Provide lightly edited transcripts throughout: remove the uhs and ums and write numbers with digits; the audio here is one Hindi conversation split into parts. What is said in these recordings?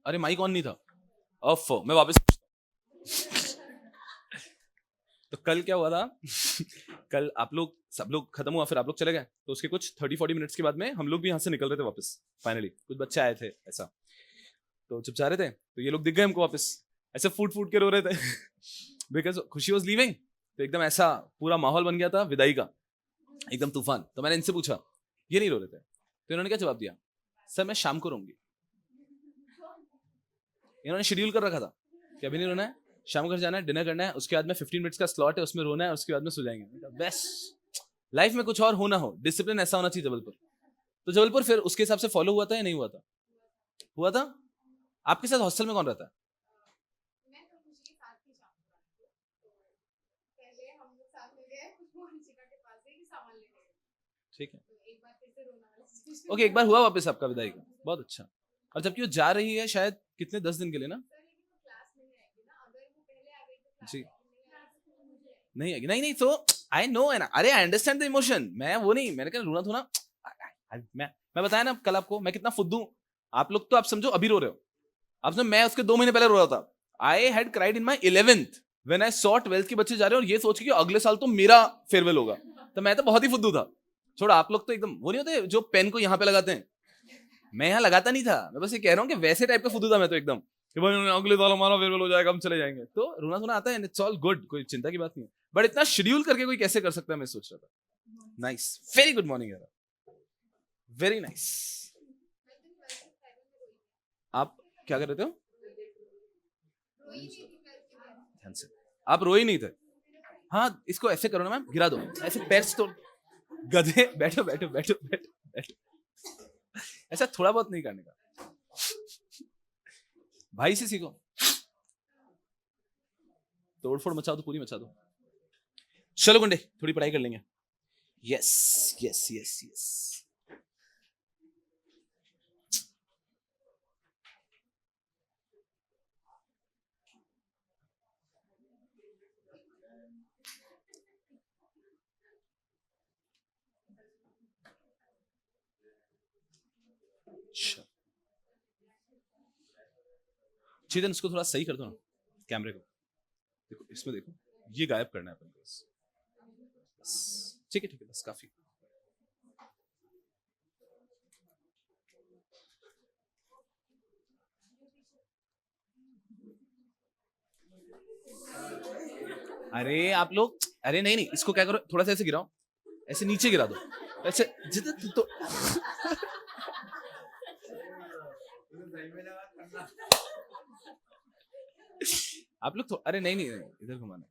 अरे माइक ऑन नहीं था। ऑफ। मैं वापस तो कल क्या हुआ था कल आप लोग सब लोग खत्म हुआ, फिर आप लोग चले गए, तो उसके कुछ 30-40 मिनट्स के बाद में हम लोग भी यहाँ से निकल रहे थे वापस। फाइनली कुछ बच्चे आए थे ऐसा, तो जब जा रहे थे तो ये लोग दिख गए हमको वापस, ऐसे फूट फूट के रो रहे थे बिकॉज खुशी वॉज लीविंग। तो एकदम ऐसा पूरा माहौल बन गया था विदाई का, एकदम तूफान। तो मैंने इनसे पूछा, ये नहीं रो रहे थे, तो इन्होंने क्या जवाब दिया, सर मैं शाम को रोऊंगी। इन्होंने शेड्यूल कर रखा था कि अभी नहीं रोना है, शाम को घर जाना है, डिनर करना है, उसके बाद में 15 मिनट्स का स्लॉट है, उसमें रोना है, उसके बाद में सो जाएंगे। बेस्ट लाइफ में कुछ और हो ना हो, डिसिप्लिन ऐसा होना चाहिए जबलपुर। तो जबलपुर फिर उसके हिसाब से फॉलो हुआ था या नहीं हुआ था? हुआ था। आपके साथ हॉस्टल में कौन रहता है? ठीक है, ओके, एक बार हुआ वापस आपका विदाई का, बहुत अच्छा। और जबकि वो जा रही है शायद कितने 10 दिन के लिए ना? जी नहीं आएगी, नहीं नहीं, तो आई नो है ना, अरे आई अंडरस्टैंड द इमोशन, मैं वो नहीं, मैंने कहा रोना थोड़ा, मैं बताया ना कल आपको मैं कितना फुद्दू। आप लोग तो आप समझो अभी रो रहे हो, आप समझो मैं उसके 2 महीने पहले रो रहा था। I had cried in my 11th when I saw 12th के बच्चे जा रहे हैं और ये सोच के कि अगले साल तो मेरा फेयरवेल होगा। तो मैं तो बहुत ही फुद्दू था। छोड़ा, आप लोग तो एकदम वो नहीं होते जो पेन को यहाँ पे लगाते हैं, मैं यहाँ लगाता नहीं था। मैं बस ये कह रहा हूँ कि वैसे टाइप का फुद्दू था मैं तो एकदम, कि भाई अगले साल हमारा फेयरवेल हो जाएगा, हम चले जाएंगे। तो रोना धोना आता है, इट्स ऑल गुड, कोई चिंता की बात नहीं है। बट इतना शेड्यूल करके कोई कैसे कर सकता है, मैं सोच रहा था। नाइस, वेरी गुड मॉर्निंग यार, वेरी नाइस। आप क्या कर रहे थे? ध्यान से, आप रोए नहीं थे। हाँ, इसको ऐसे करो ना मैम, गिरा दो ऐसे, पैर से तो गधे, बैठो बैठो बैठो बैठो बैठो, ऐसा थोड़ा बहुत नहीं करने का, भाई से सीखो। तोड़फोड़ मचा दो, पूरी मचा दो। चलो गुंडे, थोड़ी पढ़ाई कर लेंगे। Yes yes yes yes. Chetan, इसको थोड़ा सही कर दो ना, कैमरे को। देखो इसमें, देखो ये गायब करना है अपन को बस। ठीक है बस काफी। अरे आप लोग, अरे नहीं नहीं, इसको क्या करो, थोड़ा सा ऐसे गिराओ, ऐसे नीचे गिरा दो, ऐसे जितना तो आप लोग तो, अरे नहीं नहीं, इधर घुमाना।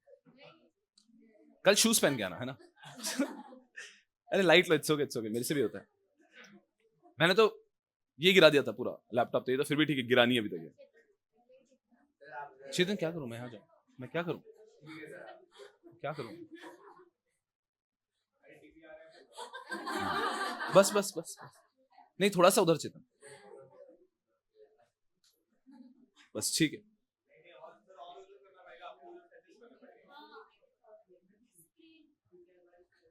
कल शूज पहन के आना है ना अरे लाइट लो, इट्स ओके, मेरे से भी होता है। मैंने तो ये गिरा दिया था पूरा लैपटॉप, तो ये तो फिर भी ठीक है, गिरा नहीं अभी तक। चेतन क्या करूं मैं, यहाँ जाऊं, मैं क्या करूं, क्या करूं? बस बस बस, नहीं थोड़ा सा उधर चेतन, बस ठीक है।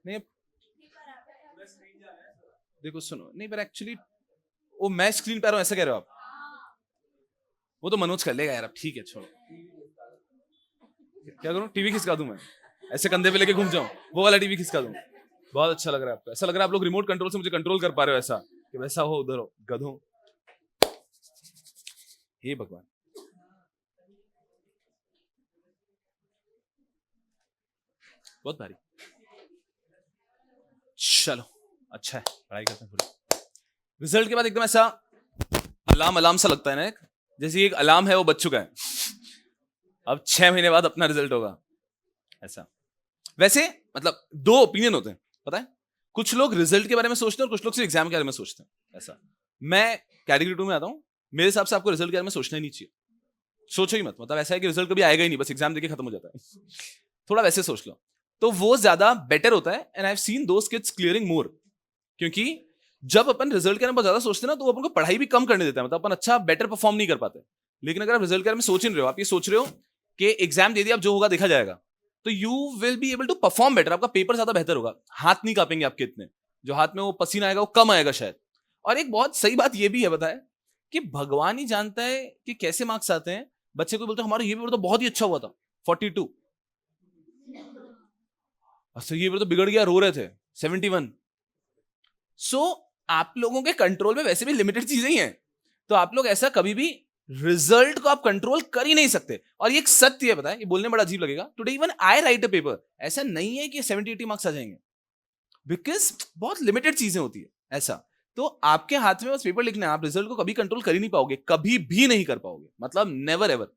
नहीं देखो सुनो, नहीं पर एक्चुअली वो मैं स्क्रीन पे आ रहा हूं ऐसा कह रहे हो आप? वो तो मनोज कर लेगा यार, अब ठीक है छोड़ो। क्या करूं, टीवी खिसका दूं मैं, ऐसे कंधे पे लेके घूम जाऊं, वो वाला टीवी खिसका दूं? बहुत अच्छा लग रहा है आपको, ऐसा लग रहा है आप लोग रिमोट कंट्रोल से मुझे कंट्रोल कर पा रहे हो, ऐसा कि वैसा हो, उधर हो गधों। हे भगवान, बहुत भारी। चलो अच्छा है, पढ़ाई करते हैं थोड़ी। रिजल्ट के बाद एकदम ऐसा अलार्म अलार्म सा लगता है ना, जैसे एक अलार्म है वो बज चुका है, अब 6 महीने बाद अपना रिजल्ट होगा ऐसा। वैसे मतलब 2 ओपिनियन होते हैं, पता है, कुछ लोग रिजल्ट के बारे में सोचते हैं और कुछ लोग सिर्फ एग्जाम के बारे में सोचते हैं ऐसा। मैं कैटेगरी 2 में आता हूं। मेरे हिसाब से आपको रिजल्ट के बारे में सोचना ही नहीं चाहिए, सोचो ही मत, मतलब ऐसा है कि रिजल्ट कभी आएगा ही नहीं, बस एग्जाम देके खत्म हो जाता है थोड़ा वैसे सोच लो, तो वो ज्यादा बेटर होता है। And I have seen those kids clearing more, क्योंकि जब अपन रिजल्ट के बारे में ज्यादा सोचते हैं ना, तो वो अपन को पढ़ाई भी कम करने देता है, मतलब अपन अच्छा बेटर परफॉर्म नहीं कर पाते। लेकिन अगर आप रिजल्ट के बारे में सोच नहीं रहे हो, आप ये सोच रहे हो कि एग्जाम दे दिया, अब जो होगा देखा जाएगा, तो you will be able to perform better, आपका पेपर ज्यादा बेहतर होगा, हाथ नहीं कांपेंगे आपके इतने, जो हाथ में वो पसीना आएगा वो कम आएगा शायद। और एक बहुत सही बात ये भी है, बताए कि भगवान ही जानता है कि कैसे मार्क्स आते हैं। बच्चे को बोलते हैं हमारा ये पेपर तो बहुत ही अच्छा हुआ था 42, अच्छा ये पेपर तो बिगड़ गया, रो रहे थे 71। सो आप लोगों के कंट्रोल में वैसे भी लिमिटेड चीजें ही हैं, तो आप लोग ऐसा कभी भी रिजल्ट को आप कंट्रोल कर ही नहीं सकते। और ये एक सत्य है, पता है, ये बोलने में बड़ा अजीब लगेगा, today even I right a paper, ऐसा नहीं है कि 70-80 मार्क्स आ जाएंगे, बिकॉज बहुत लिमिटेड चीजें होती है ऐसा। तो आपके हाथ में बस पेपर लिखना है, आप रिजल्ट को कभी कंट्रोल कर ही नहीं पाओगे, कभी भी नहीं कर पाओगे, मतलब नेवर एवर।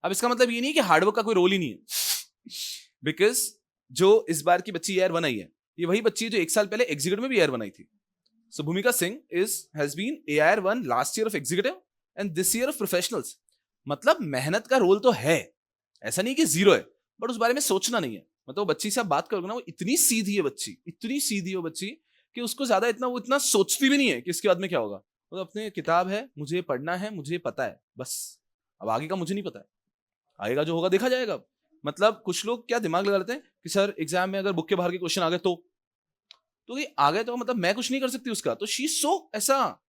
अब इसका मतलब ये नहीं कि हार्डवर्क का कोई रोल ही नहीं है, बिकॉज जो इस बार की बच्ची AR1 आई है, ये वही बच्ची है जो एक साल पहले एग्जीक्यूटिव में भी AR1 आई थी। So Bhumika Singh has been AR1 last year of executive and this year of professionals. मतलब मेहनत का रोल तो है, ऐसा नहीं कि जीरो है, बट उस बारे में सोचना नहीं है। मतलब वो बच्ची से आप बात करोगे ना, वो इतनी सीधी है बच्ची, इतनी सीधी है वो बच्ची कि उसको ज्यादा इतना वो इतना सोचती भी नहीं है कि इसके बाद में क्या होगा। वो तो अपने किताब है, मुझे पढ़ना है, मुझे पता है बस, अब आगे का मुझे नहीं पता है, आगे का जो होगा देखा जाएगा। मतलब कुछ लोग क्या दिमाग लगा लेते हैं कि सर एग्जाम में अगर बुक के बाहर के क्वेश्चन आ गए तो ये आ गए तो मतलब मैं कुछ नहीं कर सकती उसका, तो शी सो ऐसा,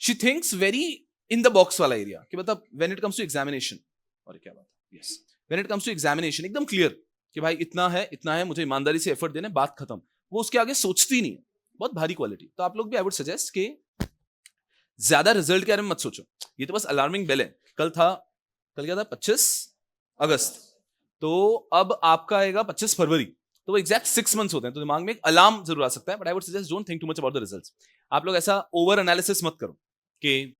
she thinks very in the box वाला एरिया कि मतलब when it comes to examination, और क्या बात है, yes, when it comes to examination एकदम क्लियर कि भाई इतना है, मुझे ईमानदारी से एफर्ट देने, बात खत्म। वो उसके आगे सोचती नहीं है, बहुत भारी क्वालिटी। तो आप लोग भी आई वुड सजेस्ट कि ज्यादा रिजल्ट के बारे में मत सोचो, ये तो बस अलार्मिंग बेल है। कल क्या था 25 अगस्त, तो अब आपका आएगा 25 फरवरी, तो वो एग्जैक्ट 6 मंथ्स होते हैं, तो दिमाग में एक अलार्म जरूर आ सकता है, but I would suggest don't think too much about the results. आप लोग ऐसा ओवर एनालिसिस मत करो कि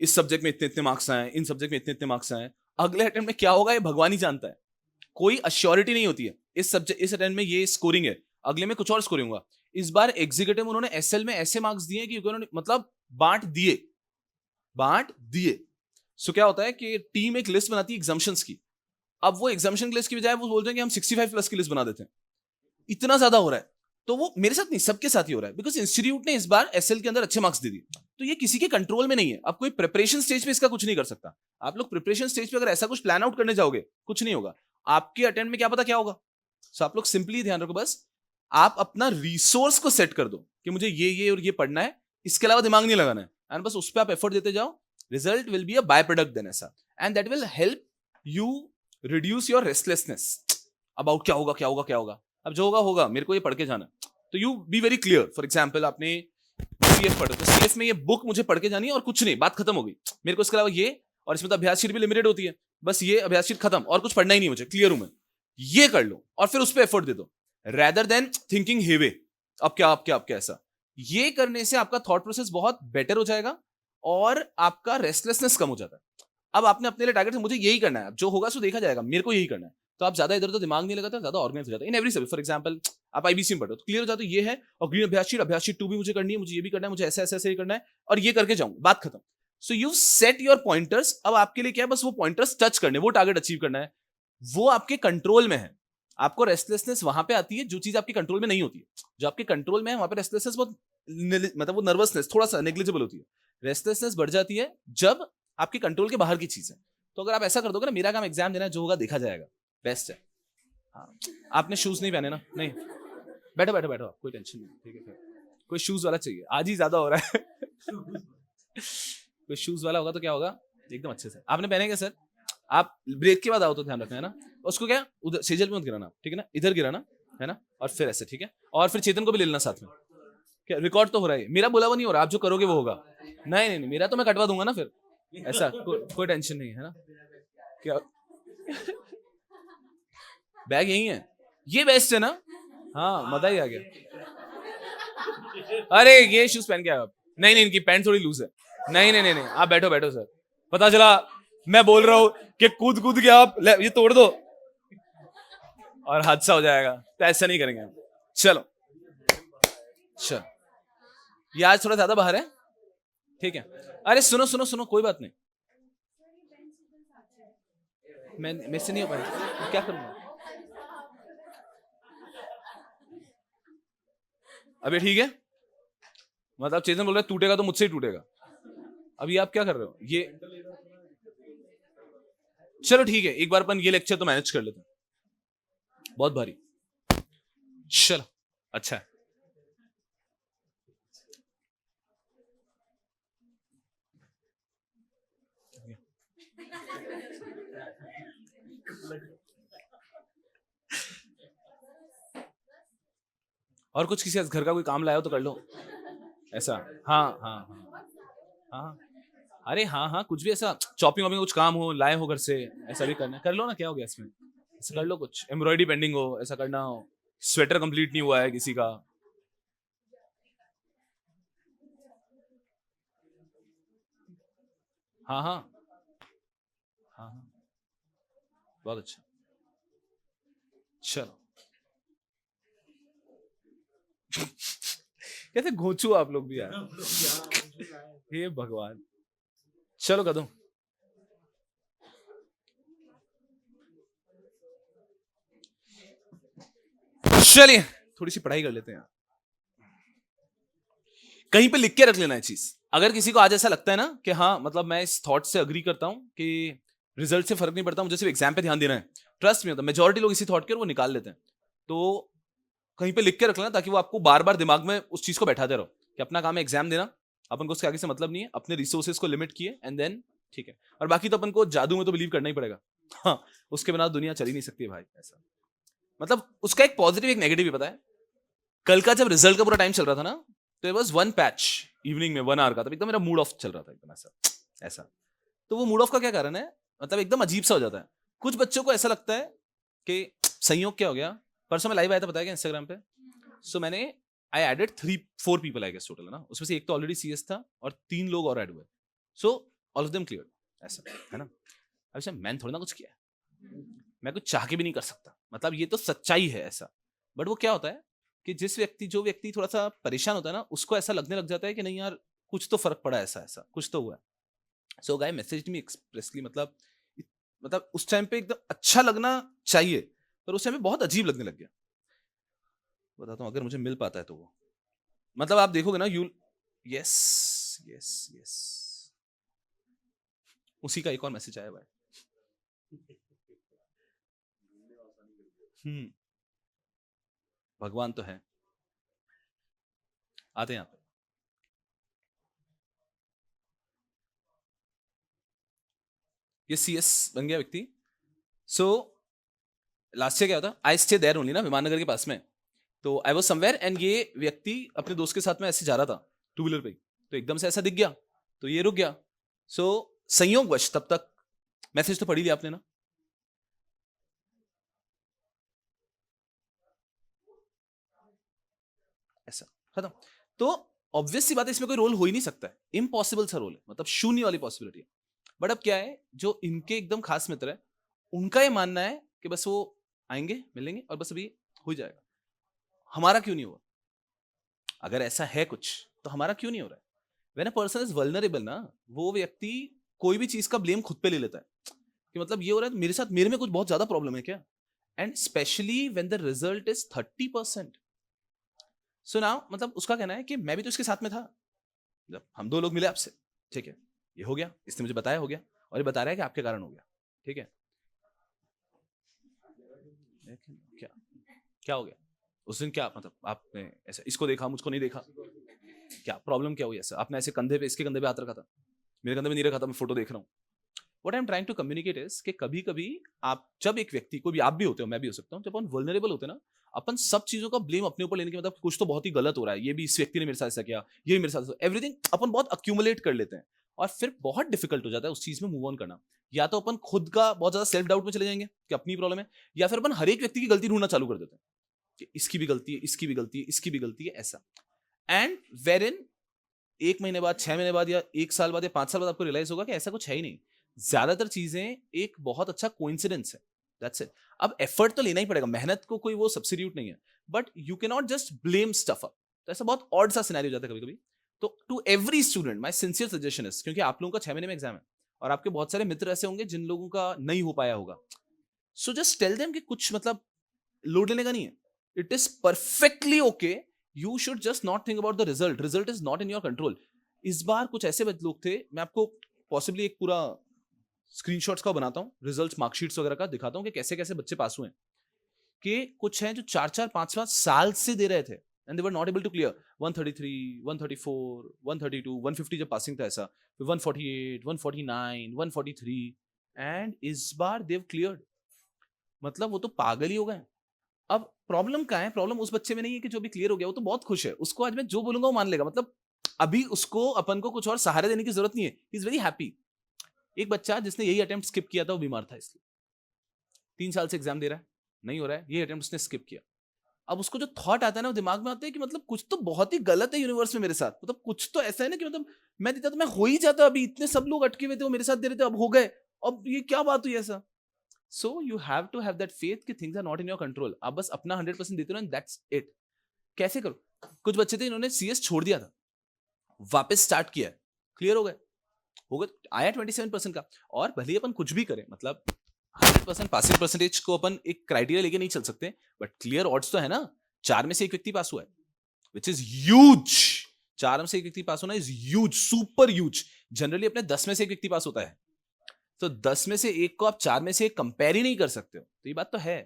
इस सब्जेक्ट में इतने इतने मार्क्स आए, इन सब्जेक्ट में इतने इतने मार्क्स आए, अगले अटेम्प्ट में क्या होगा ये भगवान ही जानता है, कोई अश्योरिटी नहीं होती है। इस अटेम्प्ट में ये स्कोरिंग है, अगले में कुछ और स्कोरिंग होगा। इस बार एग्जीक्यूटिव उन्होंने एसएल में ऐसे मार्क्स दिए कि उन्होंने मतलब बांट दिए। सो क्या होता है कि टीम एक लिस्ट बनाती है एग्जाम्पशंस की, अब वो एग्जाम्पशन लिस्ट की बजाय वो बोलते हैं कि हम 65 प्लस की लिस्ट बना देते हैं, इतना ज्यादा हो रहा है। तो वो मेरे साथ नहीं, सबके साथ ही हो रहा है, बिकॉज इंस्टीट्यूट ने इस बार एसएल के अंदर अच्छे मार्क्स दे दिए। तो ये किसी के कंट्रोल में नहीं है, अब कोई प्रिपरेशन स्टेज पे इसका कुछ नहीं कर सकता। आप लोग प्रिपरेशन स्टेज पे अगर ऐसा कुछ प्लान आउट करने जाओगे, कुछ नहीं होगा, आपके अटेम्प्ट में क्या पता क्या होगा। सो आप लोग सिंपली ध्यान रखो, बस आप अपना रिसोर्स को सेट कर दो कि मुझे ये और ये पढ़ना है, इसके अलावा दिमाग नहीं लगाना है, एंड बस उस पर आप एफर्ट देते जाओ। Result will be a byproduct then ऐसा, and that will help you reduce your restlessness about क्या होगा क्या होगा क्या होगा। अब जो होगा होगा, मेरे को ये पढ़ के जाना, तो you be very clear. For example आपने सीएफ पढ़ा, तो सीएफ में ये बुक मुझे पढ़ के जानी है और कुछ नहीं, बात खत्म हो गई। मेरे को इसके अलावा ये, और इसमें तो अभ्यास शीट भी लिमिटेड होती है, बस ये अभ्यास शीट खत्म, और कुछ पढ़ना ही नहीं मुझे, क्लियर हूं मैं, ये कर लो और फिर उस पर एफर्ट दे दो, रेदर देन थिंकिंग हेवे अब क्या ऐसा। ये करने से आपका थॉट प्रोसेस बहुत बेटर हो जाएगा और आपका रेस्टलेसनेस कम हो जाता है। अब आपने अपने लिए टारगेट, मुझे यही करना है, जो होगा सो देखा जाएगा, मेरे को यही करना है, तो आप ज्यादा इधर उधर दिमाग नहीं लगाते, ज्यादा ऑर्गेनाइज हो जाता है in every subject. For example आप आईबीसी में पढ़ो तो क्लियर हो जाता है ये है, और ग्रीन अभ्यास शीट 2 भी मुझे करनी है, मुझे ये भी करना है, मुझे ऐसे ऐसे ऐसे करना है, और ये करके जाऊं, बात खत्म। So you set your pointers, अब आपके लिए क्या है, बस वो पॉइंटर्स टच करने, वो टारगेट अचीव करना है, वो आपके कंट्रोल में है। आपको रेस्टलेसनेस वहां पे आती है जो चीज आपके कंट्रोल में नहीं होती है, जो आपके कंट्रोल में है वहां पे रेस्टलेसनेस बहुत मतलब वो नर्वसनेस थोड़ा सा नेग्लिजिबल होती है। रेस्टलेसनेस बढ़ जाती है जब आपके कंट्रोल के बाहर की चीज है। तो अगर आप ऐसा कर दोगे ना, मेरा काम एग्जाम देना है, जो होगा देखा जाएगा, बेस्ट है। हाँ, आपने शूज नहीं पहने ना, नहीं, बैठो बैठो बैठो, कोई टेंशन नहीं, ठीक है फिर कोई शूज वाला चाहिए, आज ही ज्यादा हो रहा है कोई शूज वाला होगा तो क्या होगा, एकदम अच्छे से आपने पहने क्या सर, आप ब्रेक के बाद आओ तो ध्यान रखना है ना, उसको क्या उधर सेजल पे मत गिराना, ठीक है ना, इधर गिराना है ना, और फिर ऐसे, ठीक है, और फिर चेतन को भी ले लेना साथ में। क्या रिकॉर्ड तो हो रहा है, मेरा बोला हुआ नहीं हो रहा, आप जो करोगे वो होगा। नहीं, मेरा तो मैं कटवा दूंगा ना फिर, ऐसा कोई टेंशन नहीं है ना। क्या बैग यही है, ये बेस्ट है ना, हाँ मजा ही आ गया। अरे ये शूज पहन के आए आप, नहीं इनकी पैंट थोड़ी लूज है, नहीं आप बैठो बैठो सर, पता चला मैं बोल रहा हूं कि कूद कूद के आप ये तोड़ दो और हादसा हो जाएगा, तो ऐसा नहीं करेंगे हम। चलो ये आज थोड़ा ज्यादा बाहर है, ठीक है। अरे सुनो कोई बात नहीं, मैं से नहीं हो पाएगा, क्या करूंगा अभी, ठीक है। मतलब चेतन बोल रहा है टूटेगा तो मुझसे ही टूटेगा, अभी आप क्या कर रहे हो ये, चलो ठीक है, एक बार अपन ये लेक्चर तो मैनेज कर लेते हैं, बहुत भारी, चलो अच्छा है। और कुछ किसी घर का कोई काम लाया हो तो कर लो ऐसा। हाँ हाँ हाँ हाँ। अरे हाँ हाँ, कुछ भी ऐसा चॉपिंग वॉपिंग कुछ काम हो, लाए हो घर से, ऐसा भी करना है, कर लो ना, क्या हो गया इसमें, ऐसा कर लो, कुछ एम्ब्रॉयडरी पेंडिंग हो, ऐसा करना हो, स्वेटर कंप्लीट नहीं हुआ है किसी का। हाँ हाँ हाँ हाँ, बहुत अच्छा। चलो कैसे घोंचू आप लोग भी यार, हे भगवान। चलो कदम, चलिए थोड़ी सी पढ़ाई कर लेते हैं। कहीं पे लिख के रख लेना है चीज, अगर किसी को आज ऐसा लगता है ना कि हाँ मतलब मैं इस थॉट से अग्री करता हूँ कि रिजल्ट से फर्क नहीं पड़ता, मुझे सिर्फ एग्जाम पे ध्यान देना है, ट्रस्ट में होता है मेजोरिटी लोग इसी थॉट के और वो निकाल लेते हैं। तो कहीं पे लिख के रख लेना ताकि वो आपको बार बार दिमाग में उस चीज को बैठाते रहो कि अपना काम है एग्जाम देना, अपन को उसके आगे से मतलब नहीं है, अपने रिसोर्सेज को लिमिट किए एंड देन ठीक है। और बाकी तो अपन को जादू में तो बिलीव करना ही पड़ेगा, हाँ उसके बिना दुनिया चल ही नहीं सकती है भाई ऐसा। मतलब उसका एक पॉजिटिव एक नेगेटिव भी पता है। कल का जब रिजल्ट का पूरा टाइम चल रहा था ना, तो वॉज वन पैच इवनिंग में 1 आवर का, तब एकदम मेरा मूड ऑफ चल रहा था एकदम ऐसा ऐसा। तो वो मूड ऑफ का क्या कारण है, मतलब एकदम अजीब सा हो जाता है। कुछ बच्चों को ऐसा लगता है कि संयोग क्या हो गया, परसों में लाइव आया था बताया क्या इंस्टाग्राम पे, सो मैंने I added 3-4 people I guess total ना, उसमें से एक तो ऑलरेडी सीएस था और 3 लोग और ऐड हुए, so all of them clear ऐसा है ना। अब मैंने थोड़ा ना कुछ किया, मैं कुछ चाह के भी नहीं कर सकता, मतलब ये तो सच्चाई है ऐसा। बट वो क्या होता है कि जो व्यक्ति थोड़ा सा परेशान होता है ना, उसको ऐसा लगने लग जाता है कि नहीं यार कुछ तो फर्क पड़ा, ऐसा ऐसा कुछ तो हुआ है। सो गाय मैसेज मी एक्सप्रेसली, मतलब उस टाइम पे एकदम अच्छा लगना चाहिए, पर उस टाइम पे बहुत अजीब लगने लग गया। बताता हूँ, अगर मुझे मिल पाता है तो वो, मतलब आप देखोगे ना, यू यस यस यस, उसी का एक और मैसेज आया भाई। भगवान तो है, आते हैं यहाँ पे। ये सीएस बन गया व्यक्ति। सो लास्ट ईयर क्या होता, आई स्टे देयर ओनली ना, विमाननगर के पास में। तो आई वाज समवेयर एंड ये व्यक्ति अपने दोस्त के साथ में ऐसे जा रहा था टू व्हीलर पे, तो एकदम से ऐसा दिख गया, तो ये रुक गया। सो संयोगवश तब तक मैसेज तो पढ़ी लिया आपने ना, ऐसा खत्म। तो ऑब्वियस सी बात है, इसमें कोई रोल हो ही नहीं सकता है, इम्पॉसिबल सा रोल है, मतलब शून्य वाली पॉसिबिलिटी है। बट अब क्या है, जो इनके एकदम खास मित्र है, उनका ये मानना है कि बस वो आएंगे मिलेंगे और बस अभी हो जाएगा, हमारा क्यों नहीं हुआ। अगर ऐसा है कुछ तो हमारा क्यों नहीं हो रहा है। When a person is vulnerable ना, वो व्यक्ति कोई भी चीज का ब्लेम खुद पे ले लेता है कि मतलब ये हो रहा है तो मेरे साथ, मेरे में कुछ बहुत ज्यादा प्रॉब्लम है क्या। And specially when the result is 30%। So now मतलब उसका कहना है कि मैं भी तो इसके साथ में था, जब हम 2 लोग मिले आपसे, ठीक है, ये हो गया, इसने मुझे बताया हो गया, और ये बता रहा है कि आपके कारण हो गया, ठीक है। क्या क्या हो गया उस दिन, क्या मतलब आपने ऐसा इसको देखा मुझको नहीं देखा, क्या प्रॉब्लम क्या हुई ऐसा, आपने ऐसे कंधे पे, इसके कंधे पे हाथ रखा था, मेरे कंधे पे नहीं रखा था, मैं फोटो देख रहा हूँ। What I am trying to communicate is कि कभी कभी आप जब एक व्यक्ति, कोई भी आप भी होते हो मैं भी हो सकता हूँ, जब अपन वल्नरेबल होते हैं ना, अपन सब चीजों का ब्लेम अपने ऊपर लेने के, मतलब कुछ तो बहुत ही गलत हो रहा है, ये भी इस व्यक्ति ने मेरे साथ ऐसा किया, ये मेरे साथ, एवरीथिंग अपन बहुत अक्यूमुलेट कर लेते हैं, और फिर बहुत डिफिकल्ट हो जाता है उस चीज में मूव ऑन करना। या तो अपन खुद का बहुत ज्यादा सेल्फ डाउट में चले जाएंगे कि अपनी प्रॉब्लम है, या फिर अपन हर एक व्यक्ति की गलती ढूंढना चालू कर देते हैं कि इसकी भी गलती है, इसकी भी गलती है, इसकी भी गलती है, ऐसा। एंड वेर इन 1 महीने बाद, 6 महीने बाद, या 1 साल बाद, या 5 साल बाद आपको रियलाइज होगा कि ऐसा कुछ है ही नहीं, ज्यादातर चीजें एक बहुत अच्छा कोइंसिडेंस है, दैट्स इट। अब एफर्ट तो लेना ही पड़ेगा, मेहनत को कोई वो सब्सिट्यूट नहीं है, but you can not just blame stuff up. तो ऐसा बहुत ऑड सा सिनेरियो हो जाता है कभी कभी। तो to every student my sincere suggestion is, क्योंकि आप लोगों का 6 महीने में एग्जाम है और आपके बहुत सारे मित्र ऐसे होंगे जिन लोगों का नहीं हो पाया होगा, सो जस्ट टेल देम कि कुछ मतलब लोड लेने का नहीं है, it is perfectly okay, you should just not think about the result, result is not in your control. इस बार कुछ ऐसे लोग थे, मैं आपको पॉसिबली एक पूरा स्क्रीनशॉट्स का बनाता हूँ, रिजल्ट्स मार्कशीट्स वगैरह का दिखाता हूँ कि कैसे कैसे बच्चे पास हुए हैं, कि कुछ हैं जो 4-4 5-5 साल से दे रहे थे and they were not able to clear. 133, 134, 132, 150 जब पासिंग था ऐसा, फिर 148, 149, 143, एंड इस बार देव क्लियर्ड। मतलब वो तो पागल ही हो गए। अब प्रॉब्लम कहाँ है? प्रॉब्लम उस बच्चे में नहीं है कि जो भी क्लियर हो गया, वो तो बहुत खुश है, उसको आज मैं जो बोलूंगा वो मान लेगा। मतलब अभी उसको अपन को कुछ और सहारा देने की जरूरत नहीं है, ही इज वेरी हैप्पी। एक बच्चा जिसने यही अटेम्प्ट स्किप किया था, वो बीमार था, इसलिए 3 साल से एग्जाम दे रहा है, नहीं हो रहा है, ये अटेम्प्ट उसने स्किप किया। अब उसको जो थॉट आता है ना, वो दिमाग में आता है कि मतलब कुछ तो बहुत ही गलत है यूनिवर्स में मेरे साथ, मतलब कुछ तो ऐसा है ना कि मतलब मैं देता तो मैं हो ही जाता, अभी इतने सब लोग अटके हुए थे, वो मेरे साथ दे रहे थे, अब हो गए, अब ये क्या बात हुई ऐसा। So you have to have that faith कि things are not in your control. आप बस अपना 100% देते रहो, दैट्स इट। कैसे करो? कुछ बच्चे थे, इन्होंने सीएस छोड़ दिया था, वापस स्टार्ट किया है, क्लियर हो गए, आया 27% का। और भले ही अपन कुछ भी करें, मतलब 100% पासिंग परसेंटेज को अपन एक क्राइटेरिया लेके नहीं चल सकते, बट क्लियर ऑड्स तो है ना, 4 में से एक व्यक्ति पास हुआ है, विच इज ह्यूज। 4 में से एक व्यक्ति पास होना is huge, super huge. Generally अपने 10 में से एक व्यक्ति पास होता है, तो 10 में से एक को आप 4 में से एक कंपेयर ही नहीं कर सकते हो, तो ये बात तो है।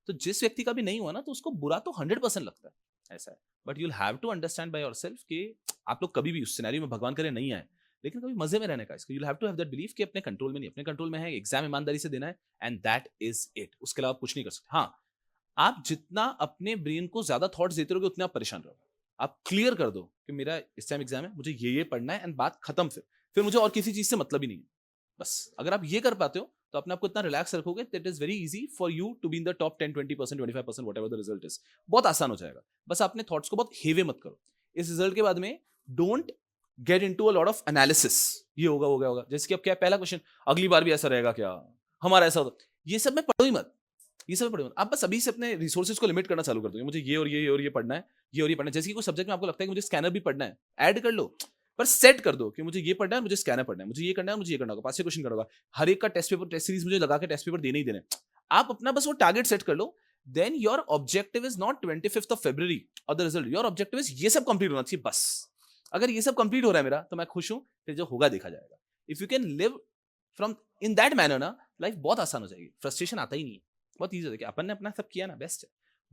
तो जिस व्यक्ति का भी नहीं हुआ ना, तो उसको बुरा तो 100% लगता है, ऐसा है। But you'll have to understand by yourself कि आप लोग कभी भी उस सिनेरियो में, भगवान करे नहीं आए, लेकिन कभी मजे में रहने का, इसको you'll have to have that belief कि अपने कंट्रोल में नहीं, अपने कंट्रोल में है, एग्जाम ईमानदारी से देना है, एंड दैट इज इट। उसके अलावा आप कुछ नहीं कर सकते। हाँ, आप जितना अपने ब्रेन को ज्यादा थॉट्स देते रहोगे, उतने आप परेशान रहोगे। आप क्लियर कर दो कि मेरा इस टाइम एग्जाम है, मुझे ये पढ़ना है, एंड बात खत्म। फिर मुझे और किसी चीज से मतलब ही नहीं है, बस। अगर आप ये कर पाते हो, तो अपने आप को इतना रिलैक्स रखोगे, that is very easy for you to be in the top 10, 20%, 25%, whatever the result is. बहुत आसान हो जाएगा। बस अपने थॉट्स को बहुत हेवे मत करो। इस रिजल्ट के बाद में don't get into a lot of analysis, ये होगा होगा होगा, जैसे कि अब क्या पहला क्वेश्चन, अगली बार भी ऐसा रहेगा क्या, हमारा ऐसा होगा, ये सब में पढ़ो ही मत, ये सब में पढ़ो मत। आप बस अभी से अपने रिसोर्सेज को लिमिट करना चालू कर दो, मुझे ये और ये और ये पढ़ना है, ये और ये पढ़ना है। जैसे कि कोई सब्जेक्ट में आपको लगता है कि मुझे स्कैनर भी पढ़ना है, ऐड कर लो, पर सेट कर दो कि मुझे ये पढ़ना है, मुझे स्कैनर पढ़ना है, मुझे ये करना है, मुझे ये करना होगा, 5 क्वेश्चन करना होगा, हर एक का टेस्ट पेपर, टेस्ट सीरीज मुझे लगा के टेस्ट पेपर देने ही देने। आप अपना बस वो टारगेट सेट कर लो, then your objective is not 25th of February और the result, your objective is ये सब कंप्लीट होना चाहिए बस। अगर ये सब कंप्लीट हो रहा है मेरा, तो मैं खुश हूं, फिर जो होगा देखा जाएगा। If you can live from in that manner ना, लाइफ बहुत आसान हो जाएगी, फ्रस्ट्रेशन आता ही नहीं है, बहुत ईजी हो जाएगा। अपन ने अपना सब किया ना, बेस्ट है।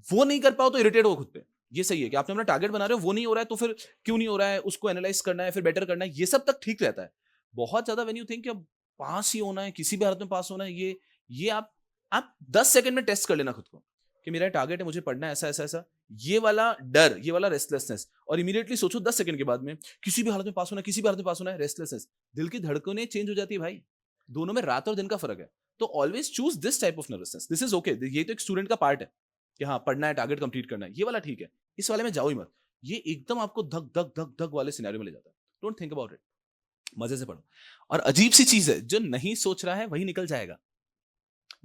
वो नहीं कर पाओ तो इरिटेट हो खुद पे, ये सही है कि आपने अपना टारगेट बना रहे हो, वो नहीं हो रहा है, तो फिर क्यों नहीं हो रहा है, उसको एनालाइज करना है, फिर बेटर करना है, ये सब तक ठीक रहता है। बहुत ज्यादा व्हेन यू थिंक कि अब पास ही होना है, किसी भी हालत में पास होना है, ये आप 10 सेकंड में टेस्ट कर लेना खुद को कि मेरा टारगेट है, मुझे पढ़ना है ऐसा ऐसा ऐसा, ये वाला डर, ये वाला रेस्टलेसनेस, और इमीडिएटली सोचो 10 सेकंड के बाद में किसी भी हालत में पास होना है, किसी भी हालत में पास होना है, रेस्टलेसनेस, दिल की धड़कनें चेंज हो जाती है भाई, दोनों में रात और दिन का फर्क है। तो always choose this type of nervousness, this is okay, ये तो एक स्टूडेंट का पार्ट है कि हाँ पढ़ना है, टारगेट कंप्लीट करना है, ये वाला ठीक है, इस वाले में जाओ ही मत, ये एकदम आपको धक धक धक धक वाले सिनेरियो में ले जाता है। डोंट थिंक अबाउट इट, मजे से पढ़ो। और अजीब सी चीज है, जो नहीं सोच रहा है वही निकल जाएगा,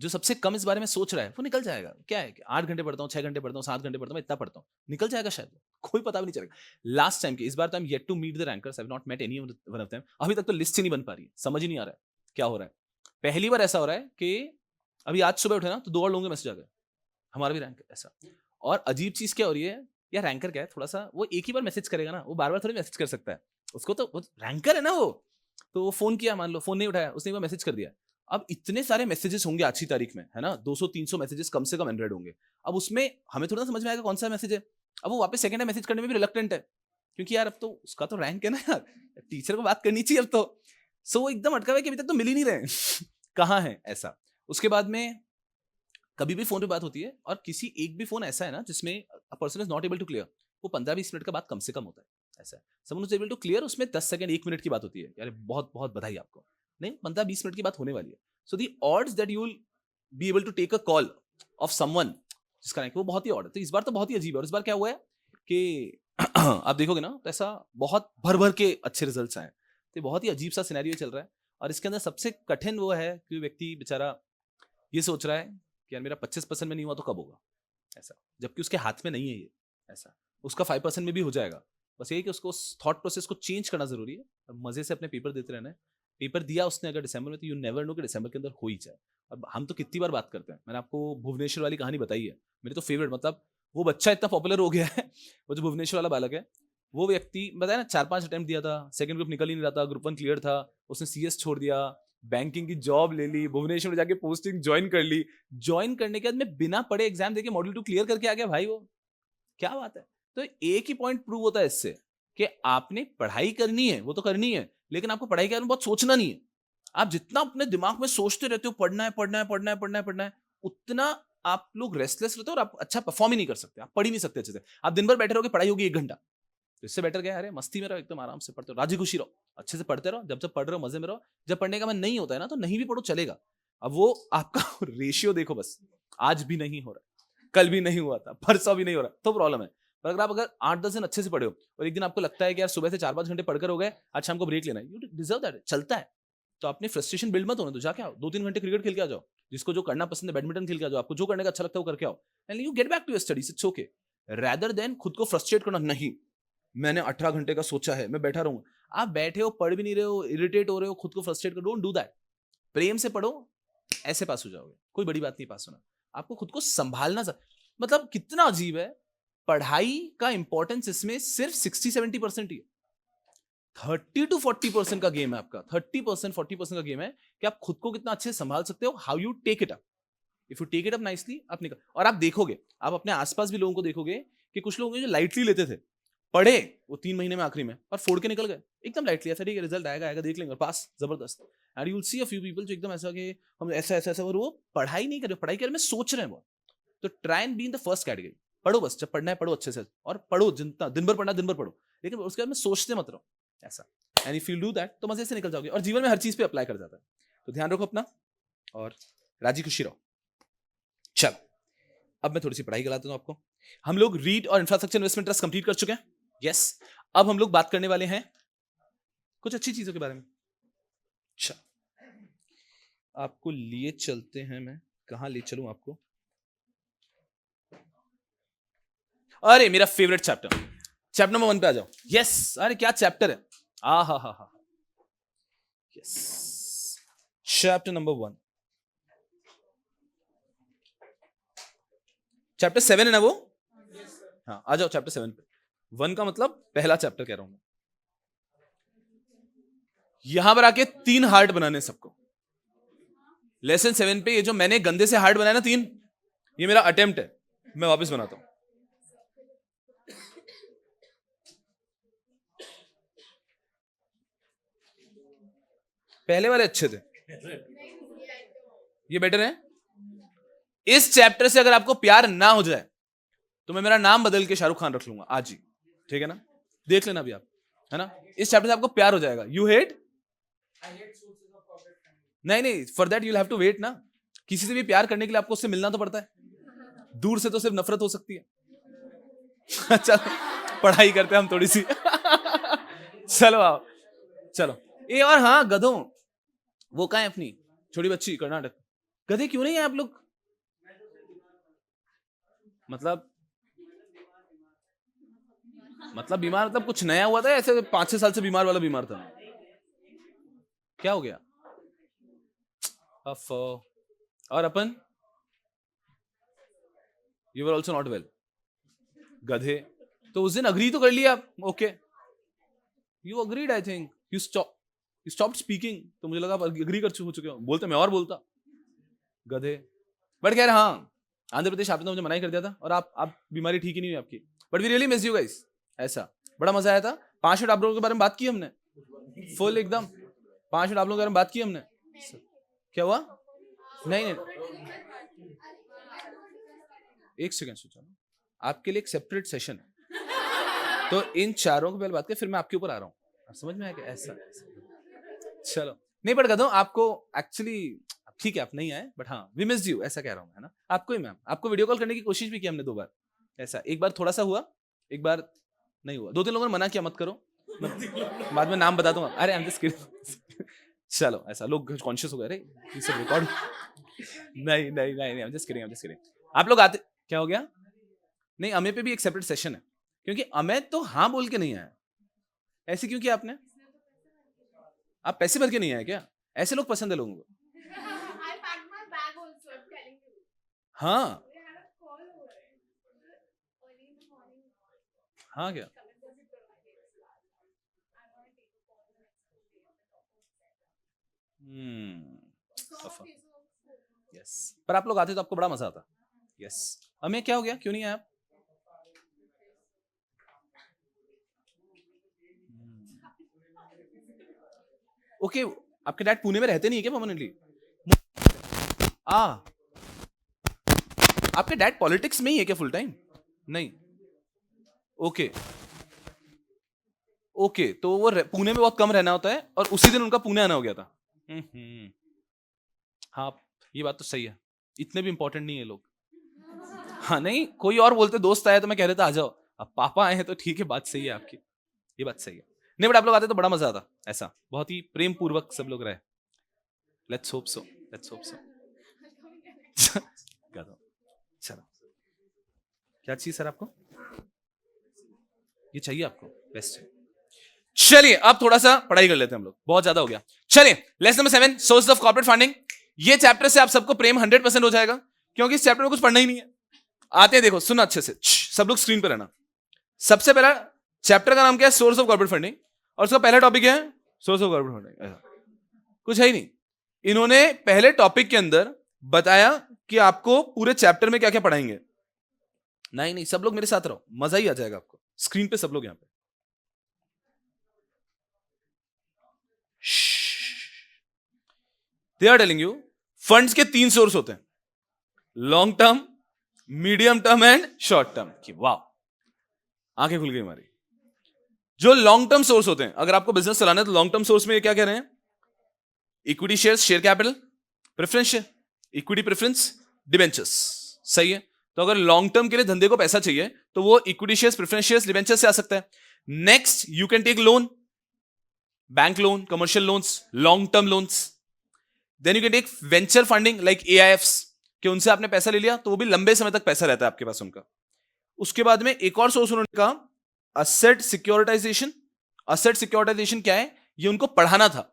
जो सबसे कम इस बारे में सोच रहा है वो निकल जाएगा। क्या है कि 8 घंटे पढ़ता हूँ, 6 घंटे पढ़ता हूँ, 7 घंटे पढ़ता हूँ, इतना पढ़ता हूँ, निकल जाएगा शायद, कोई पता भी नहीं चलेगा। लास्ट टाइम के, इस बार तो I am yet to meet the rankers, I have not met any one of them, अभी तक तो लिस्ट ही नहीं बन पा रही है, समझ ही नहीं आ रहा है क्या हो रहा है। पहली बार ऐसा हो रहा है कि अभी आज सुबह उठे ना, तो 2 और लोगों के मैसेज आ गए, हमारा भी रैंक ऐसा। और अजीब चीज क्या हो रही है, या रैंकर क्या है, थोड़ा सा वो एक ही बार मैसेज करेगा ना, वो बार बार थोड़ी मैसेज कर सकता है, उसको तो रैंकर है ना वो। तो वो फोन किया, मान लो फोन नहीं उठाया, उसने एक बार मैसेज कर दिया। अब इतने सारे मैसेजेस होंगे आज की तारीख में, है ना, 200-300 मैसेजेस कम से कम 100 होंगे। अब उसमें हमें थोड़ा समझ में आएगा कौन सा मैसेज है। अब वो वापस सेकंड टाइम मैसेज करने में भी रिलक्टेंट है, क्योंकि यार अब तो उसका तो रैंक है ना यार, टीचर को बात करनी चाहिए अब तो। सो वो एकदम अटका हुआ है कि अभी तक तो मिल ही नहीं रहे कहाँ है ऐसा। उसके बाद में कभी भी फोन पे बात होती है, और किसी एक भी फोन ऐसा है ना जिसमें a person is not able to clear, वो 15-20 मिनट का बात कम से कम होता है, ऐसा है। Someone is able to clear, उसमें 10 सेकंड 1 मिनट की बात होती है, यार बहुत बहुत बधाई आपको, नहीं 15-20 मिनट की बात होने वाली है। So the odds that you will be able to take a call of someone जिसका रैंक वो बहुत ही ऑड है। तो इस बार तो बहुत ही अजीब है। और इस बार क्या हुआ है कि आप देखोगे ना, तो ऐसा बहुत भर भर के अच्छे रिजल्ट्स आए, तो बहुत ही अजीब सा सिनेरियो चल रहा है। और इसके अंदर सबसे कठिन वो है कि व्यक्ति बेचारा ये सोच रहा है कि यार मेरा 25% में नहीं हुआ तो कब होगा, ऐसा, जबकि उसके हाथ में नहीं है ये, ऐसा। उसका 5% में भी हो जाएगा, बस ये कि उसको थॉट प्रोसेस को चेंज करना जरूरी है, और मजे से अपने पेपर देते रहना है। पेपर दिया उसने अगर दिसंबर में, तो यू नेवर नो कि दिसंबर के अंदर हो ही जाए। अब हम तो कितनी बार बात करते हैं, मैंने आपको भुवनेश्वर वाली कहानी बताई है, मेरी तो फेवरेट, मतलब वो बच्चा इतना पॉपुलर हो गया है वो जो भुवनेश्वर वाला बालक है, वो व्यक्ति बताया ना, 4-5 अटेम्प्ट दिया था, सेकंड ग्रुप निकल ही नहीं रहा था, ग्रुप 1 क्लियर था, उसने सीएस छोड़ दिया, बैंकिंग की जॉब ले ली, भुवनेश्वर में जाके पोस्टिंग ज्वाइन कर ली, ज्वाइन करने के बाद में बिना पढ़े एग्जाम देके मॉड्यूल 2 क्लियर करके आ गया भाई, वो क्या बात है। तो एक ही पॉइंट प्रूव होता है इससे कि आपने पढ़ाई करनी है, वो तो करनी है, लेकिन आपको पढ़ाई के बारे में बहुत सोचना नहीं है। आप जितना अपने दिमाग में सोचते रहते हो, पढ़ना है पढ़ना है पढ़ना है पढ़ना है पढ़ना है, उतना आप लोग रेस्टलेस रहते हो और आप अच्छा परफॉर्म ही नहीं कर सकते, आप पढ़ ही नहीं सकते अच्छे से। आप दिन भर बैठे रहोगे, पढ़ाई होगी 1 घंटा, तो इससे बेटर क्या है, अरे मस्ती में रहो, एकदम आराम से पढ़ते रहो, राजी खुशी रहो, अच्छे से पढ़ते रहो, जब पढ़ रहे हो मजे में रहो। जब पढ़ने का मन नहीं होता है ना, तो नहीं भी पढ़ो चलेगा। अब वो आपका रेशियो देखो बस, आज भी नहीं हो रहा, कल भी नहीं हुआ था, परसों भी नहीं हो रहा, तो प्रॉब्लम है। पर अगर 8-10 दिन अच्छे से पढ़े हो और एक दिन आपको लगता है कि यार सुबह से 4-5 घंटे पढ़कर हो गए, आज शाम को ब्रेक लेना है, यू डिजर्व दैट, चलता है। तो अपनी फ्रस्ट्रेशन बिल्ड मत होने दो, जाके आओ 2-3 घंटे क्रिकेट खेल के आ जाओ, जिसको जो करना पसंद है बैडमिंटन खेल के आ जाओ, आपको जो करने का अच्छा लगता है वो करके आओ, and you get back to your studies, it's okay. Rather than खुद को फ्रस्ट्रेट करना, नहीं मैंने 18 घंटे का सोचा है, मैं बैठा रहूंगा। आप बैठे हो, पढ़ भी नहीं रहे हो, इरिटेट हो रहे हो, खुद को फ्रस्ट्रेट कर, डोंट डू दैट। प्रेम से पढ़ो, ऐसे पास हो जाओगे, कोई बड़ी बात नहीं पास होना। आपको खुद को संभालना, मतलब कितना अजीब है, पढ़ाई का इंपॉर्टेंस इसमें सिर्फ 60-70% ही है। 30-40% का गेम है आपका, 30%-40% का गेम है कि आप खुद को कितना अच्छे से संभाल सकते हो, how you take it up. If you take it up nicely, आप निकल। और आप देखोगे, आप अपने आसपास भी लोगों को देखोगे कि कुछ लोग जो लाइटली लेते थे, पढ़े वो 3 महीने में आखिरी में और फोड़ के निकल गए एकदम लाइटली, ऐसा ठीक है रिजल्ट आएगा आएगा देख लेंगे और पास, जबरदस्त। And you will see a few people जो एकदम ऐसा कि हम ऐसा ऐसा ऐसा, और वो पढ़ाई नहीं कर रहे, पढ़ाई के बारे में सोच रहे हैं वो। तो try and B in the first category, पढ़ो बस, जब पढ़ना है पढ़ो अच्छे से, और पढ़ो जितना दिन भर पढ़ना दिन भर पढ़ो, लेकिन उसके बाद में सोचते मत रहो ऐसा। And if you do that तो मजे से निकल जाओगे, और जीवन में हर चीज पे अप्लाई कर जाता है। तो ध्यान रखो अपना और राजी खुशी रहो। चल अब मैं थोड़ी सी पढ़ाई कराता हूं आपको। हम लोग रीड और इंफ्रास्ट्रक्चर इन्वेस्टमेंट ट्रस्ट कंप्लीट कर चुके हैं, यस। अब हम लोग बात करने वाले हैं कुछ अच्छी चीजों के बारे में। अच्छा, आपको लिए चलते हैं, मैं कहां ले चलूं आपको? अरे मेरा फेवरेट चैप्टर, चैप्टर नंबर 1 पे आ जाओ। यस, अरे क्या चैप्टर है, आ हा, यस, चैप्टर नंबर 1, चैप्टर 7 है ना वो? हाँ आ जाओ चैप्टर 7 पे। 1 का मतलब पहला चैप्टर कह रहा हूं मैं। यहां पर आके 3 हार्ट बनाने सबको। लेसन 7 पे ये जो मैंने गंदे से हार्ट बनाया ना 3, ये मेरा अटेम्प्ट है, मैं वापस बनाता हूं। पहले वाले अच्छे थे, ये बेटर है। इस चैप्टर से अगर आपको प्यार ना हो जाए तो मैं मेरा नाम बदल के शाहरुख खान रख लूंगा आज ही, ठीक है ना? देख लेना अभी आप, है ना? इस चैप्टर से आपको प्यार हो जाएगा। यू हेट, नहीं, for that you'll have to wait ना। किसी से भी प्यार करने के लिए आपको उससे मिलना तो पड़ता है, दूर से तो सिर्फ नफरत हो सकती है। चलो पढ़ाई करते हैं हम थोड़ी सी। चलो आओ, चलो। ए और हाँ, गधों, वो कहाँ है अपनी छोटी बच्ची कर्नाटक? गधे क्यों नहीं है आप लोग? मतलब बीमार, मतलब कुछ नया हुआ था, ऐसे 5-6 साल से बीमार वाला बीमार था? क्या हो गया? और अपन, you were also not well. गधे, तो उस दिन अग्री तो कर लिया आप, okay, you agreed, I think you stopped speaking, तो मुझे लगा आप अग्री कर चुके हो। बोलते मैं और बोलता, गधे। बट कह रहे हाँ, आंध्र प्रदेश आपने तो मुझे मना ही कर दिया था, और आप बीमारी ठीक ही नहीं हुई आपकी। But we really miss you guys, ऐसा बड़ा मजा आया था। 5 मिनट आप लोगों के बारे में बात की हमने, फुल एकदम 5 मिनट आप लोगों के बारे में बात की हमने। क्या हुआ? नहीं, एक सेकंड सोचा ना, आपके लिए एक सेपरेट सेशन है, तो इन चारों को पहले बात कर, फिर मैं आपके ऊपर आ रहा हूँ, समझ में आया क्या? ऐसा चलो, नहीं पढ़ करता हूँ आपको एक्चुअली, ठीक है आप नहीं आए, बट हाँ वी मिस्ड यू, ऐसा कह रहा हूँ, है ना? आपको ही मैम, आपको वीडियो कॉल करने की कोशिश भी की हमने 2 बार, ऐसा एक बार थोड़ा सा हुआ, एक बार नहीं हुआ, 2-3 लोगों ने मना किया मत करो, बाद में नाम बता दूंगा। अरे आई एम जस्ट किडिंग। चलो, ऐसा लोग कॉन्शियस हो गए, अरे ये सब रिकॉर्ड। नहीं, आई एम जस्ट किडिंग। आप लोग आते, क्या हो गया? नहीं, अमे पे भी एक सेपरेट सेशन है, क्योंकि अमे तो हाँ बोल के नहीं आया। ऐसे क्यों किया आपने? आप पैसे भर के नहीं आए क्या? ऐसे लोग पसंद है लोगों को। हाँ हाँ, क्या? यस, पर आप लोग आते तो आपको बड़ा मजा आता। यस, हमें क्या हो गया, क्यों नहीं आए आप? ओके, आपके डैड पुणे में रहते नहीं है क्या परमानेंटली? आ आपके डैड पॉलिटिक्स में ही है क्या फुल टाइम? नहीं। ओके ओके, तो वो पुणे में बहुत कम रहना होता है और उसी दिन उनका पुणे आना हो गया था। हाँ, ये बात तो सही है, इतने भी इंपॉर्टेंट नहीं है लोग। हाँ नहीं, कोई और बोलते दोस्त आया तो मैं कह रहा था आ जाओ, अब पापा आए हैं तो ठीक है, बात सही है आपकी, ये बात सही है। नहीं बट आप लोग आते तो बड़ा मजा आता, ऐसा बहुत ही प्रेम पूर्वक सब लोग रहे। Let's hope so, let's hope so. चलो, क्या चाहिए सर आपको? ये चाहिए आपको? बेस्ट है। चलिए अब थोड़ा सा पढ़ाई कर लेते हैं हम लोग, बहुत ज्यादा हो गया। चलिए lesson number 7, source of corporate funding. ये चैप्टर से आप सबको प्रेम 100% हो जाएगा, क्योंकि इस चैप्टर में कुछ पढ़ना ही नहीं है। आते हैं, देखो सुनो अच्छे से, सब लोग स्क्रीन पर रहना। सबसे पहला चैप्टर का नाम क्या है? सोर्स ऑफ कॉर्पोरेट फंडिंग, और उसका पहला टॉपिक है सोर्स ऑफ कॉर्पोरेट फंडिंग। कुछ है ही नहीं। इन्होंने पहले टॉपिक के अंदर बताया कि आपको पूरे चैप्टर में क्या क्या पढ़ाएंगे। नहीं नहीं, सब लोग मेरे साथ रहो, मजा ही आ जाएगा आपको। स्क्रीन पे सब लोग यहां पे, they are telling you funds के 3 सोर्स होते हैं, long term, medium term and short term. की वाह, आंखें खुल गई हमारी। जो लॉन्ग टर्म सोर्स होते हैं, अगर आपको बिजनेस चलाना है तो लॉन्ग टर्म सोर्स में ये क्या कह रहे हैं? Equity shares, share capital, preference share, equity preference, debentures. सही है। तो अगर लॉन्ग टर्म के लिए धंधे को पैसा चाहिए तो वो equity shares, preference shares, debentures से आ सकता है। Next, you can take loan, bank loan, commercial loans, long term loans. Then you can take venture funding like AIFs, कि उनसे आपने पैसा ले लिया तो वो भी लंबे समय तक पैसा रहता है आपके पास उनका। उसके बाद में एक और सोर्स उन्होंने कहा, असेट सिक्योरिटाइजेशन। असेट सिक्योरिटाइजेशन क्या है? ये उनको पढ़ाना था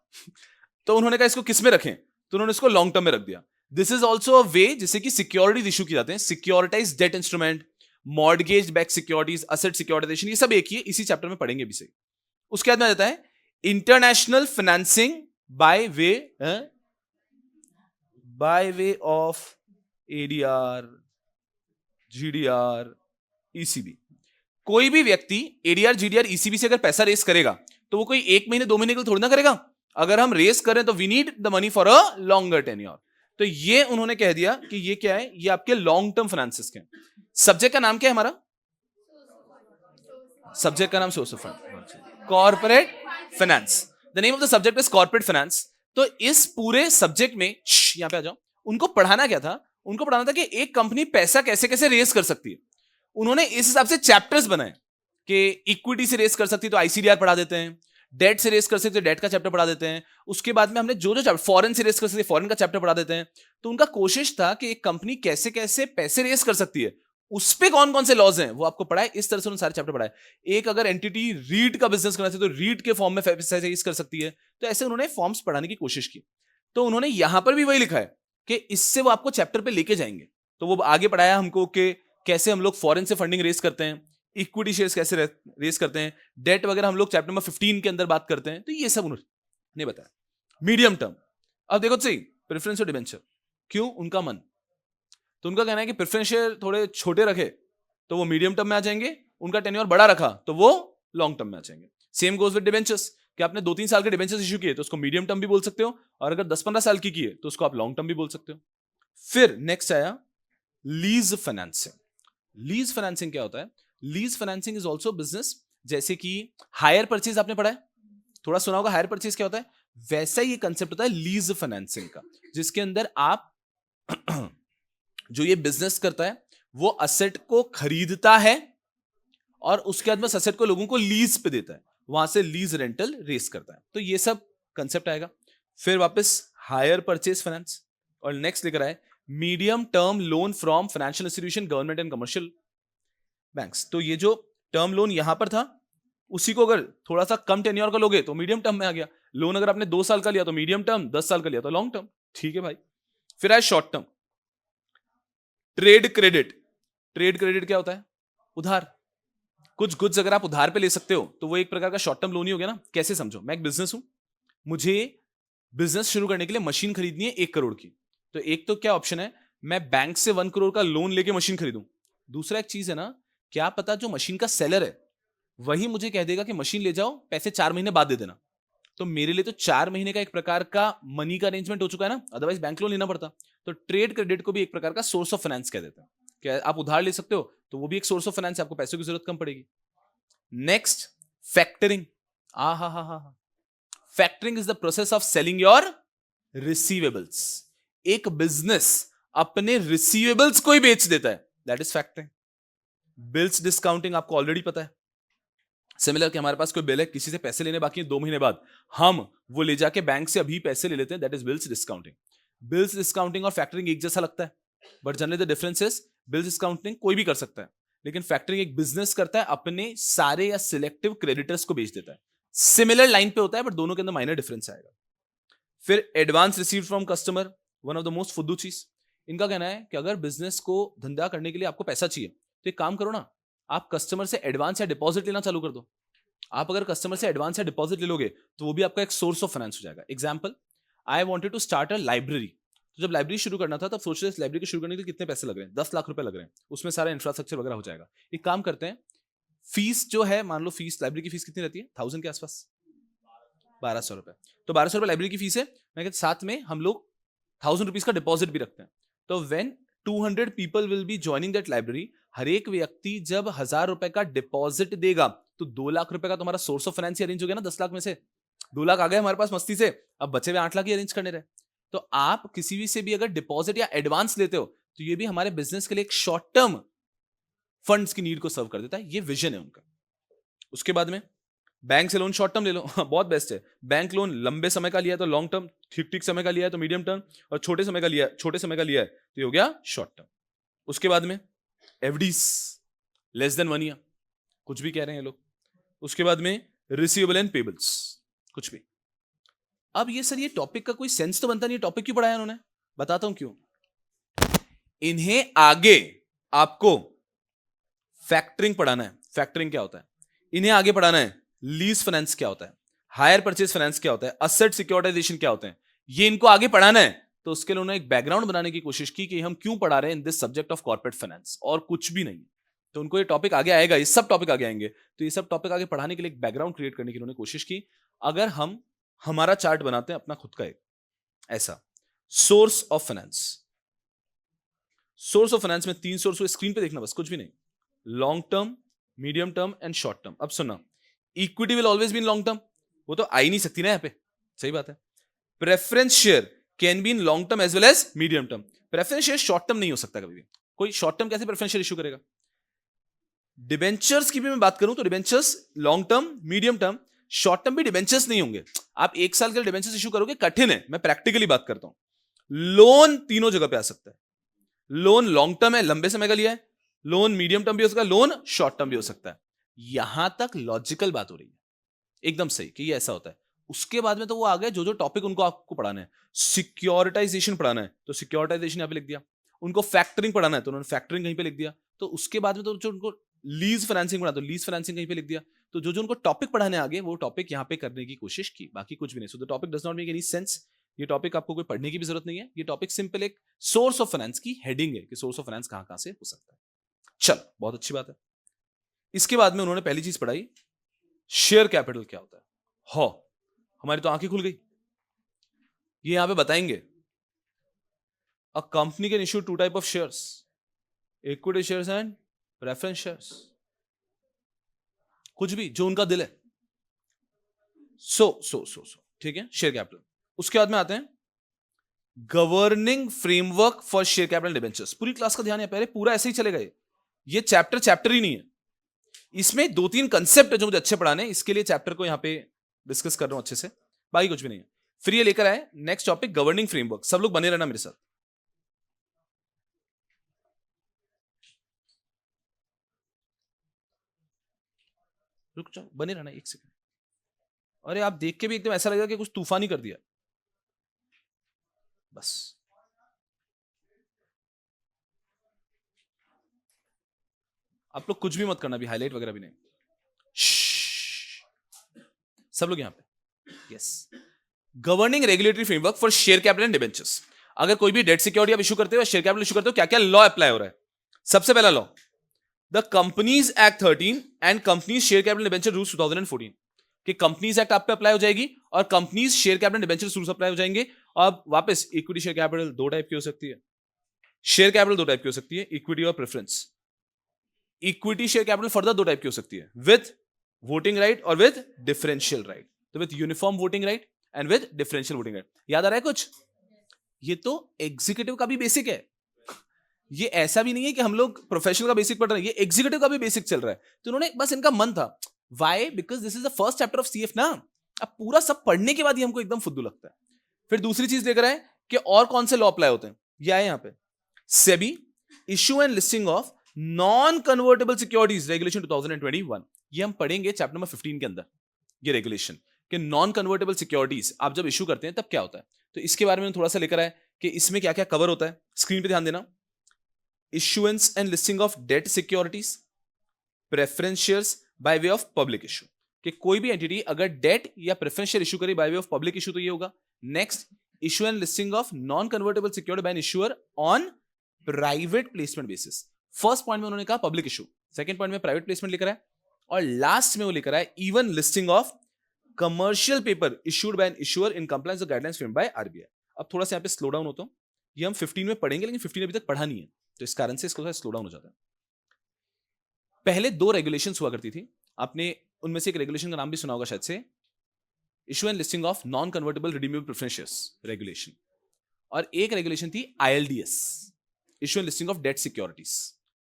तो उन्होंने कहा इसको किस में रखें, तो उन्होंने इसको लॉन्ग टर्म में रख दिया। This is also a way जिससे कि सिक्योरिटीज इशू की जाते हैं, securitise debt instrument, mortgage back securities, asset securitisation, ये सब एक ही है, इसी चैप्टर में पढ़ेंगे भी सही। उसके बाद में आ जाता है international financing bye way of ADR, GDR, ECB. कोई भी व्यक्ति एडीआर, जीडीआर, ईसीबी से अगर पैसा रेस करेगा तो वो कोई 1 महीने 2 महीने के लिए थोड़ी ना करेगा। अगर हम रेस करें तो we need the money for a longer tenure. तो ये उन्होंने कह दिया कि ये क्या है, ये आपके लॉन्ग टर्म फाइनेंसेस के। सब्जेक्ट का नाम क्या है हमारा? सब्जेक्ट का नाम source of fund, corporate finance. The name of the subject is corporate finance. तो इस पूरे सब्जेक्ट में, यहां पे आ जाओ, उनको पढ़ाना क्या था? उनको पढ़ाना था कि एक कंपनी पैसा कैसे कैसे रेस कर सकती है। उन्होंने इस हिसाब से चैप्टर्स बनाए कि इक्विटी से रेस कर सकती है तो आईसीडीआर पढ़ा देते हैं, डेट से रेस कर सकते हैं डेट का चैप्टर पढ़ा देते हैं। उसके बाद में हमने जो जो चैप्टर, फॉरेन से रेस कर सकते हैं फॉरेन का चैप्टर पढ़ा देते हैं। तो उनका कोशिश था कि एक कंपनी कैसे कैसे पैसे रेस कर सकती है, उस पे कौन कौन से लॉज हैं वो आपको पढ़ाए। इस तरह से उन्होंने सारे चैप्टर पढ़ाए। एक अगर एंटिटी रीट का बिजनेस करना चाहिए तो रीट के फॉर्म में पैसे रेस कर सकती है। तो ऐसे उन्होंने फॉर्म्स पढ़ाने की कोशिश की। तो उन्होंने यहां पर भी वही लिखा है कि इससे वो आपको चैप्टर पे लेके जाएंगे। तो वो आगे पढ़ाया हमको कि कैसे हम लोग फॉरेन से फंडिंग रेस करते हैं, इक्विटी शेयर्स कैसे रेस करते हैं, डेट वगैरह हम लोग चैप्टर नंबर 15 के अंदर बात करते हैं। तो ये सब उन्होंने बताया। मीडियम टर्म, अब देखो सही, प्रेफरेंस और डिबेंचर, क्यों? उनका मन, तो उनका कहना है कि प्रेफरेंस शेयर थोड़े छोटे रखे तो वो मीडियम टर्म में आ जाएंगे, उनका टेन्योर बड़ा रखा तो वो लॉन्ग टर्म में आ जाएंगे। सेम गोज विद डिबेंचर्स, कि आपने 2-3 साल के डिबेंचर्स इशू किए तो उसको मीडियम टर्म भी बोल सकते हो, और अगर 10-15 साल की किए तो उसको आप लॉन्ग टर्म भी बोल सकते हो। फिर नेक्स्ट आया लीज फाइनेंसिंग। लीज फाइनेंसिंग क्या होता है? Lease financing is also business. जैसे कि हायर परचेज आपने पढ़ा है, थोड़ा सुना होगा हायर परचेज क्या होता है, वैसा ही कंसेप्ट होता है लीज फाइनेंसिंग का, जिसके अंदर आप जो ये बिजनेस करता है वो असेट को खरीदता है और उसके बाद में असेट को लोगों को लीज पे देता है, वहां से लीज रेंटल रेस करता है। तो ये सब कंसेप्ट आएगा। फिर वापस हायर परचेज फाइनेंस, और नेक्स्ट लेकर आए medium term loan from financial institution, government and commercial banks. तो ये जो टर्म लोन यहां पर था उसी को अगर थोड़ा सा कम टेन्योर का लोगे तो मीडियम टर्म में आ गया। लोन अगर आपने 2 साल का लिया तो मीडियम टर्म, 10 साल का लिया तो लॉन्ग टर्म। ठीक है भाई। फिर आए short term, trade credit. Trade credit क्या होता है? उधार। कुछ गुड्स अगर आप उधार पे ले सकते हो तो वो एक प्रकार का शॉर्ट टर्म लोन ही हो गया ना। कैसे समझो, मैं एक बिजनेस हूं, मुझे बिजनेस शुरू करने के लिए मशीन खरीदनी है 1 करोड़ की। तो एक तो क्या ऑप्शन है, मैं बैंक से 1 करोड़ का लोन लेके मशीन खरीदूं। दूसरा एक चीज है ना, क्या पता जो मशीन का सेलर है वही मुझे कह देगा कि मशीन ले जाओ, पैसे 4 महीने बाद दे देना। तो मेरे लिए तो 4 महीने का एक प्रकार का मनी का अरेंजमेंट हो चुका है ना, अदरवाइज बैंक लोन लेना पड़ता। तो ट्रेड क्रेडिट को भी एक प्रकार का सोर्स ऑफ फाइनेंस कह देते हैं। क्या आप उधार ले सकते हो, तो वो भी एक सोर्स ऑफ फाइनेंस है, आपको पैसों की जरूरत कम पड़ेगी. Next, factoring. हा. Factoring is the process of selling your receivables. एक बिजनेस अपने रिसीवेबल्स को ही बेच देता है, that is factoring. Bills discounting आपको ऑलरेडी पता है. सिमिलर कि हमारे पास कोई बिल है, किसी से पैसे लेने बाकी है 2 महीने बाद, हम वो ले जाके बैंक से अभी पैसे ले लेते हैं, that is bills discounting. Bills discounting और फैक्टरिंग एक जैसा लगता है, but generally the difference is bills discounting कोई भी कर सकता है, लेकिन फैक्टरिंग एक बिजनेस करता है, अपने सारे या सिलेक्टिव क्रेडिटर्स को बेच देता है. सिमिलर लाइन पे होता है, बट दोनों के अंदर माइनर डिफरेंस आएगा. फिर advance receive from customer, one of the most फुद्दू चीज. इनका कहना है कि अगर बिजनेस को धंधा करने के लिए आपको पैसा चाहिए, तो एक काम करो ना, आप कस्टमर से एडवांस या डिपॉजिट लेना चालू कर दो. आप अगर कस्टमर से एडवांस या डिपॉजिट ले लोगे, तो वो भी आपका एक सोर्स ऑफ फाइनेंस हो जाएगा. Example, I wanted to start a library. तो जब लाइब्रेरी शुरू करना था, तब सोच रहे लाइब्रेरी को शुरू करने के लिए कितने पैसे लग रहे हैं, 10 लाख रुपए लग रहे हैं, उसमें सारा इंफ्रास्ट्रक्चर वगैरह हो जाएगा. एक काम करते हैं, फीस जो है, मान लो फीस, लाइब्रेरी की फीस कितनी रहती है, 1000 के आसपास, 1200 रुपए. तो 1200 रुपए लाइब्रेरी की फीस है. मैं कहता साथ में हम लोग 1000 रुपीज का डिपॉजिट भी रखते हैं. तो when 200 people will be joining that library, हर एक व्यक्ति जब 1000 रुपए का डिपॉजिट देगा, तो 2 लाख रुपए का तुम्हारा सोर्स ऑफ फाइनेंस अरेंज हो गया ना. 10 लाख में से 2 लाख आ गए हमारे पास मस्ती से, अब बचे हुए 8 लाख ही अरेंज करने रहे. तो आप किसी भी से भी अगर डिपॉजिट या एडवांस लेते हो, तो ये भी हमारे बिजनेस के लिए एक शॉर्ट टर्म फंड्स की नीड को सर्व कर देता है. ये विजन है उनका. उसके बाद में बैंक से लोन शॉर्ट टर्म ले लो, बहुत बेस्ट है. बैंक लोन लंबे समय का लिया है तो लॉन्ग टर्म, ठीक समय का लिया है तो मीडियम टर्म, और छोटे समय का लिया है तो ये हो गया शॉर्ट टर्म. उसके बाद में एफडीज, लेस देन 1 ईयर, कुछ भी कह रहे हैं लोग. उसके बाद में रिसीवेबल एंड पेबल्स, कुछ भी. अब ये सर, ये टॉपिक का कोई सेंस तो बनता नहीं, टॉपिक क्यों पढ़ाया उन्होंने, बताता हूं क्यों. इन्हें आगे आपको फैक्टरिंग पढ़ाना है. फैक्टरिंग क्या होता है, इन्हें आगे पढ़ाना है लीज फाइनेंस क्या होता है, हायर परचेज फाइनेंस क्या होता है, असेट सिक्योरिटाइजेशन क्या होते हैं, ये इनको आगे पढ़ाना है. तो उसके लिए उन्होंने एक बैकग्राउंड बनाने की कोशिश की कि हम क्यों पढ़ा रहे हैं in this subject of corporate finance, और कुछ भी नहीं. तो उनको ये टॉपिक आगे आएगा, ये सब टॉपिक आगे आएंगे, तो ये सब टॉपिक आगे पढ़ाने के लिए एक बैकग्राउंड क्रिएट करने की उन्होंने कोशिश की. अगर हम हमारा चार्ट बनाते हैं अपना खुद का एक ऐसा, source of finance. Source of finance में 3 सोर्स स्क्रीन पे देखना, बस कुछ भी नहीं. Long term, medium term and short term. अब सुनना, equity will always be in long term, वो तो आ ही नहीं सकती ना यहाँ पे, सही बात है. Preference share can be in long term as well as medium term. Preference share short term नहीं हो सकता कभी भी. कोई शॉर्ट टर्म कैसे प्रेफरेंस शेयर इशू करेगा. डिबेंचर्स की भी मैं बात करूं तो debentures long term, medium term, short term भी डिबेंचर्स नहीं होंगे. आप 1 साल के लिए डिबेंचर्स इशू करोगे, कठिन है. मैं प्रैक्टिकली बात करता हूं. लोन तीनों जगह पे आ सकता है. लोन लॉन्ग टर्म है, लंबे समय का लिया है, लोन मीडियम टर्म भी हो सकता है, लोन शॉर्ट टर्म भी हो सकता है. यहां तक लॉजिकल बात हो रही है, एकदम सही कि ये ऐसा होता है. उसके बाद में तो वो आ गए जो टॉपिक उनको आपको पढ़ाना है. सिक्योरिटाइजेशन पढ़ाना है तो सिक्योरिटाइजेशन यहां पे लिख दिया. उनको फैक्टरिंग पढ़ाना है तो उन्होंने फैक्टरिंग कहीं पे लिख दिया. तो उसके बाद में तो जो उनको लीज फाइनेंसिंग पढ़ा तो लीज फाइनेंसिंग कहीं पे लिख दिया. तो जो उनको टॉपिक पढ़ाने आगे, वो टॉपिक यहां पे करने की कोशिश की, बाकी कुछ भी नहीं. So the topic does not make any sense. ये टॉपिक आपको कोई पढ़ने की भी जरूरत नहीं है. ये टॉपिक सिंपल एक सोर्स ऑफ फाइनेंस की हेडिंग है कि सोर्स ऑफ फाइनेंस कहां कहां से हो सकता है. चल, बहुत अच्छी बात है. इसके बाद में उन्होंने पहली चीज पढ़ाई, शेयर कैपिटल क्या होता है. हो, हमारी तो आंखें खुल गई. ये यहां पे बताएंगे, a company can issue 2 type of shares, equity shares and preference shares. कुछ भी जो उनका दिल है. सो ठीक है, शेयर कैपिटल. उसके बाद में आते हैं governing framework for share capital debentures. पूरी क्लास का ध्यान है, पहले पूरा ऐसे ही चलेगा. ये चैप्टर ही नहीं है. इसमें 2-3 कंसेप्ट है जो मुझे अच्छे पढ़ाने, इसके लिए चैप्टर को यहां पे डिस्कस कर रहा हूं अच्छे से, बाकी कुछ भी नहीं है. फिर ये लेकर आए नेक्स्ट टॉपिक, गवर्निंग फ्रेमवर्क. सब लोग बने रहना मेरे साथ. रुक जाओ, बने रहना 1 सेकंड. अरे आप देख के भी एकदम ऐसा लगेगा कि कुछ तूफान ही कर दिया. बस आप लोग कुछ भी मत करना, भी हाईलाइट वगैरह भी नहीं. सब लोग यहां पे. Yes, governing regulatory framework for share capital and debentures. अगर कोई भी डेट सिक्योरिटी आप इशू करते हो, शेयर कैपिटल इशू करते हो, क्या क्या लॉ अप्लाई हो रहा है. सबसे पहला law, the companies act 13 and companies share capital debenture rules 2014. कि कंपनीज एक्ट आप पे अप्लाई हो जाएगी और companies share capital debenture rules apply हो जाएंगे. अब वापस इक्विटी शेयर कैपिटल 2 टाइप की हो सकती है. शेयर कैपिटल दो टाइप की हो सकती है, इक्विटी और preference. Equity share capital further दो टाइप की हो सकती है, विथ वोटिंग राइट और विथ डिफरेंशियल राइट। तो with uniform voting right and with differential voting right. याद आ रहा है कुछ? ये तो एग्जीक्यूटिव का भी बेसिक है। ये ऐसा भी नहीं है कि हम लोग प्रोफेशनल का बेसिक पढ़ रहे हैं, ये एग्जीक्यूटिव का भी बेसिक चल रहा है। तो उन्होंने बस, इनका मन था, why? Because this is the first chapter of CF ना। अब पूरा सब पढ़ने के बाद ही हमको एकदम फुद्दू लगता है। फिर दूसरी चीज लेकर आए कि और कौन से लॉ अप्लाई होते हैं। ये आए यहां पे, SEBI issue and listing of non convertible securities regulation 2021। ये हम पढ़ेंगे चैप्टर नंबर 15 के अंदर। ये रेगुलेशन कि नॉन कन्वर्टेबल सिक्योरिटीज आप जब इशू करते हैं तब क्या होता है, तो इसके बारे में थोड़ा सा लेकर आए कि इसमें क्या क्या कवर होता है। स्क्रीन पे ध्यान देना। Issuance and listing of debt securities, preference shares by way of public issue, कि कोई भी एंटिटी अगर डेट या प्रेफरेंस शेयर इशू करे by way of public issue तो ये होगा। Next, issue and listing of non convertible security by an issuer on private placement basis. First point में उन्होंने कहा पब्लिक इशू, सेकंड पॉइंट में प्राइवेट प्लेसमेंट लेकर आए, और लास्ट में वो लेकर आए even listing of commercial paper issued by an issuer in compliance with guidelines framed by RBI. अब थोड़ा सा यहाँ पे स्लो डाउन होता हूं, ये हम 15 में पढ़ेंगे, लेकिन 15 अभी तक पढ़ा नहीं है, तो इस कारण से इसको थोड़ा स्लो डाउन हो जाता है। पहले दो रेगुलेशंस हुआ करती थी, आपने उनमें से एक रेगुलेशन का नाम भी सुना होगा शायद से, issue and listing of non convertible redeemable preference shares regulation, और एक रेगुलेशन थी ILDS, issue and listing of debt securities.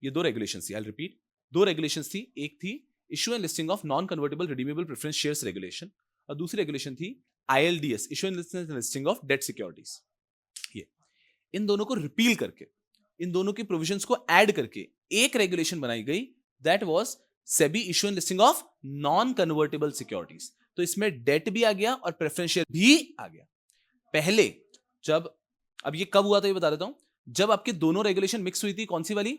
ये दो रेगुलेशन थी, आई रिपीट, दो रेगुलेशन थी। एक थी issue and listing of non convertible redeemable preference shares regulation, और दूसरी रेगुलेशन थी ILDS, issue and listing of debt securities. ये इन दोनों को रिपील करके, इन दोनों की प्रोविजंस को ऐड करके एक रेगुलेशन बनाई गई, that was SEBI issue and listing of non convertible securities. तो इसमें डेट भी आ गया और प्रेफरेंस शेयर भी आ गया। पहले जब, अब ये कब हुआ था ये बता देता हूं, जब आपके दोनों रेगुलेशन मिक्स हुई थी, कौन सी वाली?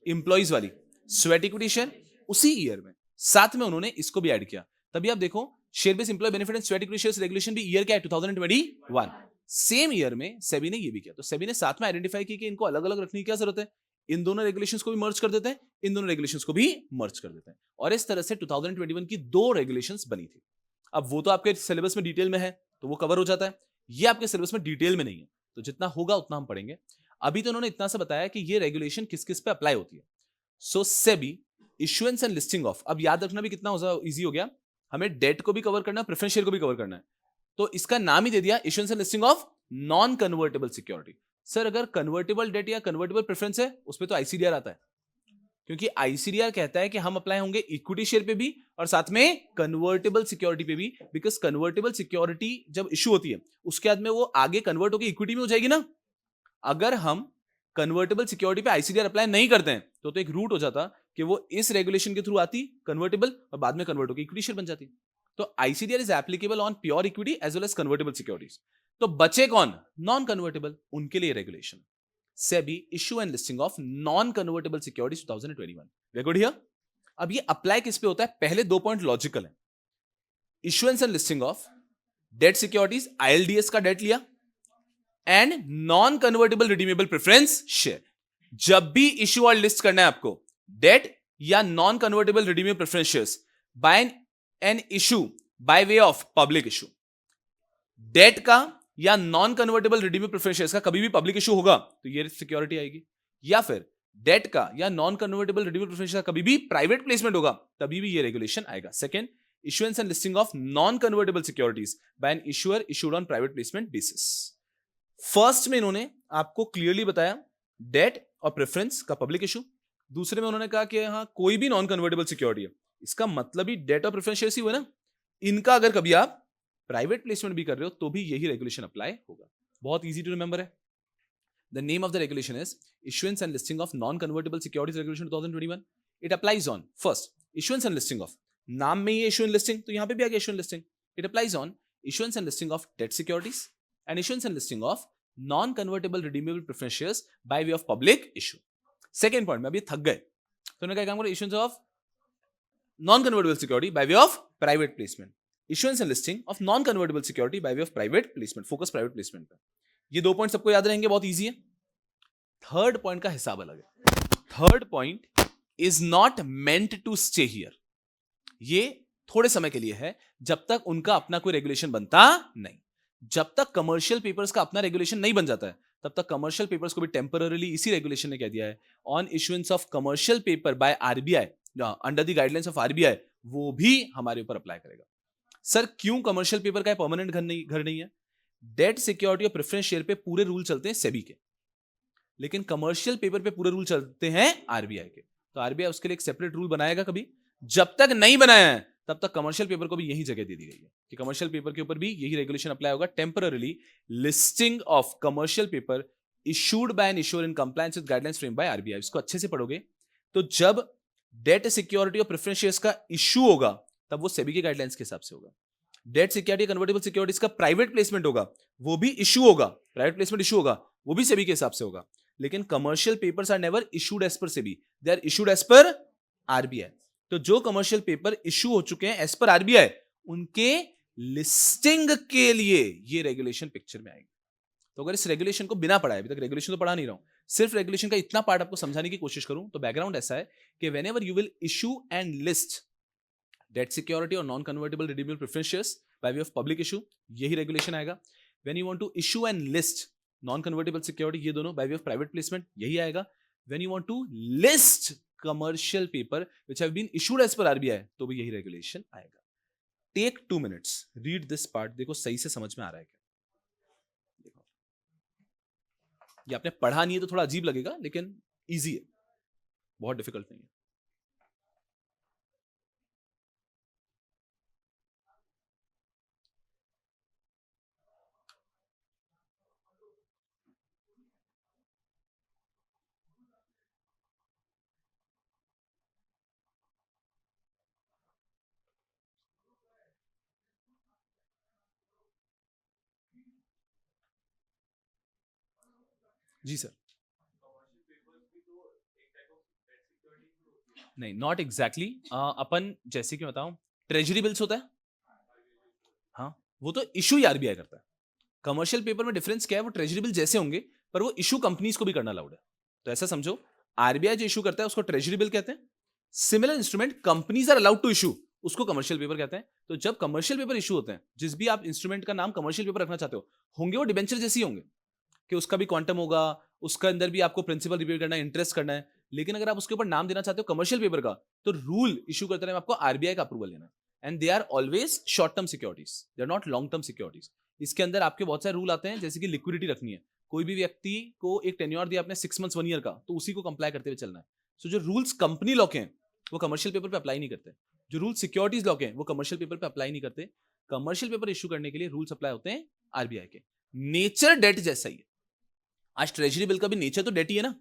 इंप्लॉइज वाली, स्वेट इक्विटी शेयर, उसी ईयर में साथ में उन्होंने इसको भी ऐड किया। तभी आप देखो share based employ benefit and sweat equity shares regulation भी ईयर क्या है? 2021। सेम ईयर में सेबी ने ये भी किया। तो सेबी ने साथ में आइडेंटिफाई की कि इनको अलग अलग रखने की क्या जरूरत है, इन दोनों रेगुलेशंस को भी मर्ज कर देते हैं, इन दोनों रेगुलेशंस को भी मर्ज कर देते हैं, और इस तरह से 2021 की दो रेगुलेशंस बनी थी। अब वो तो आपके सिलेबस में डिटेल में है तो वो कवर हो जाता है, ये आपके सिलेबस में डिटेल में नहीं है, तो जितना होगा उतना हम पढ़ेंगे। अभी तो उन्होंने इतना सा बताया कि ये रेगुलेशन किस किस पे अप्लाई होती है। So SEBI issuance and listing of, अब याद रखना भी कितना इजी हो गया, हमें डेट को भी कवर करना है, प्रेफरेंस शेयर को भी कवर करना है, तो इसका नाम ही दे दिया issuance and listing of non convertible security. Sir अगर कन्वर्टेबल डेट या कन्वर्टेबल प्रेफरेंस है उसपे तो आईसीडीआर आता है, क्योंकि आईसीडीआर कहता है कि हम अप्लाई होंगे इक्विटी शेयर पे भी और साथ में कन्वर्टेबल सिक्योरिटी पे भी, बिकॉज कन्वर्टेबल सिक्योरिटी जब इशू होती है उसके बाद में वो आगे कन्वर्ट होकर इक्विटी में हो जाएगी ना। अगर हम कन्वर्टेबल सिक्योरिटी पे आईसीडीआर अप्लाई नहीं करते हैं तो एक रूट हो जाता कि वो इस रेगुलेशन के थ्रू आती कन्वर्टेबल और बाद में कन्वर्ट होकर इक्विटी शेयर बन जाती। तो ICDR is applicable on pure equity as well as convertible securities. तो बचे कौन? नॉन कन्वर्टेबल, उनके लिए regulation SEBI issue and listing of non convertible securities 2021। We good here. अब ये अप्लाई किस पे होता है? पहले दो पॉइंट लॉजिकल है, issuance and listing of debt securities, ILDS का डेट लिया, and non convertible redeemable preference share. जब भी इशू और लिस्ट करना है आपको डेट या non convertible redeemable preference shares by an issue by way of public issue, debt का या non convertible redeemable preference shares का कभी भी पब्लिक इशू होगा तो ये सिक्योरिटी आएगी, या फिर डेट का या non convertible redeemable preference share का कभी भी प्राइवेट प्लेसमेंट होगा तभी भी ये रेगुलेशन आएगा। Second, issuance and listing of non convertible securities by an issuer issued on private placement basis. First में इन्होंने आपको क्लियरली बताया डेट और प्रेफरेंस का पब्लिक इशू, दूसरे में उन्होंने कहा कि हाँ कोई भी नॉन कन्वर्टेबल सिक्योरिटी है, इसका मतलब ही डेट और प्रेफरेंस शेयर्स ही हुए ना, इनका अगर कभी आप प्राइवेट प्लेसमेंट भी कर रहे हो तो भी यही रेगुलेशन अप्लाई होगा। बहुत इजी टू रिमेंबर है। The name of the regulation is issuance and listing of non convertible securities regulation 2021। It applies on first issuance and listing of, नाम में ही इशू एंड लिस्टिंग तो यहां पे भी आ गया issue and listing. It applies on issuance and listing of debt securities and issuance and listing of non convertible redeemable preference shares by way of public issue. Second point में अभी थक गए तो उन्होंने क्या काम करा, issuance of non convertible security bye way of private placement, issuance and listing of non convertible security bye way of private placement, focus private placement पे। ये दो पॉइंट सबको याद रहेंगे, बहुत इजी है। थर्ड पॉइंट का हिसाब अलग है। Third point is not meant to stay here, ये थोड़े समय के लिए है, जब तक उनका अपना कोई रेगुलेशन बनता नहीं। जब तक कमर्शियल पेपर्स का अपना रेगुलेशन नहीं बन जाता है तब तक कमर्शियल पेपर्स को भी टेम्पररीली इसी रेगुलेशन ने कह दिया है on issuance of commercial paper by RBI under the guidelines of RBI, वो भी हमारे ऊपर अप्लाई करेगा। सर क्यों कमर्शियल पेपर का परमानेंट घर नहीं है? डेट सिक्योरिटी और प्रेफरेंस शेयर पे पूरे रूल चलते हैं सेबी के, लेकिन कमर्शियल पेपर पे पूरे रूल चलते हैं आरबीआई के। तो आरबीआई उसके लिए एक सेपरेट रूल बनाएगा कभी? जब तक नहीं बनाया है तब तक कमर्शियल पेपर को भी यही जगह दे दी गई है कि कमर्शियल पेपर के ऊपर भी यही रेगुलेशन अप्लाई होगा। Temporarily listing of commercial paper issued by an issuer in compliance with guidelines frame by RBI. इसको अच्छे से पढ़ोगे तो जब डेट सिक्योरिटी और प्रेफरेंस शेयर्स का इशू होगा तब वो सेबी के गाइडलाइंस के हिसाब से होगा। डेट सिक्योरिटी कन्वर्टेबल सिक्योरिटीज का प्राइवेट प्लेसमेंट होगा, वो भी इशू होगा, प्राइवेट प्लेसमेंट इशू होगा, वो भी सेबी के हिसाब से होगा। लेकिन commercial papers are never issued as per SEBI, they are issued as per RBI. तो जो कमर्शियल पेपर इशू हो चुके हैं एज पर आरबीआई, उनके लिस्टिंग के लिए ये रेगुलेशन पिक्चर में आएगी। तो अगर इस रेगुलेशन को बिना पढ़ाए, अभी तक रेगुलेशन तो पढ़ा नहीं रहा हूं, सिर्फ रेगुलेशन का इतना पार्ट आपको समझाने की कोशिश करूं तो बैकग्राउंड ऐसा है कि whenever you will issue and list debt security और non convertible redeemable preference shares by way of public issue, यही रेगुलेशन आएगा। When you want to issue and list non convertible security, ये दोनों by way of private placement, यही आएगा। When you want to list commercial paper which have been issued as per RBI, तो भी यही रेगुलेशन आएगा। Take 2 minutes, read this part, देखो सही से समझ में आ रहा है क्या? देखो ये आपने पढ़ा नहीं है तो थोड़ा अजीब लगेगा, लेकिन इजी है, बहुत डिफिकल्ट नहीं है। जी सर। नहीं, नॉट एग्जैक्टली अपन जैसे कि बताऊं, ट्रेजरी बिल्स होता है, हाँ, वो तो इशू ही आरबीआई करता है। कमर्शियल पेपर में डिफरेंस क्या है, वो ट्रेजरी बिल जैसे होंगे पर वो इशू कंपनीज को भी करना अलाउड है। तो ऐसा समझो, आरबीआई जो इशू करता है उसको ट्रेजरी बिल कहते हैं, similar instrument companies are allowed to issue, उसको कमर्शियल पेपर कहते हैं। तो जब कमर्शियल पेपर इशू होते हैं, जिस भी आप इंस्ट्रूमेंट का नाम कमर्शियल पेपर रखना चाहते हो, होंगे वो डिबेंचर जैसे ही होंगे कि उसका भी क्वांटम होगा, उसका अंदर भी आपको प्रिंसिपल रिपीट करना है, इंटरेस्ट करना है। लेकिन अगर आप उसके ऊपर नाम देना चाहते हो कमर्शियल पेपर का, तो रूल इशू करते टाइम आपको आरबीआई का अप्रूवल लेना है। And they are always short term securities, they are not long term securities. इसके अंदर आपके बहुत सारे रूल आते हैं, जैसे कि लिक्विडिटी रखनी है, कोई भी व्यक्ति को एक टेन्योर दिया आपने 6 months 1 year का, तो उसी को कंप्लाई करते हुए चलना है। सो जो रूल्स कंपनी लॉ के हैं वो कमर्शियल पेपर पे अप्लाई नहीं करते, जो रूल सिक्योरिटीज लॉ के हैं वो कमर्शियल पेपर पे अप्लाई नहीं करते। कमर्शियल पेपर इशू करने के लिए रूल्स अप्लाई होते हैं आरबीआई के। नेचर डेट जैसा ही है। आज ट्रेजरी बिल का भी नेचर तो डेट ही है ना,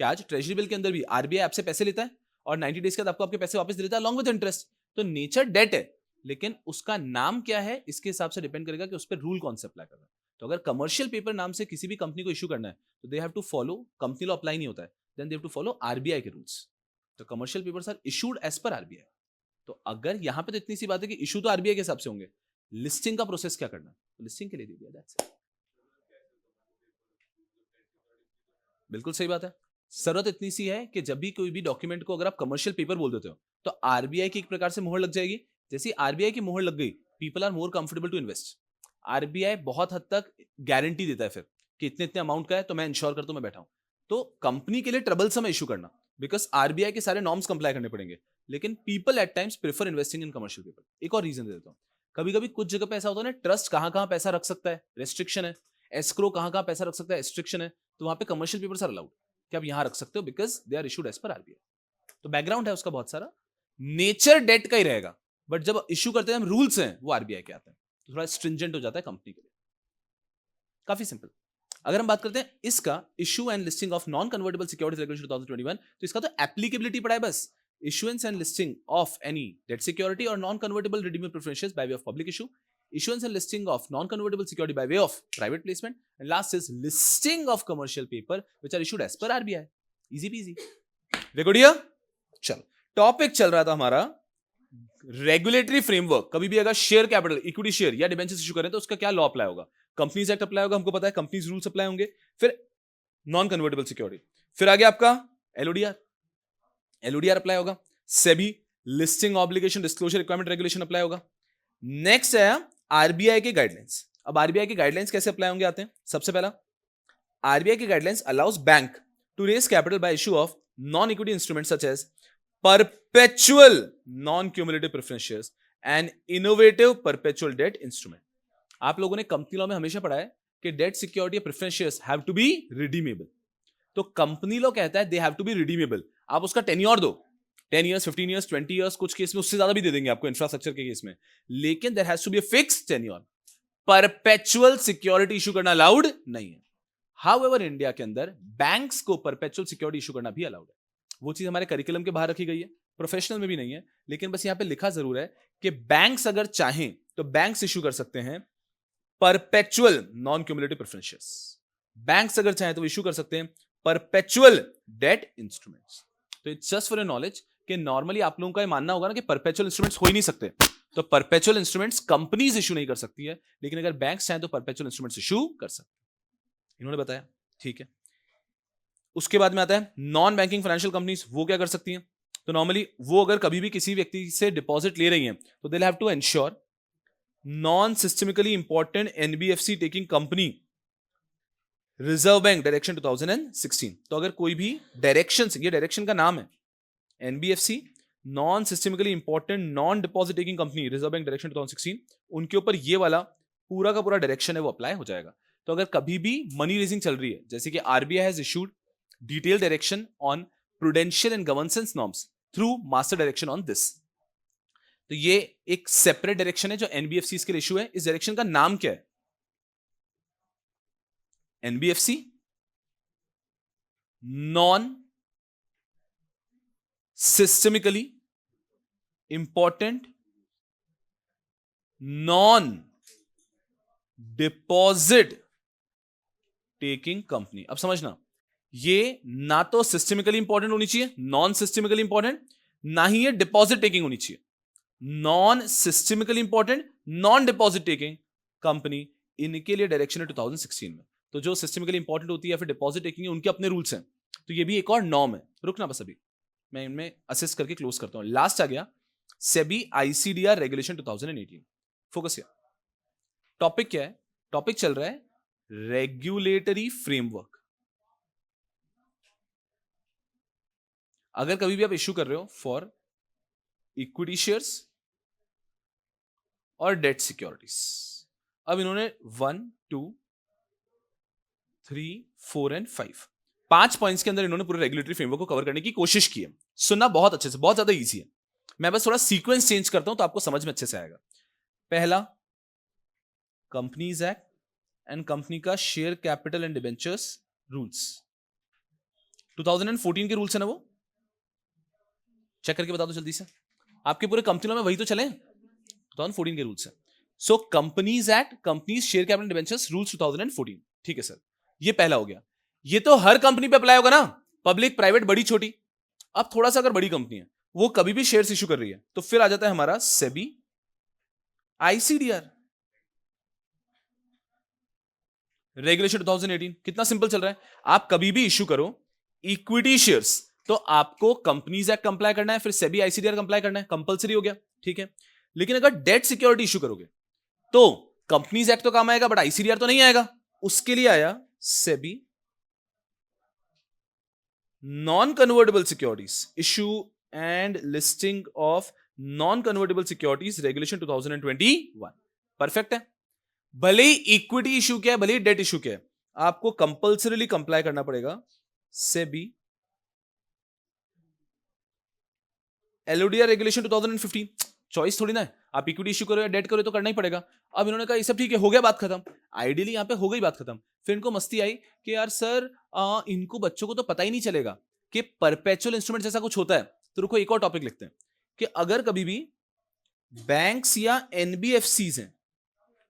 कि आज ट्रेजरी बिल के अंदर भी आरबीआई आपसे पैसे लेता है और 90 days के बाद आपको आपके पैसे वापस दे देता है अलॉन्ग विद इंटरेस्ट। तो नेचर डेट है, लेकिन उसका नाम क्या है इसके हिसाब से डिपेंड करेगा कि उस पर रूल कौन से अप्लाई कर रहा है। तो अगर कमर्शियल पेपर नाम से किसी भी कंपनी को इशू करना है तो they have to follow, company law apply नहीं होता है, then they have to follow RBI के रूल्स। तो commercial papers are issued as per RBI. तो अगर यहां पे तो इतनी सी बात है कि इशू तो आरबीआई के हिसाब से होंगे, लिस्टिंग का प्रोसेस क्या करना है, तो लिस्टिंग के लिए दे दिया, दैट्स इट। बिल्कुल सही बात है। जरूरत इतनी सी है कि जब भी कोई भी डॉक्यूमेंट को अगर आप कमर्शियल पेपर बोल देते हो तो आरबीआई की एक प्रकार से मोहर लग जाएगी। जैसे आरबीआई की मोहर लग गई, people are more comfortable to invest. RBI बहुत हद तक गारंटी देता है फिर कि इतने इतने अमाउंट का है तो मैं इंश्योर करता हूं, मैं बैठा हूं। तो कंपनी के लिए ट्रबलसम है इशू करना, बिकॉज आरबीआई के सारे नॉर्म्स कंप्लाई करने पड़ेंगे। लेकिन people at times prefer investing in commercial paper. एक और रीजन दे देता हूं, कभी कभी कुछ जगह पे ऐसा होता है ना, ट्रस्ट कहां कहां पैसा रख सकता है, रेस्ट्रिक्शन है, एस्क्रो कहां कहां पैसा रख सकता है, रेस्ट्रिक्शन है, तो वहां पे कमर्शियल पेपर्स आर अलाउड कि आप यहां रख सकते हो because they are issued as per RBI. तो बैकग्राउंड है उसका बहुत सारा, नेचर डेट का ही रहेगा, बट जब इशू करते हैं हम रूल्स हैं वो आरबीआई के आते हैं, तो थोड़ा स्ट्रिंजेंट हो जाता है कंपनी के लिए। काफी सिंपल। अगर हम बात करते हैं इसका issue and listing of non convertible securities regulation 2021, तो इसका तो एप्लीकेबिलिटी पड़ा है बस। Issuance and listing of any debt security और non convertible redeemable preferences by way of public issue, issuance and listing of non-convertible security by way of private placement, and last is listing of commercial paper which are issued as per RBI. Easy peasy. We good here? चल, टॉपिक चल रहा था हमारा रेगुलेटरी फ्रेमवर्क। कभी भी अगर शेयर कैपिटल, इक्विटी शेयर या डिबेंचर्स इशू करें तो उसका क्या लॉ अप्लाई होगा, कंपनीज एक्ट अप्लाई होगा, हमको पता है कंपनीज रूल्स अप्लाई होंगे, फिर नॉन कन्वर्टेबल सिक्योरिटी, फिर आगे आपका एलओडीआर अप्लाई होगा, SEBI listing obligation disclosure requirement regulation apply होगा। नेक्स्ट है आरबीआई के गाइडलाइंस। अब आरबीआई के गाइडलाइंस कैसे अप्लाई होंगे आते हैं। सबसे पहला, RBI की guidelines allows bank to raise capital by issue of non equity instrument such as perpetual non cumulative preference shares and innovative perpetual debt instrument. आप लोगों ने कंपनी लॉ में हमेशा पढ़ा है कि debt security preference shares have to be redeemable. तो कंपनी लॉ कहता है they have to be redeemable. आप उसका टेन्योर दो, 10 years, 15 years, 20 years, कुछ केस में उससे ज्यादा भी दे देंगे आपको इंफ्रास्ट्रक्चर के केस में, लेकिन there has to be a fixed tenure. Perpetual security issue करना अलाउड नहीं है। हाउएवर इंडिया के अंदर बैंक्स को परपेचुअल सिक्योरिटी इशू करना भी अलाउड है। वो चीज हमारे करिकुलम के बाहर रखी गई है, प्रोफेशनल में भी नहीं है, लेकिन बस यहां पे लिखा जरूर है कि बैंक्स अगर चाहें तो बैंक्स इशू कर सकते हैं perpetual non cumulative preference shares. Banks अगर चाहें तो इशू कर सकते हैं परपेचुअल डेट इंस्ट्रूमेंट्स। तो it's just for your knowledge कि नॉर्मली आप लोगों का ये मानना होगा ना कि परपेचुअल इंस्ट्रूमेंट्स हो ही नहीं सकते, तो परपेचुअल इंस्ट्रूमेंट्स कंपनीज इशू नहीं कर सकती है, लेकिन अगर बैंक्स चाहें तो परपेचुअल इंस्ट्रूमेंट्स इशू कर सकते हैं। इन्होंने बताया, ठीक है। उसके बाद में आता है नॉन बैंकिंग फाइनेंशियल कंपनीज, वो क्या कर सकती हैं? तो नॉर्मली वो अगर कभी भी किसी व्यक्ति से डिपॉजिट ले रही हैं तो they have to ensure non systemically important NBFC taking company reserve bank direction 2016। तो अगर कोई भी डायरेक्शन, ये डायरेक्शन का नाम है NBFC non systemically important non deposit taking company reserve bank direction 2016, उनके ऊपर ये वाला पूरा का पूरा डायरेक्शन है वो अप्लाई हो जाएगा। तो अगर कभी भी मनी रेजिंग चल रही है, जैसे कि RBI has issued detail direction on prudential and governance norms through master direction on this, तो ये एक सेपरेट डायरेक्शन है जो एनबीएफसी के लिए इशू है। इस डायरेक्शन का नाम क्या है? NBFC non systemically important non deposit taking company. अब समझना, ये ना तो सिस्टमिकली इंपॉर्टेंट होनी चाहिए, नॉन सिस्टमिकली इंपॉर्टेंट, ना ही ये डिपॉजिट टेकिंग होनी चाहिए। Non systemically important non deposit taking company, इनके लिए डायरेक्शन है 2016 में। तो जो सिस्टमिकली इंपॉर्टेंट होती है या फिर डिपॉजिट टेकिंग है, उनके अपने रूल्स हैं। तो ये भी एक और नॉर्म है। रुकना बस, अभी मैं इनमें असिस्ट करके क्लोज करता हूं। लास्ट आ गया सेबी आईसीडीआर रेगुलेशन 2018। फोकस किया, टॉपिक क्या है? टॉपिक चल रहा है रेगुलेटरी फ्रेमवर्क। अगर कभी भी आप इश्यू कर रहे हो फॉर इक्विटी शेयर्स और डेट सिक्योरिटीज, अब इन्होंने 1, 2, 3, 4 एंड 5 5 पॉइंट्स के अंदर इन्होंने पूरे रेगुलेटरी फ्रेमवर्क को कवर करने की कोशिश की है। सुनना बहुत अच्छे से, बहुत ज्यादा इजी है। मैं बस थोड़ा सीक्वेंस चेंज करता हूं तो आपको समझ में अच्छे से आएगा। पहला, कंपनीज एक्ट एंड कंपनी का share capital and debentures rules, 2014 के रूल्स है ना, वो चेक करके बता दो जल्दी से। आपके पूरे कंपनी में वही तो चले, 2014 के रूल्स है। सो companies act, companies share capital debentures rules 2014, ठीक है सर। ये पहला हो गया। ये तो हर कंपनी पे अप्लाई होगा ना, पब्लिक, प्राइवेट, बड़ी, छोटी। अब थोड़ा सा अगर बड़ी कंपनी है, वो कभी भी शेयर्स इशू कर रही है, तो फिर आ जाता है हमारा सेबी आईसीडीआर रेगुलेशन 2018। कितना सिंपल चल रहा है। आप कभी भी इशू करो इक्विटी शेयर्स तो आपको कंपनीज एक्ट कंप्लाई करना है, फिर सेबी आईसीडीआर कंप्लाई करना है, कंपलसरी हो गया, ठीक है। लेकिन अगर डेट सिक्योरिटी इशू करोगे तो कंपनीज एक्ट तो काम आएगा बट आईसीडीआर तो नहीं आएगा। उसके लिए आया SEBI non convertible securities issue and listing of non convertible securities regulation 2021। Perfect है। भले ही इक्विटी इशू क्या है, भले ही डेट इशू क्या है, आपको कंपल्सरीली कंप्लाई करना पड़ेगा सेबी एलओडीआर रेगुलेशन 2015। चॉइस थोड़ी ना है, आप इक्विटी इशू करो या डेट करो तो करना ही पड़ेगा। अब इन्होंने कहा ये सब ठीक है, हो गया, बात खत्म। आइडियली यहां पे हो गई बात खत्म। फिर इनको मस्ती आई कि यार सर इनको बच्चों को तो पता ही नहीं चलेगा कि परपेचुअल इंस्ट्रूमेंट जैसा कुछ होता है। तो रुको एक और टॉपिक लिखते हैं कि अगर कभी भी बैंक्स या एनबीएफसीज हैं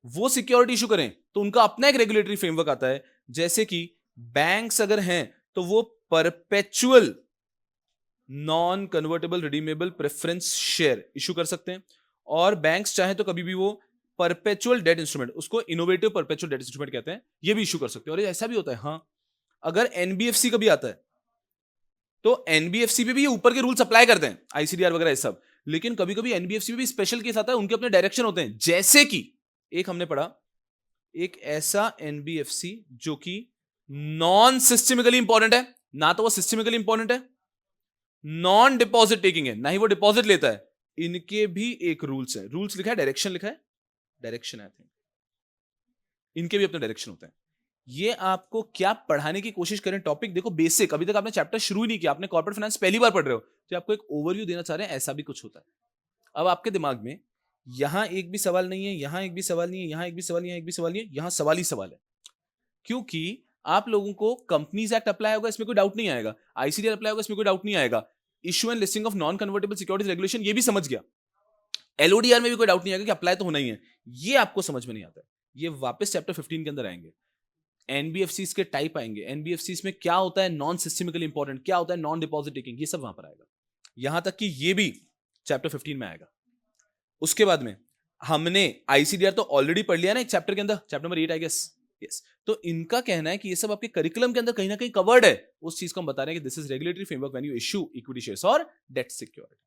वो सिक्योरिटी इशू करें तो उनका अपना एक रेगुलेटरी फ्रेमवर्क आता है। जैसे कि बैंक्स अगर हैं तो वो perpetual non convertible redeemable preference share issue कर सकते हैं, और बैंक्स चाहे तो कभी भी वो परपेचुअल डेट इंस्ट्रूमेंट, उसको इनोवेटिव परपेचुअल डेट इंस्ट्रूमेंट कहते हैं, ये भी इशू कर सकते हैं। और ऐसा भी होता है, हाँ, अगर एनबीएफसी का भी आता है तो एनबीएफसी पे भी ये ऊपर के रूल्स अप्लाई करते हैं, आईसीडीआर वगैरह ये सब। लेकिन कभी कभी एनबीएफसी पे भी स्पेशल केस आता है, उनके अपने डायरेक्शन होते हैं। जैसे कि एक हमने पढ़ा, एक ऐसा एनबीएफसी जो कि नॉन सिस्टमिकली इंपॉर्टेंट है, ना तो वो सिस्टमिकली इंपॉर्टेंट है, नॉन डिपॉजिट टेकिंग है, ना ही वो डिपॉजिट लेता है। इनके भी एक रूल्स है, रूल्स लिखा है, डायरेक्शन लिखा है, डायरेक्शन आई थिंक, इनके भी अपने डायरेक्शन होते हैं। ये आपको क्या पढ़ाने की कोशिश करें, टॉपिक देखो बेसिक, अभी तक आपने चैप्टर शुरू ही नहीं किया, आपने कॉर्पोरेट फाइनेंस पहली बार पढ़ रहे हो, तो आपको एक ओवरव्यू देना चाह रहे हैं, ऐसा भी कुछ होता है। अब आपके दिमाग में यहां एक भी सवाल नहीं है, यहां एक भी सवाल नहीं है, यहां एक भी सवाल नहीं है, एक भी सवाल नहीं है, यहां सवाल ही सवाल है, क्योंकि आप लोगों को कंपनीज एक्ट अप्लाई होगा, इसमें कोई डाउट नहीं आएगा, आईसीडीआर अप्लाई होगा, इसमें कोई डाउट नहीं आएगा, issue and listing of non convertible securities regulation ये भी समझ गया, एलओडीआर में भी कोई डाउट नहीं आएगा कि अप्लाई तो होना ही है, ये आपको समझ में नहीं आता है। ये वापस चैप्टर 15 के अंदर आएंगे, एनबीएफसीज के टाइप आएंगे, एनबीएफसीज में क्या होता है नॉन सिस्टमिकली इंपॉर्टेंट, क्या होता है नॉन डिपॉजिट टेकिंग, ये सब वहां पर आएगा, यहां तक कि ये भी चैप्टर 15 में आएगा। उसके बाद में हमने आईसीडीआर तो ऑलरेडी पढ़ लिया ना एक चैप्टर के अंदर, chapter number 8 I guess, yes. तो इनका कहना है कि ये सब आपके करिकुलम के अंदर कहीं ना कहीं कवर्ड है, उस चीज को हम बता रहे हैं कि this is regulatory framework when you issue equity shares और डेट सिक्योरिटी।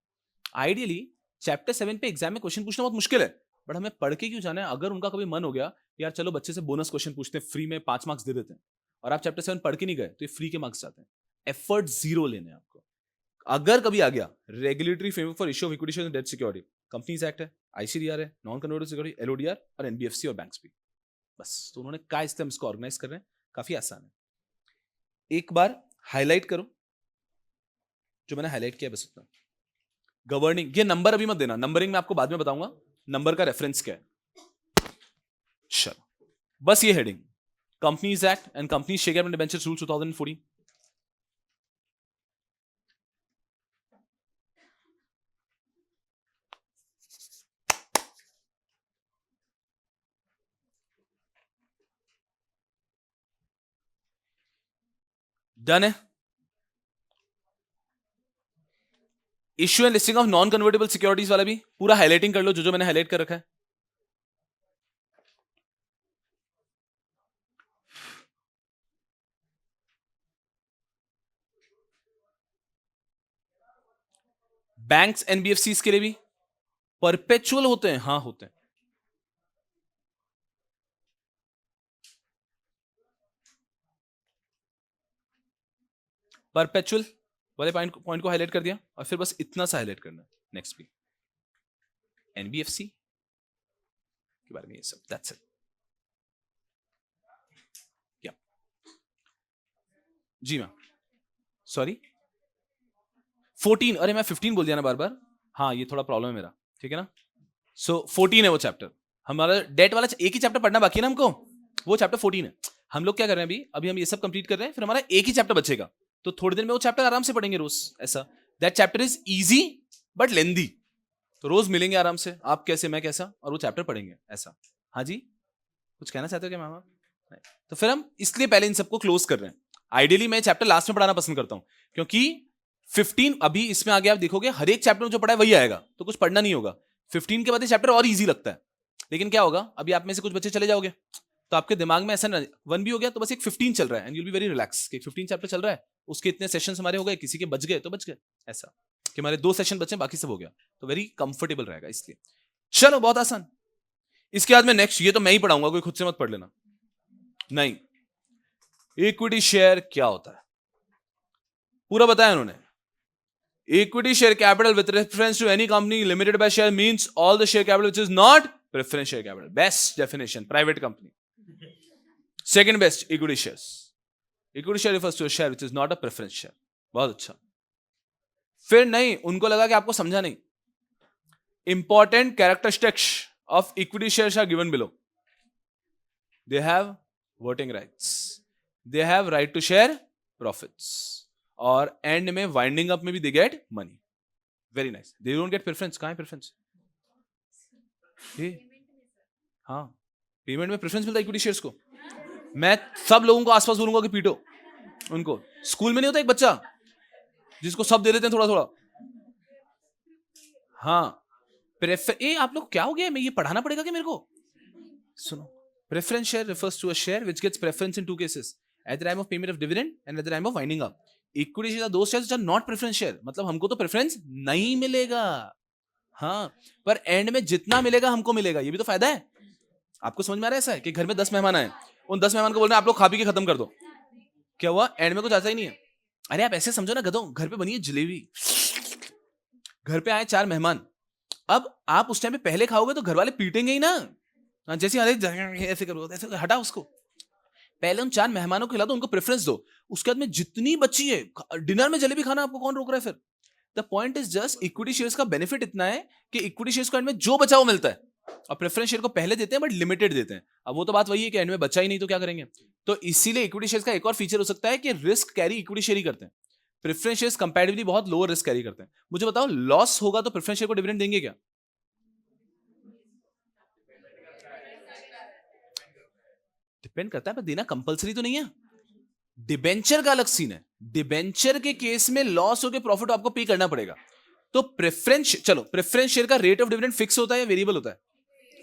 आइडियली चैप्टर 7 पे एग्जाम में क्वेश्चन पूछना बहुत मुश्किल है, बट हमें पढ़ के क्यों जाना है, अगर उनका कभी मन हो गया यार चलो बच्चे से बोनस क्वेश्चन पूछते हैं, फ्री में 5 मार्क्स दे देते हैं, और आप चैप्टर 7 पढ़ के नहीं गए तो ये फ्री के मार्क्स जाते हैं, एफर्ट जीरो लेने आपको। अगर कभी आ गया regulatory framework for issue of equity shares and debt security, companies act है, आईसीडीआर है, नॉन कन्वर्टेबल सिक्योरिटी, एलओडीआर और एनबीएफसी और बैंक्स भी, बस। तो उन्होंने क्या इससे हम इसको ऑर्गेनाइज कर रहे हैं, काफी आसान है। एक बार हाईलाइट करो जो मैंने हाईलाइट किया, बस उतना। गवर्निंग, ये नंबर अभी मत देना, नंबरिंग मैं आपको बाद में बताऊंगा, नंबर का रेफरेंस क्या है। चलो बस ये heading, companies act and companies share capital debentures rule 2014। Done है। Issue and listing of non convertible securities वाला भी पूरा हाईलाइटिंग कर लो, जो जो मैंने हाईलाइट कर रखा है। बैंक्स एनबीएफसीज के लिए भी परपेचुअल होते हैं, हाँ होते हैं। परपेचुअल वाले पॉइंट को हाईलाइट कर दिया, और फिर बस इतना सा हाईलाइट करना है, नेक्स्ट भी एनबीएफसी के बारे में ये सब, दैट्स इट। क्या जी मैम, सॉरी 14, अरे मैं 15 बोल दिया ना बार बार, हाँ ये थोड़ा प्रॉब्लम है मेरा, ठीक है ना। सो 14 है वो चैप्टर, हमारा डेट वाला एक ही चैप्टर पढ़ना बाकी है ना हमको, वो चैप्टर 14 है। हम लोग क्या कर रहे हैं अभी, अभी हम ये सब कंप्लीट कर रहे हैं, फिर हमारा एक ही चैप्टर बचेगा, तो थोड़ी देर में वो चैप्टर आराम से पढ़ेंगे रोज, ऐसा। That chapter is easy but lengthy, तो रोज मिलेंगे आराम से, आप कैसे मैं कैसा, और वो चैप्टर पढ़ेंगे, ऐसा। हाँ जी, कुछ कहना चाहते हो क्या मैम आप? नहीं। तो फिर हम इसलिए पहले इन सबको क्लोज कर रहे हैं। आइडियली मैं चैप्टर लास्ट में पढ़ाना पसंद करता हूं, क्योंकि 15 अभी इसमें आगे आप देखोगे हर एक चैप्टर में जो पढ़ा है वही आएगा, तो कुछ पढ़ना नहीं होगा। 15 के बाद ये चैप्टर और इजी लगता है, लेकिन क्या होगा, अभी आप में से कुछ बच्चे चले जाओगे तो आपके दिमाग में ऐसा 1 भी हो गया, तो बस एक 15 चल रहा है, and you will be very relax कि 15 चैप्टर चल रहा है, उसके इतने सेशंस हमारे हो गए, किसी के बच गए तो बच गए, ऐसा कि हमारे 2 सेशन बचे, बाकी सब हो गया, तो वेरी कंफर्टेबल रहेगा इसलिए। चलो बहुत आसान। इसके बाद में नेक्स्ट, ये तो मैं ही पढ़ाऊंगा, कोई खुद से मत पढ़ लेना। नहीं, इक्विटी शेयर क्या होता है पूरा बताया उन्होंने। Equity share capital with reference to any company limited by share means all the share capital which is not preference share capital. Best definition, private company. Second best, equity shares. Equity share refers to a share which is not a preference share. बहुत अच्छा। फिर नहीं, उनको लगा कि आपको समझा नहीं। Important characteristics of equity shares are given below. They have voting rights, they have right to share profits, और एंड में वाइंडिंग अप में भी they get money. Very nice. They don't get preference. कहां है प्रेफरेंस? हाँ, पेमेंट में प्रेफरेंस मिलता है इक्विटी शेयर्स को। मैं सब लोगों को आसपास बोलूंगा कि पीटो उनको। स्कूल में नहीं होता एक बच्चा जिसको सब दे देते हैं थोड़ा थोड़ा? हाँ, आप लोग क्या हो गया, मैं ये पढ़ाना पड़ेगा कि मेरे को? सुनो, preference share refers to a share which gets preference in 2 cases, at the time of payment of dividend and at the time of winding up. Equity shares are those shares which are not preference share, मतलब हमको तो प्रेफरेंस नहीं मिलेगा, हाँ, पर एंड में जितना मिलेगा हमको मिलेगा, ये भी तो फायदा है। आपको समझ में आ रहा है ऐसा है कि घर में 10 मेहमान आए, उन 10 मेहमान को बोल रहे हैं आप लोग खा पी के खत्म कर दो, क्या हुआ, एंड में कुछ आता ही नहीं है। अरे आप ऐसे समझो ना गधों, घर पे बनी है जलेबी, घर पे आए 4 मेहमान, अब आप उस टाइम पे पहले खाओगे तो घर वाले पीटेंगे ही ना। जैसे अरे ऐसे करो, ऐसे हटा उसको, पहले उन 4 मेहमानों को खिला दो, उनको प्रेफरेंस दो, उसके बाद में जितनी बची है डिनर में जलेबी खाना, आपको कौन रोक रहा है फिर। The point is just equity shares का बेनिफिट इतना है कि इक्विटी शेयर्स को एंड में जो बचा वो मिलता है, और प्रेफरेंस शेयर को पहले देते हैं बट लिमिटेड देते हैं। अब वो तो बात वही है कि एंड में बचा ही नहीं तो क्या करेंगे। तो इसीलिए इक्विटी शेयर्स का एक और फीचर हो सकता है कि रिस्क कैरी इक्विटी शेयर ही करते हैं, प्रेफरेंस शेयर्स कंपैरेटिवली बहुत लोअर रिस्क कैरी करते हैं। मुझे बताओ लॉस होगा तो प्रेफरेंस शेयर को डिविडेंड देंगे क्या? डिपेंड करता है, पर देना कंपलसरी तो नहीं है। डिबेंचर का अलग सीन है, डिबेंचर के केस में लॉस हो के प्रॉफिट आपको पे करना पड़ेगा। तो प्रेफरेंस, चलो प्रेफरेंस शेयर का रेट ऑफ डिविडेंड फिक्स होता है या वेरिएबल होता है?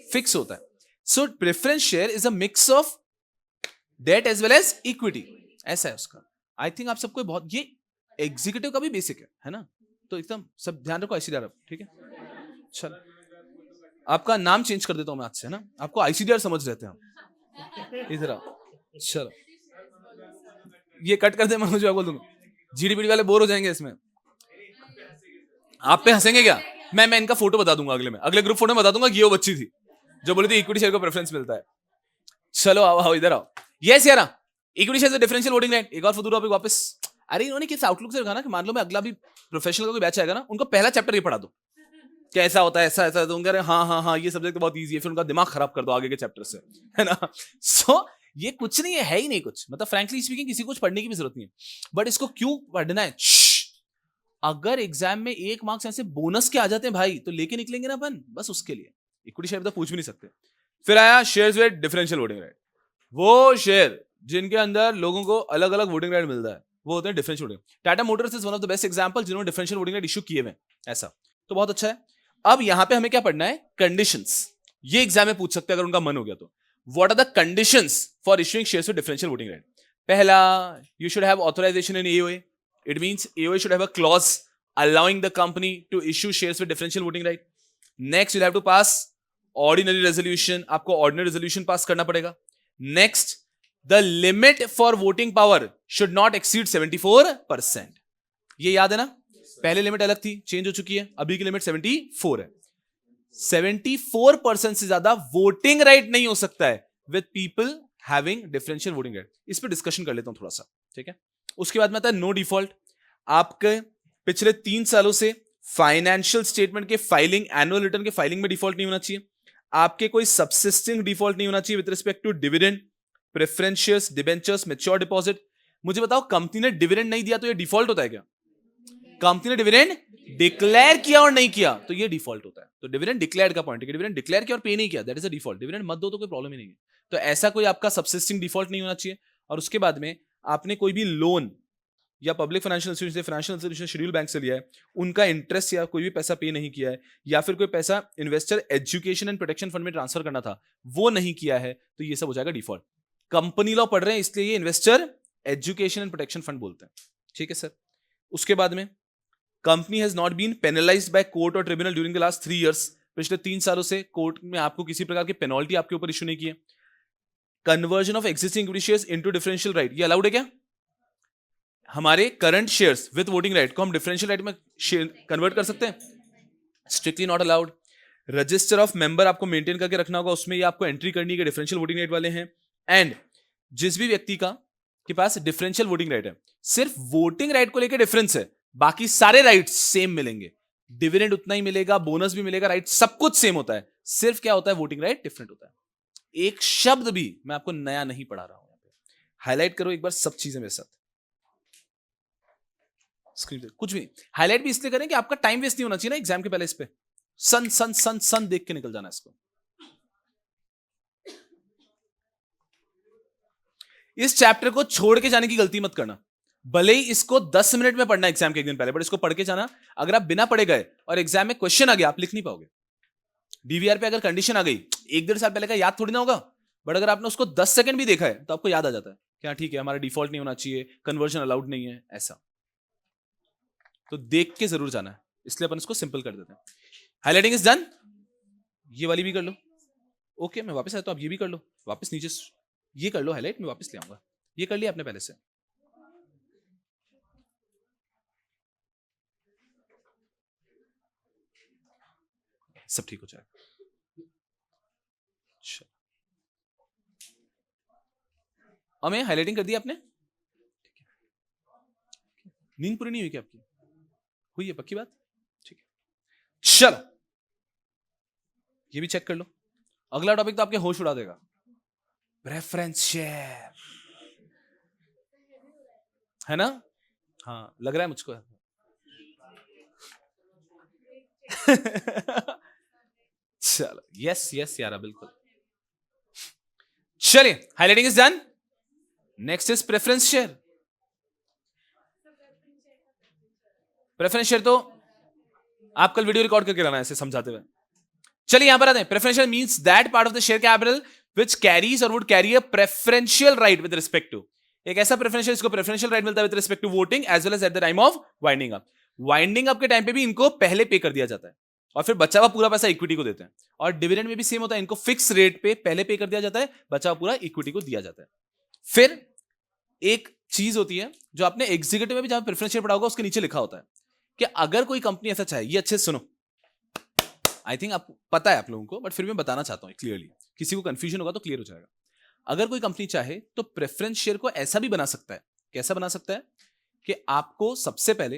फिक्स होता है। So preference share is a mix of debt as well as equity, ऐसा है उसका। आई थिंक आप सबको बहुत, ये एग्जीक्यूटिव का भी बेसिक है ना, तो एकदम सब ध्यान रखो आईसीडीआर, ठीक है। चलो आपका नाम चेंज कर देता हूं मैं आज से, है ना, आपको आईसीडीआर समझ रहते हैं इधर आओ। चलो ये कट कर दे, मैं मुझे बोल दूंगा, जीडीपी वाले बोर हो जाएंगे इसमें। आप पे हंसेंगे क्या? मैं इनका फोटो बता दूंगा अगले में, अगले ग्रुप फोटो में बता दूंगा कि ये वो बच्ची थी जो बोली थी इक्विटी शेयर को प्रेफरेंस मिलता है। चलो आओ आओ इधर आओ। यस यार, equity share differential voting right, एक और फुदूर टॉपिक वापस। अरे इन्होंने किस आउटलुक से रखा ना कि मान लो मैं अगला भी प्रोफेशनल का कोई बैच आएगा ना, उनको पहला चैप्टर ये पढ़ा दो कैसा होता है, ऐसा ऐसा, तो उनका हाँ ये सब्जेक्ट तो बहुत ईजी है, फिर उनका दिमाग खराब कर दो आगे के चैप्टर से, है ना। सो ये कुछ नहीं है ही नहीं कुछ, मतलब फ्रैंकली स्पीकिंग किसी को कुछ पढ़ने की भी जरूरत नहीं है, बट इसको क्यों पढ़ना है। अगर एग्जाम में 1 मार्क्स ऐसे बोनस के आ जाते हैं भाई तो लेके निकलेंगे ना अपन, बस उसके लिए इक्विटी शेयर तो पूछ भी नहीं सकते। फिर आया shares with differential voting right, वो शेयर जिनके अंदर लोगों को अलग अलग वोटिंग राइट मिलता है वो होते हैं differential voting. Tata Motors is one of the best example जिन्होंने डिफरेंशियल वोटिंग राइट इशू किए हुए, ऐसा तो बहुत अच्छा है। अब यहां पे हमें क्या पढ़ना है, कंडीशंस। ये एग्जाम में पूछ सकते हैं अगर उनका मन हो गया तो, what are the conditions for issuing shares with differential voting right. पहला, you should have authorization in AOA, it means AOA should have a clause allowing the company to issue shares with differential voting right. Next, you'll have to pass ordinary resolution, आपको ordinary resolution pass करना पड़ेगा। Next, the limit for voting power should not exceed 74%. ये याद है ना, पहले लिमिट अलग थी, चेंज हो चुकी है, अभी की लिमिट 74 है। 74% से ज्यादा वोटिंग राइट नहीं हो सकता है with people having differential voting right। इस पर डिस्कशन कर लेता हूं थोड़ा सा, ठीक है। उसके बाद में आता है नो डिफॉल्ट। आपके पिछले 3 सालों से फाइनेंशियल स्टेटमेंट के फाइलिंग, एनुअल रिटर्न के फाइलिंग में डिफॉल्ट नहीं होना चाहिए। आपके कोई सबसिस्टिंग डिफॉल्ट नहीं होना चाहिए with respect to dividend, preference shares, debentures, mature deposit. मुझे बताओ कंपनी ने डिविडेंड नहीं दिया तो ये डिफॉल्ट होता है क्या? कंपनी ने डिविडेंड डिक्लेयर किया और नहीं किया तो ये डिफॉल्ट होता है। तो डिविडेंड डिक्लेयर का पॉइंट है कि डिविडेंड डिक्लेयर किया और पे नहीं किया, that is a default. Dividend मत दो तो कोई प्रॉब्लम ही नहीं है। तो ऐसा कोई आपका सबसिस्टिंग डिफॉल्ट नहीं होना चाहिए। और उसके बाद में आपने कोई भी लोन या पब्लिक फाइनेंशियल इंस्टीट्यूशन से, फाइनेंशियल इंस्टीट्यूशन शेड्यूल बैंक से लिया है, उनका इंटरेस्ट या कोई भी पैसा पे नहीं किया है, या फिर कोई पैसा investor education and protection fund में ट्रांसफर करना था वो नहीं किया है, तो ये सब हो जाएगा डिफॉल्ट। कंपनी लॉ पढ़ रहे हैं इसलिए ये investor education and protection fund बोलते हैं, ठीक है सर। उसके बाद में company has not been penalized by court और tribunal during the last 3 years. पिछले 3 सालों से कोर्ट में आपको किसी प्रकार की पेनल्टी आपके ऊपर इशू नहीं की है। Conversion of existing equity shares into differential right, ये अलाउड है क्या? हमारे current shares with voting right को हम डिफरेंशियल राइट में कन्वर्ट कर सकते हैं? Strictly not allowed. Register of member आपको मेंटेन करके रखना होगा, उसमें ये आपको एंट्री करनी है कि डिफरेंशियल वोटिंग राइट वाले हैं। एंड जिस भी व्यक्ति का के पास डिफरेंशियल वोटिंग राइट है, सिर्फ वोटिंग राइट को लेकर डिफरेंस है, बाकी सारे राइट सेम मिलेंगे, डिविडेंड उतना ही मिलेगा, बोनस भी मिलेगा, राइट सब कुछ सेम होता है, सिर्फ क्या होता है वोटिंग राइट डिफरेंट होता है। एक शब्द भी मैं आपको नया नहीं पढ़ा रहा हूं, हाईलाइट करो एक बार सब चीजें मेरे साथ स्क्रीन पे। कुछ भी हाईलाइट भी इसलिए करें कि आपका टाइम वेस्ट नहीं होना चाहिए ना एग्जाम के पहले, इस पे सन सन सन सन देख के निकल जाना इसको। इस चैप्टर को छोड़ के जाने की गलती मत करना, भले ही इसको 10 मिनट में पढ़ना एग्जाम के एक दिन पहले, बट इसको पढ़ के जाना। अगर आप बिना पढ़े गए और एग्जाम में क्वेश्चन आ गया, आप लिख नहीं पाओगे। डीवीआर पे अगर कंडीशन आ गई, 1-1.5 साल पहले का याद थोड़ी ना होगा, बट अगर आपने उसको 10 सेकंड भी देखा है तो आपको याद आ जाता है क्या, ठीक है हमारा डिफॉल्ट नहीं होना चाहिए, कन्वर्जन अलाउड नहीं है, ऐसा। तो देख के जरूर जाना है, इसलिए अपन इसको सिंपल कर देते हैं। हाईलाइटिंग इज डन, ये वाली भी कर लो। ओके मैं वापस आया तो आप ये भी कर लो, वापस नीचे ये कर लो हाईलाइट, मैं वापस ले आऊंगा। ये कर लिया आपने पहले से, सब ठीक हो जाएगा। चलो, हमें हाईलाइटिंग कर दी आपने? नींद पूरी नहीं हुई क्या आपकी? हुई है पक्की बात? ठीक है, चलो ये भी चेक कर लो। अगला टॉपिक तो आपके होश उड़ा देगा, प्रेफरेंस शेयर, है ना? हाँ लग रहा है मुझको। चलो, यस यस यारा, बिल्कुल। चलिए, highlighting is done. Next is preference share. Preference share तो आप कल वीडियो रिकॉर्ड करके लाना ऐसे समझाते हुए। चलिए यहां पर आते हैं। Preferential means that part of the share capital which carries और would carry a preferential right with respect to, एक ऐसा प्रेफरेंशियल इसको प्रेफरेंशियल राइट मिलता है with respect to voting as well as at the time of winding up. Winding up के टाइम पे भी इनको पहले पे कर दिया जाता है और फिर बचा हुआ पूरा पैसा इक्विटी को देते हैं। और डिविडेंड में भी सेम होता है, इनको फिक्स रेट पे पहले पे कर दिया जाता है, बचा हुआ पूरा इक्विटी को दिया जाता है। फिर एक चीज होती है जो आपने एग्जीक्यूटिव में भी जहां प्रेफरेंस शेयर पढ़ा होगा उसके नीचे लिखा होता है कि अगर कोई कंपनी ऐसा चाहे, ये अच्छे सुनो, आई थिंक आप पता है आप लोगों को, बट फिर मैं बताना चाहता हूं क्लियरली, किसी को कंफ्यूजन होगा तो क्लियर हो जाएगा। अगर कोई कंपनी चाहे तो प्रेफरेंस शेयर को ऐसा भी बना सकता है। कैसा बना सकता है? कि आपको सबसे पहले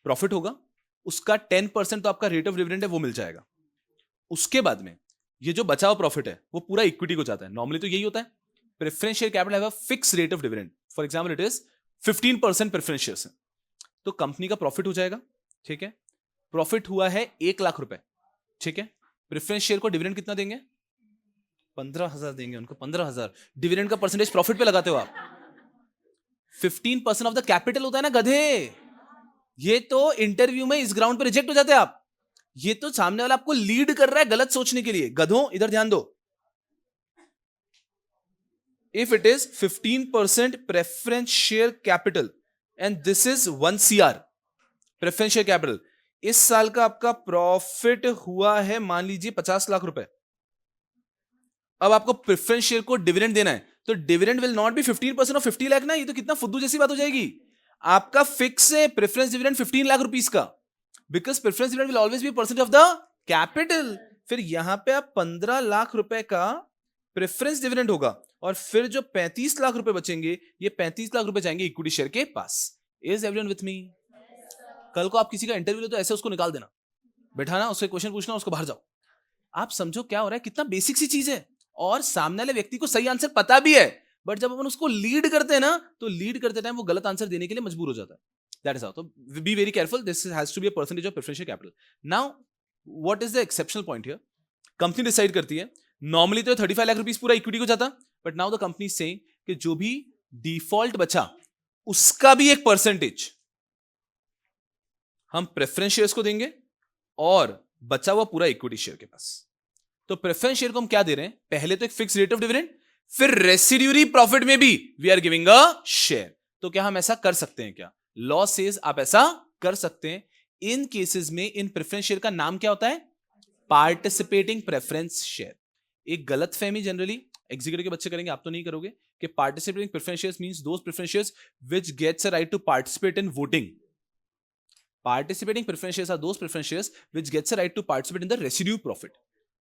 प्रॉफिट होगा, उसका 10% तो आपका रेट ऑफ डिविडेंड है वो मिल जाएगा। उसके बाद में ये जो बचा हुआ प्रॉफिट है वो पूरा इक्विटी को जाता है। नॉर्मली तो यही होता है। Preference share capital have a fix rate of dividend, for example it is 15% preference share से, तो कंपनी का प्रॉफिट हो जाएगा। ठीक है, प्रॉफिट हुआ है 1 लाख रुपए। ठीक है, प्रेफरेंस शेयर को डिविडेंड कितना देंगे? 15,000 देंगे उनको, 15,000। डिविडेंड का परसेंटेज प्रॉफिट पे लगाते हो आप। 15% ऑफ द कैपिटल होता है ना गधे। ये तो इंटरव्यू में इस ग्राउंड पे रिजेक्ट हो जाते हैं आप। ये तो सामने वाला आपको लीड कर रहा है गलत सोचने के लिए। गधों इधर ध्यान दो। If it is 15% preference share capital and this is 1 CR preference share capital, इस साल का आपका प्रॉफिट हुआ है मान लीजिए 50 लाख रुपए। अब आपको प्रेफरेंस शेयर को डिविडेंड देना है, तो dividend will not be 15% of 50 lakh ना। ये तो कितना फुद्दू जैसी बात हो जाएगी। आपका फिक्स है प्रेफरेंस डिविडेंड 15 लाख रुपीस का, because preference dividend will always be percent of the capital. फिर यहां पे आप 15 लाख रुपए का प्रेफरेंस डिविडेंड होगा और फिर जो 35 लाख रुपए बचेंगे, ये 35 लाख रुपए जाएंगे इक्विटी शेयर के पास। Is everyone with me? कल को आप किसी का इंटरव्यू ले तो ऐसे उसको निकाल देना, बैठाना, उससे क्वेश्चन पूछना, उसको बाहर जाओ। आप समझो क्या हो रहा है, कितना बेसिक सी चीज है। और सामने वाले व्यक्ति को सही आंसर पता भी है, बट जब अपन उसको लीड करते हैं ना, तो लीड करते टाइम वो गलत आंसर देने के लिए मजबूर हो जाता है। That is how. तो be very careful, this has to be a percentage of preferential capital. Now what is the exceptional point here? Company decide करती है, नॉर्मली तो 35 लाख रुपीस पूरा इक्विटी को जाता, बट नाउ द कंपनी से कि जो भी डिफॉल्ट बचा उसका भी एक परसेंटेज हम प्रेफरेंस शेयर्स को देंगे और बचा हुआ पूरा इक्विटी शेयर के पास। तो प्रेफरेंस शेयर को हम क्या दे रहे हैं? पहले तो एक फिक्स रेट ऑफ डिविडेंड, फिर रेसिड्यूरी प्रॉफिट में भी we are giving a share. तो क्या हम ऐसा कर सकते हैं? क्या लॉ सेज आप ऐसा कर सकते हैं? इन केसेस में इन प्रेफरेंस शेयर का नाम क्या होता है? Participating preference share. एक गलत फहमी जनरली एग्जीक्यूटिव के बच्चे करेंगे, आप तो नहीं करोगे, कि participating preference shares means those preference shares which gets a right to participate in voting. Participating preference shares are those preference shares which gets a right to participate in the residue profit.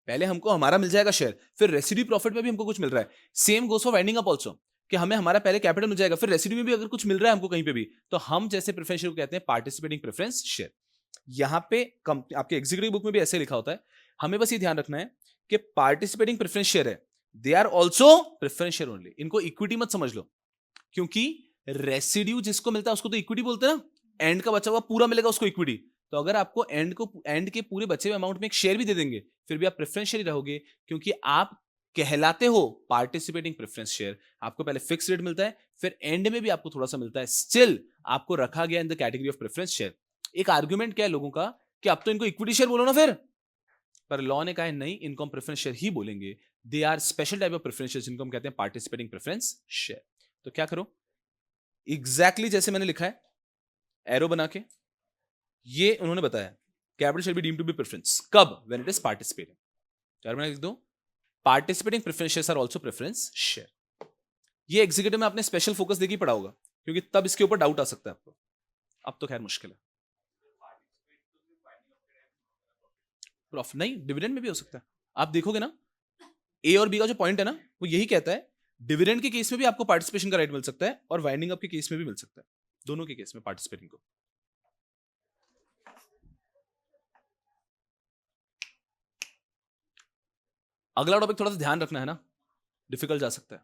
पहले हमको हमारा मिल जाएगा शेयर, फिर रेसिड्यू प्रॉफिट में भी हमको कुछ मिल रहा है। Same goes for winding up also, कि हमें हमारा पहले कैपिटल मिल जाएगा, फिर रेसिड्यू में भी अगर कुछ मिल रहा है हमको कहीं पे भी, तो हम जैसे प्रेफरेंस शेयर को कहते हैं पार्टिसिपेटिंग प्रेफरेंस शेयर। यहां पे आपके एग्जीक्यूटिव बुक में भी ऐसे लिखा होता है। हमें बस ये ध्यान रखना है कि पार्टिसिपेटिंग प्रेफरेंस शेयर है, they are also preference share only. इनको इक्विटी मत समझ लो, क्योंकि रेसिड्यू जिसको मिलता है उसको तो इक्विटी बोलते हैं ना, एंड का बचा हुआ पूरा मिलेगा उसको इक्विटी। तो अगर आपको एंड के पूरे बचे हुए अमाउंट में एक शेयर भी दे देंगे, फिर भी आप प्रेफरेंस शेयर ही रहोगे, क्योंकि आप कहलाते हो पार्टिसिपेटिंग प्रेफरेंस शेयर। आपको पहले फिक्स रेट मिलता है, फिर एंड में भी आपको थोड़ा सा मिलता है, स्टिल आपको रखा गया in the category of preference share. एक आर्ग्यूमेंट क्या है लोगों का कि अब तो इनको इक्विटी शेयर बोलो ना, फिर पर लॉ ने कहा है नहीं, इनको हम प्रेफरेंस शेयर ही बोलेंगे। They are special type of preference share, जिनको हम कहते हैं पार्टिसिपेटिंग प्रेफरेंस शेयर। तो क्या करो, एग्जैक्टली जैसे मैंने लिखा है एरो बना के, ये उन्होंने बताया capital share be deemed to be preference कब? When it is participating. चार बना लिख दो, participating preference shares are also preference share. ये एग्जीक्यूटिव में आपने स्पेशल फोकस देके पढ़ा होगा, क्योंकि तब इसके ऊपर डाउट आ सकता है आपको। अब तो खैर मुश्किल है। प्रॉफिट नहीं, डिविडेंड में भी हो सकता है। आप देखोगे ना, ए और बी का जो पॉइंट है ना, वो यही कहता है डिविडेंड के केस में भी आपको पार्टिसिपेशन का राइट मिल सकता है और वाइंडिंग अप के केस में भी मिल सकता है, दोनों के केस में पार्टिसिपेटिंग को। अगला टॉपिक थोड़ा सा ध्यान रखना है ना, डिफिकल्ट जा सकता है।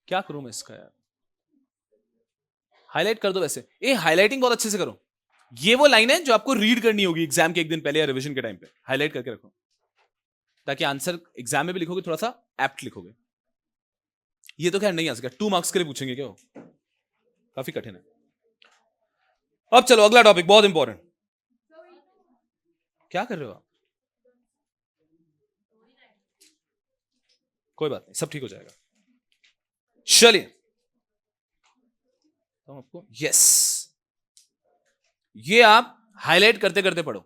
क्या करूं मैं इसका यार, हाईलाइट कर दो। वैसे ये हाईलाइटिंग बहुत अच्छे से करो, ये वो लाइन है जो आपको रीड करनी होगी एग्जाम के एक दिन पहले या रिवीजन के टाइम पे, हाईलाइट करके रखो ताकि आंसर एग्जाम में भी लिखोगे थोड़ा सा एप्ट लिखोगे। ये तो खैर नहीं आ सका, 2 मार्क्स के लिए पूछेंगे क्या, काफी कठिन है। अब चलो अगला टॉपिक बहुत इंपॉर्टेंट। क्या कर रहे हो आप? कोई बात नहीं, सब ठीक हो जाएगा। चलिए तो आपको यस, ये आप हाईलाइट करते करते पढ़ो।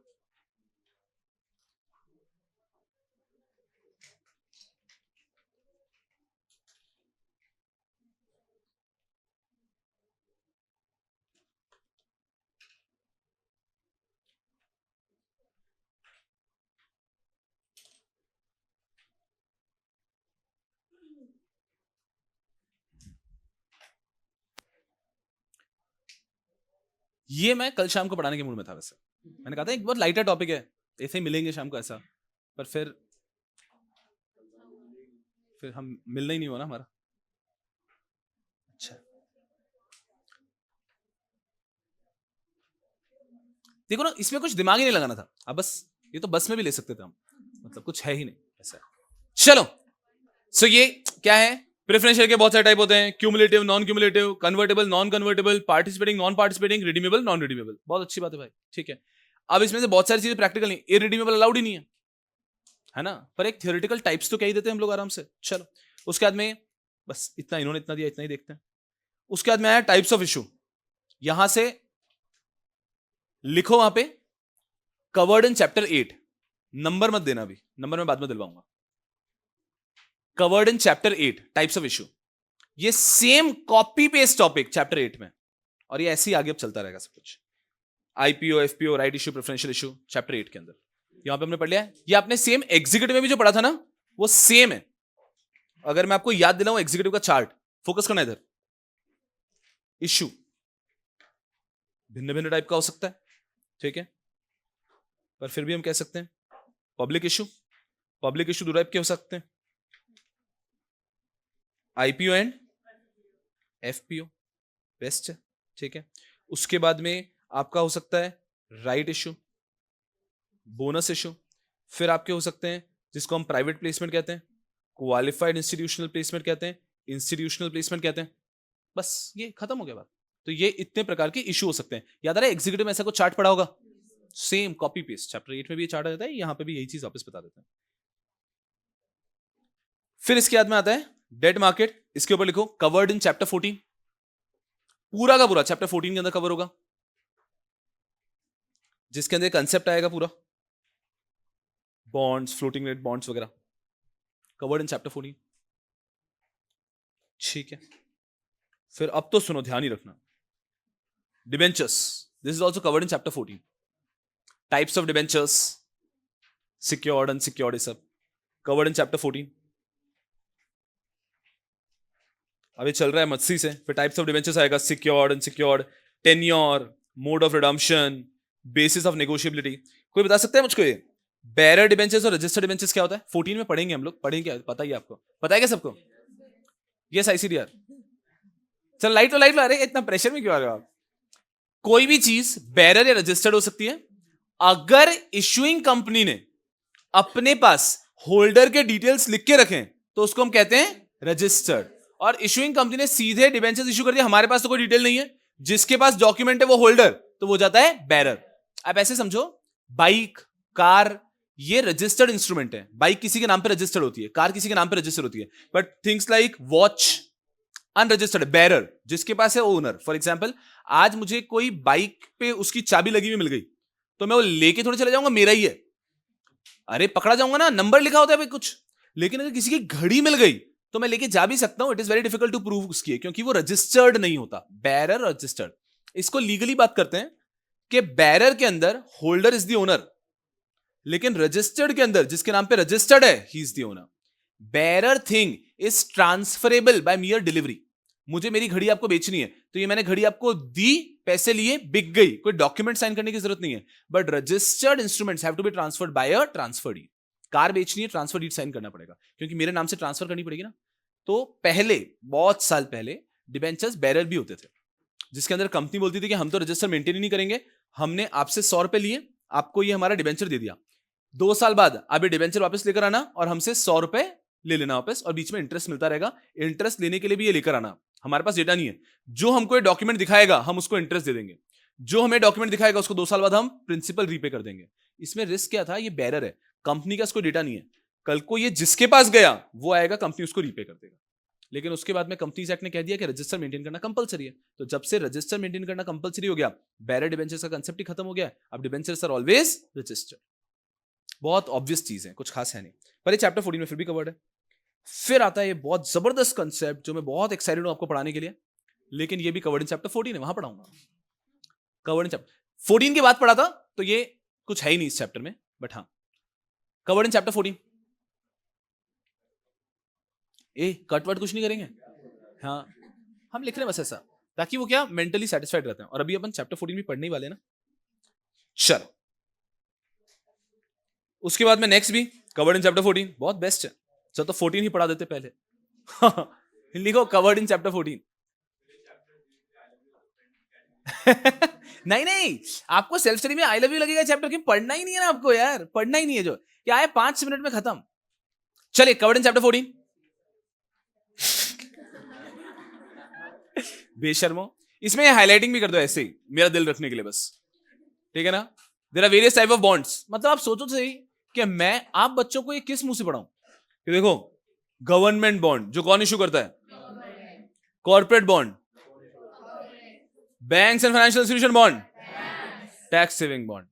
ये मैं कल शाम को पढ़ाने के मूड में था, वैसे मैंने कहा था एक बहुत लाइटर टॉपिक है, ऐसे ही मिलेंगे शाम को ऐसा, पर फिर हम मिलना ही नहीं हुआ ना हमारा। अच्छा देखो ना, इसमें कुछ दिमाग ही नहीं लगाना था, अब बस ये तो बस में भी ले सकते थे हम, मतलब कुछ है ही नहीं ऐसा। चलो सो ये क्या है, प्रेफरेंशियल के बहुत सारे टाइप होते हैं, cumulative, non cumulative, convertible, non convertible, participating, non participating, redeemable, non redeemable. बहुत अच्छी बात है भाई, ठीक है। अब इसमें से बहुत सारी चीजें प्रैक्टिकल नहीं, इरिडीमेबल अलाउड ही नहीं है ना, पर एक थियोरेटिकल टाइप्स तो क्या ही देते हैं हम लोग आराम से। चलो उसके बाद में बस इतना, इन्होंने इतना दिया, इतना ही देखते हैं। उसके बाद में आया टाइप्स ऑफ इशू, यहां से लिखो वहां पे कवर्ड इन चैप्टर 8, नंबर मत देना अभी, नंबर मैं बाद में दिलवाऊंगा। Covered in chapter 8 types of issue, ये same copy paste topic chapter 8 में, और ये ऐसे ही आगे अब चलता रहेगा सब कुछ। IPO, FPO, right issue, preferential issue chapter 8 के अंदर, यहां पे हमने पढ़ लिया है। ये आपने सेम एग्जीक्यूटिव में भी जो पढ़ा था ना, वो सेम है। अगर मैं आपको याद दिलाऊं एग्जीक्यूटिव का चार्ट, फोकस करना इधर, इशू भिन्न भिन्न टाइप का हो सकता है, ठीक है, पर फिर भी हम कह सकते हैं पब्लिक इशू, पब्लिक इशू दो टाइप के हो सकते हैं, आईपीओ एंड एफपीओ, बेस्ट है, ठीक है। उसके बाद में आपका हो सकता है राइट इशू, बोनस इशू, फिर आपके हो सकते हैं जिसको हम प्राइवेट प्लेसमेंट कहते हैं, क्वालिफाइड इंस्टीट्यूशनल प्लेसमेंट कहते हैं, इंस्टीट्यूशनल प्लेसमेंट कहते हैं। बस ये खत्म हो गया बात। तो ये इतने प्रकार के इशू हो सकते हैं। याद आ रहा है एग्जीक्यूटिव में ऐसा कुछ चार्ट पड़ा होगा, सेम कॉपी पेस्ट चैप्टर 8 में भी ये चार्ट आ जाता है, यहां पे भी यही चीज वापस बता देते हैं। फिर इसके बाद में आता है डेट मार्केट, इसके ऊपर लिखो कवर्ड इन चैप्टर 14, पूरा का पूरा चैप्टर 14 के अंदर कवर होगा, जिसके अंदर कंसेप्ट आएगा पूरा, बॉन्ड्स, फ्लोटिंग रेट बॉन्ड्स वगैरह, कवर्ड इन चैप्टर 14, ठीक है। फिर अब तो सुनो, ध्यान ही रखना, debentures, this is also covered in chapter 14, types of debentures, secured, unsecured, सब कवर्ड इन चैप्टर 14। अभी चल रहा है मत्सी से, फिर टाइप्स ऑफ डिबेंचर्स आएगा, secured, unsecured, tenure, mode of redemption, basis of negotiability. कोई बता सकता है मुझको ये बेरर डिबेंचर्स और रजिस्टर्ड डिबेंचर्स क्या होता है? 14 में पढ़ेंगे हम लोग, पढ़ेंगे क्या, पता ही आपको, पता है क्या सबको? Yes ICDR. चल लाइट लो, अरे इतना प्रेशर में क्यों आ रहे हो आप? कोई भी चीज बेरर या रजिस्टर्ड हो सकती है अगर इशुइंग कंपनी ने अपने पास होल्डर के डिटेल्स लिख के रखें तो उसको हम कहते हैं रजिस्टर्ड। और इशुइंग कंपनी ने सीधे डिबेंचर्स इशू कर दिया, हमारे पास तो कोई डिटेल नहीं है, जिसके पास डॉक्यूमेंट है वो होल्डर, तो वो जाता है बेरर। आप ऐसे समझो, बाइक, कार, ये रजिस्टर्ड इंस्ट्रूमेंट है, बाइक किसी के नाम पे रजिस्टर्ड होती है, कार किसी के नाम पे रजिस्टर्ड होती है, but things like watch unregistered, bearer जिसके पास है ओनर। फॉर एग्जाम्पल आज मुझे कोई बाइक पे उसकी चाबी लगी हुई मिल गई तो मैं वो लेके थोड़ी चले जाऊंगा, मेरा ही है, अरे पकड़ा जाऊंगा ना, नंबर लिखा होता है भाई कुछ। लेकिन अगर किसी की घड़ी मिल गई तो मैं लेके जा भी सकता हूं, it is very difficult to prove उसकी, क्योंकि वो रजिस्टर्ड नहीं होता। बेरर रजिस्टर्ड, इसको लीगली बात करते हैं कि बेरर के अंदर होल्डर इज द ओनर, लेकिन रजिस्टर्ड के अंदर जिसके नाम पे रजिस्टर्ड है he is the owner. Bearer thing is transferable by mere delivery. मुझे मेरी घड़ी आपको बेचनी है, तो ये मैंने घड़ी आपको दी, पैसे लिए, बिक गई, कोई डॉक्यूमेंट साइन करने की जरूरत नहीं है। But registered instruments have to be transferred by a transfer deed. Car बेचनी है, ट्रांसफर डीड साइन करना पड़ेगा, क्योंकि मेरे नाम से ट्रांसफर करनी पड़ेगी ना। तो पहले, बहुत साल पहले, डिबेंचर्स बेरर भी होते थे, जिसके अंदर कंपनी बोलती थी कि हम तो रजिस्टर मेंटेन ही नहीं करेंगे, हमने आपसे 100 रुपए लिए, आपको ये हमारा डिबेंचर दे दिया, 2 साल बाद आप ये डिबेंचर वापस लेकर आना और हमसे 100 रुपए ले लेना वापस, और बीच में इंटरेस्ट मिलता रहेगा। इंटरेस्ट लेने के लिए भी ये लेकर आना, हमारे पास डेटा नहीं है, जो हमको ये डॉक्यूमेंट दिखाएगा हम उसको इंटरेस्ट दे देंगे, जो हमें डॉक्यूमेंट दिखाएगा उसको 2 साल बाद हम प्रिंसिपल रीपे कर देंगे। इसमें रिस्क क्या था? ये बेरर है, कंपनी का इसको डेटा नहीं है, कल को ये जिसके पास गया वो आएगा, कंपनी उसको रीपे कर देगा। लेकिन उसके बाद में कंपनीज एक्ट ने कह दिया कि रजिस्टर मेंटेन करना कंपलसरी है। तो जब से रजिस्टर मेंटेन करना कंपलसरी हो गया, बेरर डिबेंचर्स का कंसेप्ट ही खत्म हो गया। अब डिबेंचर्स आर ऑलवेज रजिस्टर्ड। बहुत ऑब्वियस चीज है, कुछ खास है नहीं, पर ये चैप्टर 14 में फिर भी कवर्ड है। फिर आता है ये बहुत जबरदस्त कंसेप्ट जो मैं बहुत एक्साइटेड हूं आपको पढ़ाने के लिए, लेकिन ये भी कवर्ड इन चैप्टर 14 है, वहां पढ़ाऊंगा। कवर्ड इन चैप्टर 14 के बाद पढ़ा था, तो ये कुछ है ही नहीं इस चैप्टर में, बट हाँ कवर्ड इन चैप्टर 14। कटवर्ड कुछ नहीं करेंगे, हाँ हम लिख रहे हैं बस ऐसा, ताकि वो क्या मेंटली सेटिस्फाइड रहते हैं। और अभी अपन चैप्टर 14 भी पढ़ने ही वाले हैं ना। चलो उसके बाद में नेक्स्ट भी कवर्ड इन चैप्टर 14, बहुत बेस्ट है। चलो तो 14 ही पढ़ा देते पहले। लिखो कवर्ड इन चैप्टर 14। नहीं नहीं, आपको सेल्फ स्टडी में आई लव यू लगेगा चैप्टर, क्यों पढ़ना ही नहीं है ना आपको यार, पढ़ना ही नहीं है, जो क्या है 5 मिनट में खत्म। चलिए कवर्ड इन चैप्टर 14। बेशर्मो, इसमें हाईलाइटिंग भी कर दो ऐसे ही, मेरा दिल रखने के लिए बस, ठीक है ना। There are various type of bonds, मतलब आप सोचो तो सही कि मैं आप बच्चों को ये किस मुंह से पढ़ाऊं कि देखो गवर्नमेंट बॉन्ड जो कौन इशू करता है, corporate bond, banks and financial institution bond, tax saving bond.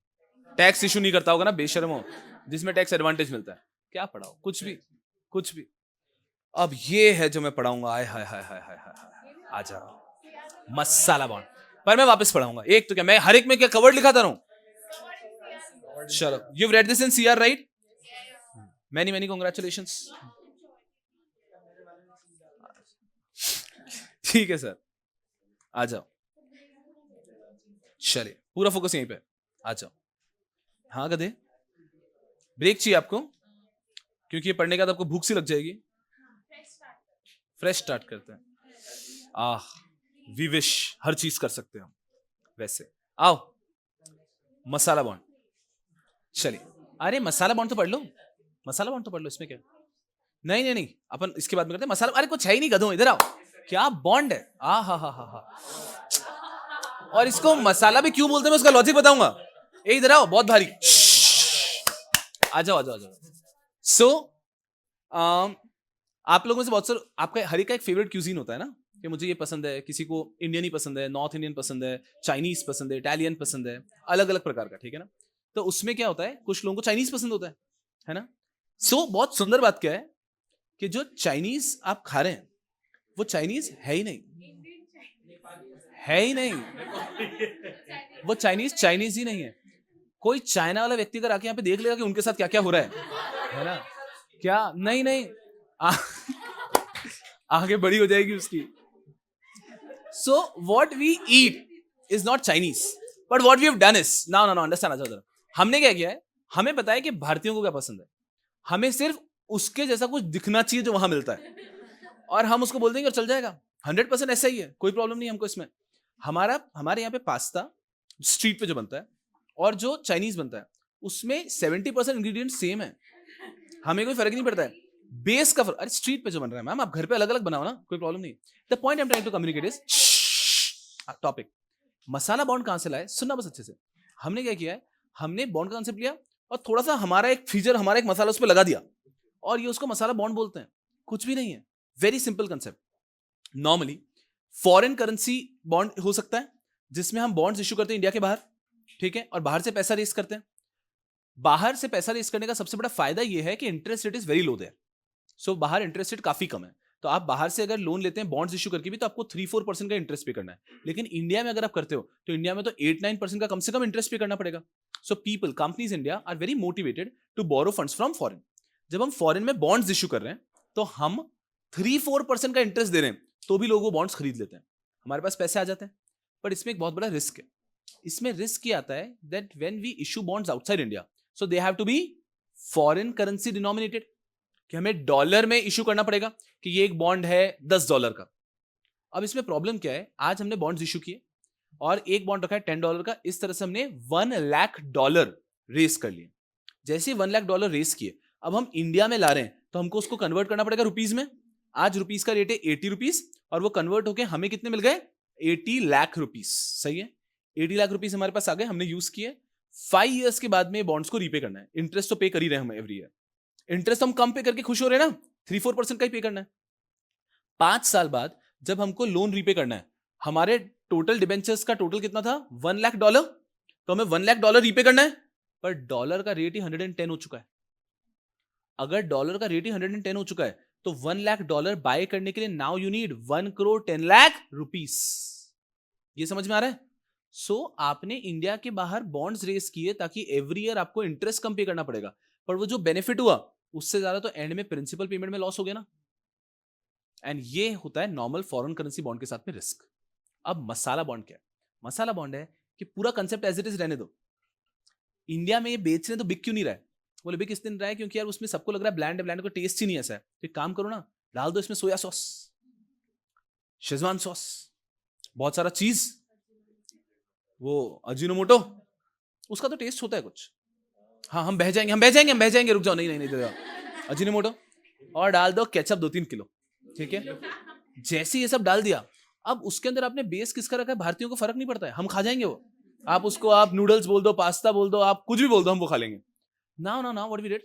Tax issue नहीं करता होगा ना बेशर्मो, जिसमें टैक्स एडवांटेज मिलता है, क्या पढ़ाओ, कुछ भी कुछ भी। अब ये है जो मैं पढ़ाऊंगा, आय हाय हाय हाय हाय हाय, आ जाओ मसाला बॉन्ड। पर मैं वापस पढ़ाऊंगा, एक तो क्या मैं हर एक में क्या कवर्ड लिखाता रहूं। चलो you read this in CR right, many many congratulations. ठीक है सर, आ जाओ, चलिए पूरा फोकस यहीं पे, आ जाओ। हाँ गधे, ब्रेक चाहिए आपको, क्योंकि ये पढ़ने के बाद आपको भूख सी लग जाएगी। फ्रेश स्टार्ट करते हैं। वी विश हर चीज कर सकते हैं हम, वैसे आओ मसाला बॉन्ड। चलिए, अरे मसाला बॉन्ड तो पढ़ लो, मसाला बॉन्ड तो पढ़ लो, इसमें क्या। नहीं नहीं नहीं, अपन इसके बाद में करते हैं मसाला। अरे कुछ है ही नहीं गधों, इधर आओ, क्या बॉन्ड है। हा। और इसको मसाला भी क्यों बोलते हैं मैं उसका लॉजिक बताऊंगा। इधर आओ, बहुत भारी, आ जाओ आ जाओ आ जाओ। सो आप लोगों में से बहुत सारे, आपका हर एक का एक फेवरेट क्यूजीन होता है ना, कि मुझे ये पसंद है, किसी को इंडियन ही पसंद है, नॉर्थ इंडियन पसंद है, चाइनीज पसंद है, इटालियन पसंद है, अलग अलग प्रकार का, ठीक है ना। तो उसमें क्या होता है, कुछ लोगों को चाइनीज पसंद होता है ना। सो बहुत सुंदर बात क्या है कि जो चाइनीज आप खा रहे हैं वो चाइनीज है ही नहीं, है ही नहीं, वो चाइनीज ही नहीं है। कोई चाइना वाला व्यक्ति अगर आके यहाँ पे देख लेगा कि उनके साथ क्या क्या हो रहा है ना, क्या नहीं आगे बड़ी हो जाएगी उसकी। So what we eat is not Chinese, but what we have done is now understand. आ जाओ, हमने क्या किया है, हमें पता है कि भारतीयों को क्या पसंद है, हमें सिर्फ उसके जैसा कुछ दिखना चाहिए जो वहां मिलता है, और हम उसको बोल देंगे और चल जाएगा। 100% ऐसा ही है, कोई प्रॉब्लम नहीं हमको इसमें। हमारे यहाँ पे पास्ता स्ट्रीट पे जो बनता है और जो चाइनीज बनता है उसमें 70% इंग्रेडिएंट सेम है, हमें कोई फर्क नहीं पड़ता है, बेस का फर्क। अरे स्ट्रीट पे जो बन रहा है मैम, आप घर पे अलग अलग बनाओ ना, कोई प्रॉब्लम नहीं। The point I am trying to communicate is topic. Masala bond कहां से लाए, सुनना बस अच्छे से। हमने क्या किया है, हमने बॉन्ड का कॉन्सेप्ट लिया और थोड़ा सा हमारा एक फीचर, हमारा एक मसाला उस पर लगा दिया, और ये उसको मसाला बॉन्ड बोलते हैं। कुछ भी नहीं है, very simple concept. Normally foreign currency bond हो सकता है, जिसमें हम बॉन्ड्स इशू करते हैं इंडिया के बाहर, ठीक है, और बाहर से पैसा रेस करते हैं। बाहर से पैसा रेस करने का सबसे बड़ा फायदा यह है कि interest rate is very low there. So बाहर इंटरेस्ट रेट काफी कम है, तो आप बाहर से अगर लोन लेते हैं बॉन्ड्स इशू करके भी तो आपको 3-4% का इंटरेस्ट पे करना है, लेकिन इंडिया में अगर आप करते हो तो इंडिया में तो 8-9% का कम से कम इंटरेस्ट पे करना पड़ेगा. So people, companies India are very motivated to borrow funds from foreign. जब हम फॉरेन में बॉन्ड्स इशू कर रहे हैं तो हम 3-4% का इंटरेस्ट दे रहे हैं तो भी लोग वो बॉन्ड्स खरीद लेते हैं, हमारे पास पैसे आ जाते हैं. पर इसमें एक बहुत बड़ा रिस्क है. इसमें रिस्क ये आता है that when we issue bonds outside India so they have to be foreign currency denominated, कि हमें डॉलर में इशू करना पड़ेगा कि ये एक बॉन्ड है $10 का. अब इसमें प्रॉब्लम क्या है, आज हमने बॉन्ड्स इशू किए और एक बॉन्ड रखा है $10 का, इस तरह से हमने $1 लाख रेस कर लिए. जैसे $1 लाख रेस किए, अब हम इंडिया में ला रहे हैं तो हमको उसको कन्वर्ट करना पड़ेगा रुपीज में. आज रुपीज का रेट है 80 रुपीज और वो कन्वर्ट होके हमें कितने मिल गए, 80 लाख रुपीज. सही है, 80 लाख रुपीज हमारे पास आ गए, हमने यूज किए. 5 इयर्स के बाद में बॉन्ड्स को रीपे करना है. इंटरेस्ट तो पे कर ही रहे हैं हम एवरी ईयर, इंटरेस्ट हम कम पे करके खुश हो रहे हैं ना, 3-4% का ही पे करना है. 5 साल बाद जब हमको लोन रीपे करना है, हमारे टोटल डिबेंचर्स का टोटल कितना था, $1 लाख, तो हमें $1 लाख रीपे करना है. पर डॉलर का रेट ही 110 हो चुका है. अगर डॉलर का रेट ही 110 हो चुका है तो $1 लाख बाय करने के लिए now you need 1 crore 10 lakh rupees. ये समझ में आ रहा है. सो आपने इंडिया के बाहर बॉन्ड्स रेस किए ताकि एवरी ईयर आपको इंटरेस्ट कम पे करना पड़ेगा, पर वो जो बेनिफिट हुआ उससे ज्यादा तो एंड में प्रिंसिपल पेमेंट में लॉस हो गया ना. एंड ये होता है नॉर्मल फॉरेन करेंसी बॉन्ड के साथ में रिस्क. अब मसाला बॉन्ड क्या है? मसाला बॉन्ड है कि पूरा कंसेप्ट एज इट इज रहने दो, इंडिया में ये बेच रहे हैं तो बिक क्यों नहीं रहा है? बोले बिक इसलिए नहीं रहा है क्योंकि यार उसमें सबको लग रहा है ब्लैंड है, ब्लैंड का टेस्ट ही नहीं ऐसा है. तो एक काम करो ना, डाल दो इसमें सोया सॉस, शेजवान सॉस, बहुत सारा चीज, वो अजीनोमोटो, उसका तो टेस्ट होता है कुछ. हाँ हम बह जाएंगे, हम बह जाएंगे, हम बह जाएंगे, रुक जाओ, नहीं नहीं नहीं, अजीनोमोटो और डाल दो केचप 2-3 किलो. ठीक है, जैसे ये सब डाल दिया, अब उसके अंदर आपने बेस किसका रखा है, भारतीयों को फर्क नहीं पड़ता है, हम खा जाएंगे वो. आप उसको आप नूडल्स बोल दो, पास्ता बोल दो, आप कुछ भी बोल दो, हम वो खा लेंगे. Now now now what we did,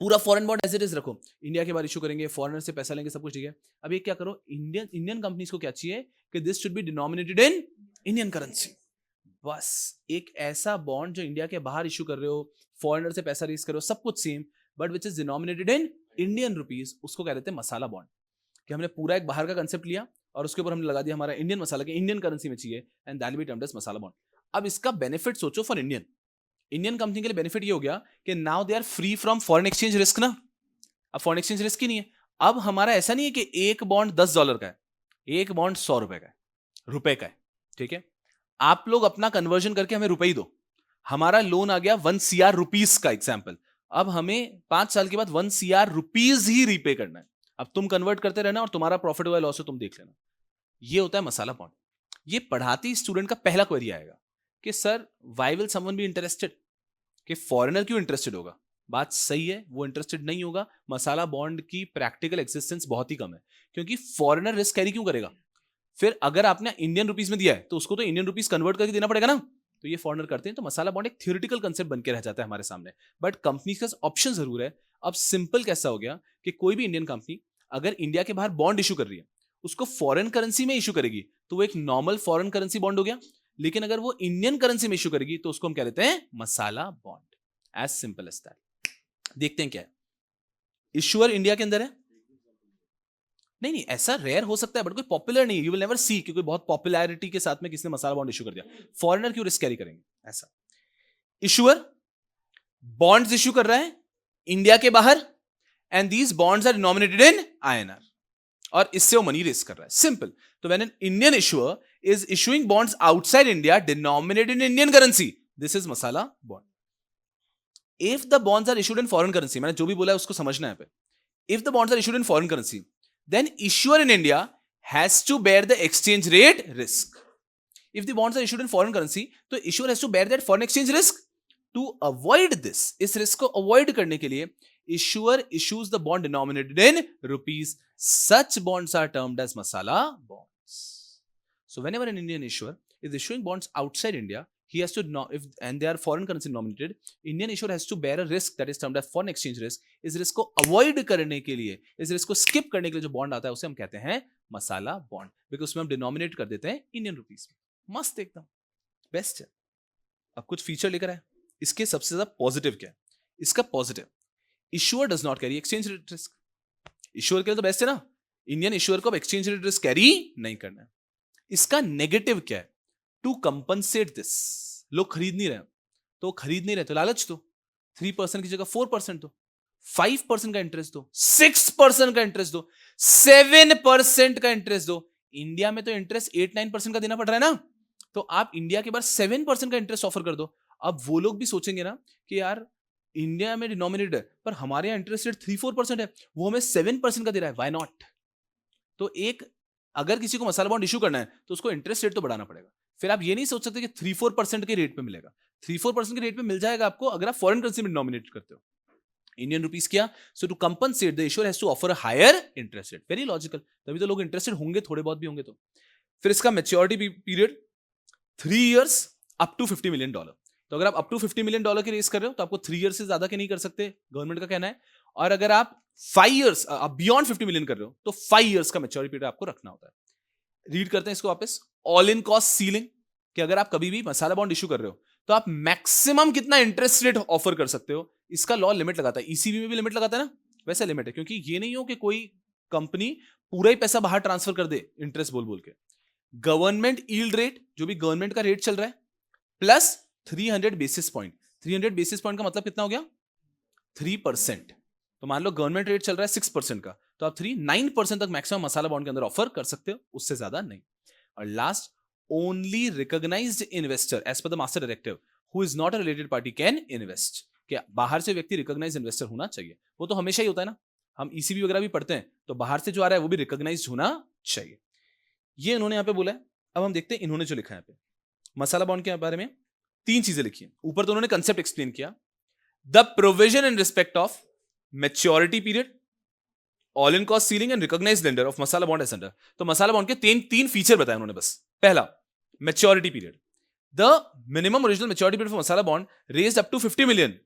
पूरा foreign bond as it is रखो, इंडिया के बाहर इशू करेंगे, फॉरेनर से पैसा लेंगे, सब कुछ ठीक है. अब ये क्या करो, इंडियन कंपनीज को क्या चाहिए कि this should be denominated in Indian currency. बस एक ऐसा बॉन्ड जो इंडिया के बाहर इशू कर रहे हो, फॉरेनर से पैसा रेज कर रहे हो, सब कुछ same, but which is denominated in Indian rupees, उसको कह देते हैं मसाला बॉन्ड. कि हमने पूरा एक बाहर का कंसेप्ट लिया और उसके ऊपर हमने लगा दिया हमारा इंडियन मसाला, के इंडियन करेंसी में चाहिए, and that will be termed as masala bond. अब इसका बेनिफिट सोचो फॉर इंडियन कंपनी के लिए बेनिफिट ये हो गया कि now they are free from foreign exchange risk ना. अब फॉरेन एक्सचेंज रिस्क ही नहीं है. अब हमारा ऐसा नहीं है कि एक बॉन्ड $10 का है, एक बॉन्ड $100 का है, रुपए का है. ठीक है, आप लोग अपना कन्वर्जन करके हमें रुपए ही दो. हमारा लोन आ गया 1 CR रुपीस का एग्जाम्पल. अब हमें 5 साल के बाद 1 CR रुपीस ही रीपे करना है. अब तुम कन्वर्ट करते रहना और तुम्हारा प्रॉफिट हुआ लॉस हो तुम देख लेना. ये होता है मसाला बॉन्ड. ये पढ़ाते ही स्टूडेंट का पहला क्वेरी आएगा कि sir why will someone be interested, कि फॉरेनर क्यों इंटरेस्टेड होगा. बात सही है, वो इंटरेस्टेड नहीं होगा. मसाला बॉन्ड की प्रैक्टिकल एक्सिस्टेंस बहुत ही कम है, क्योंकि फॉरेनर रिस्क कैरी क्यों करेगा. फिर अगर आपने इंडियन रुपीस में दिया है तो उसको तो इंडियन रुपीस कन्वर्ट करके देना पड़ेगा ना. तो ये फॉरेनर करते हैं, तो मसाला बॉन्ड एक थियोरिटिकल कंसेप्ट बन के रह जाता है हमारे सामने. बट कंपनी का ऑप्शन जरूर है. अब सिंपल कैसा हो गया कि कोई भी इंडियन कंपनी अगर इंडिया के बाहर बॉन्ड इशू कर रही है, उसको फॉरेन करेंसी में इशू करेगी तो वो एक नॉर्मल फॉरेन करेंसी बॉन्ड हो गया. लेकिन अगर वो इंडियन करेंसी में इशू करेगी तो उसको हम कह देते हैं masala bond. As simple as that. देखते हैं क्या है. इशूअर इंडिया के अंदर है, नहीं ऐसा रेयर हो सकता है बट कोई पॉपुलर नहीं. यू विल नेवर सी कि कोई बहुत पॉपुलैरिटी के साथ में किसने मसाला बॉन्ड इशू कर दिया. फॉरेनर क्यों रिस्क कैरी करेंगे ऐसा. इशूअर बॉन्ड्स इशू कर रहा है इंडिया के बाहर, and these bonds are denominated in INR, और इससे वो मनी रेस कर रहा है. सिंपल. तो when an Indian issuer is issuing bonds outside India denominated in Indian currency, this is masala bond. If the bonds are issued in foreign currency, मैंने जो भी बोला है उसको समझना है. If the bonds are issued in foreign currency, then issuer in India has to bear the exchange rate risk. If the bonds are issued in foreign currency, तो issuer has to bear that foreign exchange risk. To avoid this, इस risk को avoid करने के लिए issuer issues the bond denominated in rupees. Such bonds are termed as masala bonds. So whenever an Indian issuer is issuing bonds outside India, he has to and they are foreign currency denominated, Indian issuer has to bear a risk that is termed as foreign exchange risk. इस रिस्क को अवॉइड करने के लिए, इस रिस्क को स्किप करने के लिए जो बॉन्ड आता है उसे हम कहते हैं मसाला बॉन्ड, बिकॉज उसमें हम डिनोमिनेट कर देते हैं इंडियन रुपीस में. मस्त एकदम बेस्ट है. अब कुछ फीचर लेकर आए. इसके सबसे ज्यादा पॉजिटिव क्या है? इसका positive, issuer does not carry exchange rate risk. Issuer के लिए तो बेस्ट है ना, इंडियन इश्यूअर को अब एक्सचेंज रेट रिस्क कैरी नहीं करना है। इसका नेगेटिव क्या है? टू कंपनसेट दिस, लोग खरीद नहीं रहे, तो खरीद नहीं रहे तो लालच दो, 3% की जगह 4% दो, 5% का इंटरेस्ट दो, 6% का इंटरेस्ट दो, 7% का इंटरेस्ट दो। इंडिया में तो इंटरेस्ट 8-9% का देना पड़ रहा है ना, तो आप इंडिया के बाद 7% का इंटरेस्ट ऑफर कर दो। अब वो लोग भी सोचेंगे ना कि यार इंडिया में डिनोमिनेटेड है पर हमारे यहाँ इंटरेस्ट रेट 3-4% है, वो हमें 7% का दे रहा है, व्हाई नॉट? तो एक अगर किसी को मसाला बॉन्ड इशू करना है तो उसको इंटरेस्ट रेट तो बढ़ाना पड़ेगा। फिर आप ये नहीं सोच सकते कि 3-4% के रेट पे मिलेगा। 3-4% के रेट पे मिल जाएगा आपको अगर आप फॉरेन करेंसी में डिनोमिनेट करते हो। इंडियन रुपीस किया, so to compensate the issuer has to offer a higher interest rate. Very logical, तभी तो लोग इंटरेस्टेड होंगे, थोड़े बहुत भी होंगे तो। फिर इसका maturity period 3 years up to $50 million. तो अगर आप अप टू $50 मिलियन की रेस कर रहे हो तो आपको 3 इयर्स से ज्यादा के नहीं कर सकते, गवर्नमेंट का कहना है। और अगर आप 5 इयर्स बियॉन्ड 50 मिलियन कर रहे हो तो 5 इयर्स का मैच्योरिटी पीरियड आपको रखना होता है। रीड करते हैं इसको वापस। ऑल इन कॉस्ट सीलिंग, कि अगर आप कभी भी मसाला बॉन्ड इशू कर रहे हो तो आप मैक्सिमम कितना इंटरेस्ट रेट ऑफर कर सकते हो, इसका लॉ लिमिट लगाता है। ईसीबी में भी लिमिट लगाता है ना, वैसा लिमिट है, क्योंकि ये नहीं हो कि कोई कंपनी पूरा ही पैसा बाहर ट्रांसफर कर दे इंटरेस्ट बोल बोल के। गवर्नमेंट यील्ड रेट, जो भी गवर्नमेंट का रेट चल रहा है, plus 300 basis point. 300 basis point का मतलब कितना हो गया? 3%। तो मान लो गवर्नमेंट रेट चल रहा है 6% का, तो आप 9% तक मैक्सिमम मसाला बॉन्ड के अंदर ऑफर कर सकते हो, उससे ज्यादा नहीं। और last, only recognised investor as per the master directive who is not a related party can invest. क्या बाहर से व्यक्ति रिकॉग्नाइज्ड इन्वेस्टर होना चाहिए? वो तो हमेशा ही होता है ना, हम ईसीबी वगैरह भी पढ़ते हैं तो बाहर से जो आ रहा है वो भी रिकॉग्नाइज्ड होना चाहिए। ये इन्होंने यहां पे बोला है। अब हम देखते हैं इन्होंने जो लिखा है यहाँ पे मसाला बॉन्ड के बारे में। 3 चीजें लिखी हैं ऊपर, तो उन्होंने कंसेप्ट एक्सप्लेन किया। The provision in respect of maturity period, all in cost ceiling and recognised lender of masala bond as under. तो मसाला बॉन्ड के 3 फीचर बताए उन्होंने बस। पहला, maturity period. The minimum original maturity period for masala bond raised up to 50 million.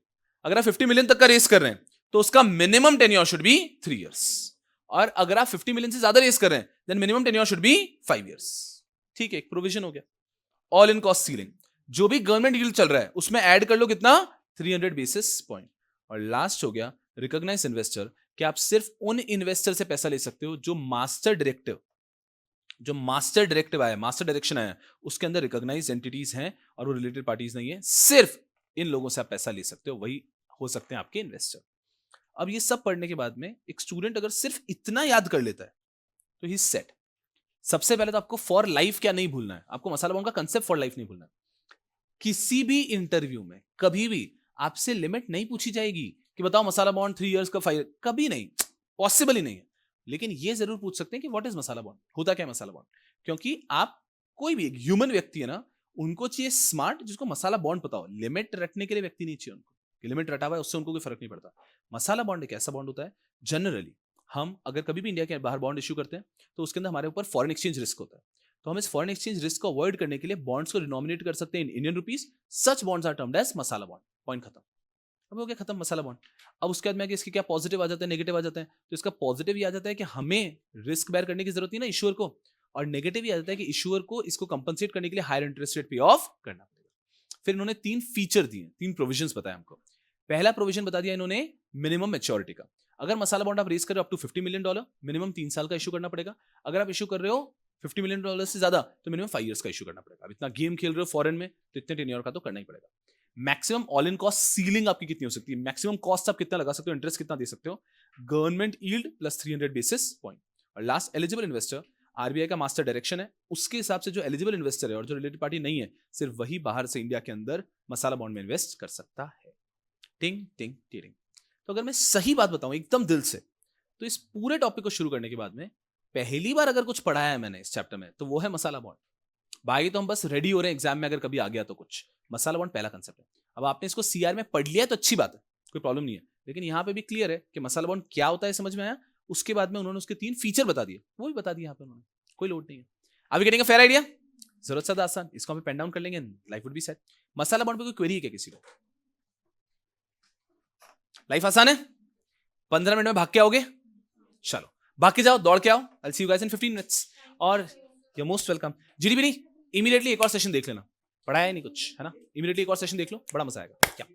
अगर आप 50 मिलियन तक का रेस कर रहे हैं तो उसका minimum tenure should B 3 years. और अगर आप 50 मिलियन से ज्यादा रेस कर रहे हैं then minimum tenure should be 5 years. ठीक है, एक प्रोविजन हो गया। ऑल इन कॉस्ट सीलिंग, जो भी गवर्नमेंट यील्ड चल रहा है उसमें ऐड कर लो कितना? 300 बेसिस पॉइंट। और लास्ट हो गया रिकॉग्नाइज्ड इन्वेस्टर, कि आप सिर्फ उन इन्वेस्टर से पैसा ले सकते हो जो मास्टर डायरेक्टिव आया, मास्टर डायरेक्शन आया, उसके अंदर रिकॉग्नाइज्ड एंटिटीज हैं और वो रिलेटेड पार्टीज नहीं है। सिर्फ इन लोगों से आप पैसा ले सकते हो, वही हो सकते हैं आपके इन्वेस्टर। अब ये सब पढ़ने के बाद में एक स्टूडेंट अगर सिर्फ इतना याद कर लेता है तो ही सेट। सबसे पहले तो आपको फॉर लाइफ क्या नहीं भूलना है, आपको मसाला बॉन्ड का कंसेप्ट फॉर लाइफ नहीं भूलना है। किसी भी इंटरव्यू में कभी भी आपसे लिमिट नहीं पूछी जाएगी कि बताओ मसाला बॉन्ड 3 इयर्स का 5, कभी नहीं, पॉसिबल ही नहीं है। लेकिन ये जरूर पूछ सकते हैं कि व्हाट इज मसाला बॉन्ड, होता क्या है मसाला बॉन्ड। क्योंकि आप कोई भी एक ह्यूमन व्यक्ति है ना, उनको चाहिए स्मार्ट जिसको मसाला बॉन्ड पता हो। लिमिट रटने के लिए व्यक्ति नहीं चाहिए उनको, लिमिट रटा हुआ है उससे उनको कोई फर्क नहीं पड़ता। मसाला बॉन्ड एक ऐसा बॉन्ड होता है, जनरली हम अगर कभी भी इंडिया के बाहर बॉन्ड इश्यू करते हैं तो उसके अंदर हमारे ऊपर फॉरेन एक्सचेंज रिस्क होता है। तो हम इस फॉरेन एक्सचेंज रिस्क को अवॉइड करने के लिए बॉन्ड्स को डिनोमिनेट कर सकते हैं in Indian rupees. Such bonds are termed as masala bond. Point खत्म। अब हो गया खत्म मसाला बॉन्ड। अब उसके बाद में इसके क्या पॉजिटिव आ जाते हैं, नेगेटिव आ जाते हैं। तो इसका पॉजिटिव ये आ जाता है कि हमें रिस्क बेयर करने की जरूरत नहीं ना इश्यूअर को, और नेगेटिव ये आ जाता है कि इश्यूअर को इसको कंपनसेट करने के लिए हायर इंटरेस्ट रेट पे ऑफ करना पड़ेगा। फिर इन्होंने 3 फीचर दिए, 3 प्रोविजंस बताया हमको। पहला प्रोविजन बता दिया इन्होंने मिनिमम मैच्योरिटी का। अगर मसाला बॉन्ड आप रेस कर रहे हो अप टू $50 मिलियन, मिनिमम 3 साल का इशू करना पड़ेगा। अगर आप इशू कर रहे हो $50 मिलियन से ज्यादा तो मिनिमम 5 इयर्स का इशू करना पड़ेगा। अब इतना गेम खेल रहे हो फॉरेन में तो इतने टेन्योर का तो करना ही पड़ेगा। Maximum all in cost ceiling आपकी कितनी हो सकती है, मैक्सिमम कॉस्ट आप कितना लगा सकते हो, इंटरेस्ट कितना दे सकते हो, government yield plus 300 basis point. और लास्ट, एलिजिबल इन्वेस्टर, आरबीआई का मास्टर डायरेक्शन है, उसके हिसाब से जो एलिजिबल इन्वेस्टर है और जो रिलेटेड पार्टी नहीं है, सिर्फ वही बाहर से इंडिया के अंदर मसाला बॉन्ड में इन्वेस्ट कर सकता है। टिंग टिंग टिंग। तो अगर मैं सही बात बताऊं एकदम दिल से, तो इस पूरे टॉपिक को शुरू करने के बाद में पहली बार अगर कुछ पढ़ाया है मैंने इस चैप्टर में तो वो है मसाला बॉन्ड। बाकी तो हम बस रेडी हो रहे हैं एग्जाम में अगर कभी आ गया तो कुछ। मसाला बॉन्ड पहला कंसेप्ट है। अब आपने इसको सीआर में पढ़ लिया तो अच्छी बात है, कोई प्रॉब्लम नहीं है। लेकिन यहाँ पे भी क्लियर है कि मसाला बॉन्ड क्या होता है, समझ में आया। उसके बाद में उन्होंने उसके 3 फीचर बता दिए, वो भी बता दिए यहाँ पे उन्होंने, कोई लोड नहीं है। अभी गेटिंग अ फेयर आइडिया, जरूरत से आसान, इसको हम पेन डाउन कर लेंगे, life would be set. Masala bond पे कोई क्वेरी है क्या किसी को? लाइफ आसान है, 15 मिनट में भाग के आओगे, चलो भाग के जाओ, दौड़ के आओ। आई सी यू गाइस इन 15 मिनट्स। और यू मोस्ट वेलकम। जीडीपी नहीं, इमीडिएटली एक और सेशन देख लेना, पढ़ाया नहीं कुछ है ना, इमीडिएटली एक और सेशन देख लो, बड़ा मजा आएगा। क्या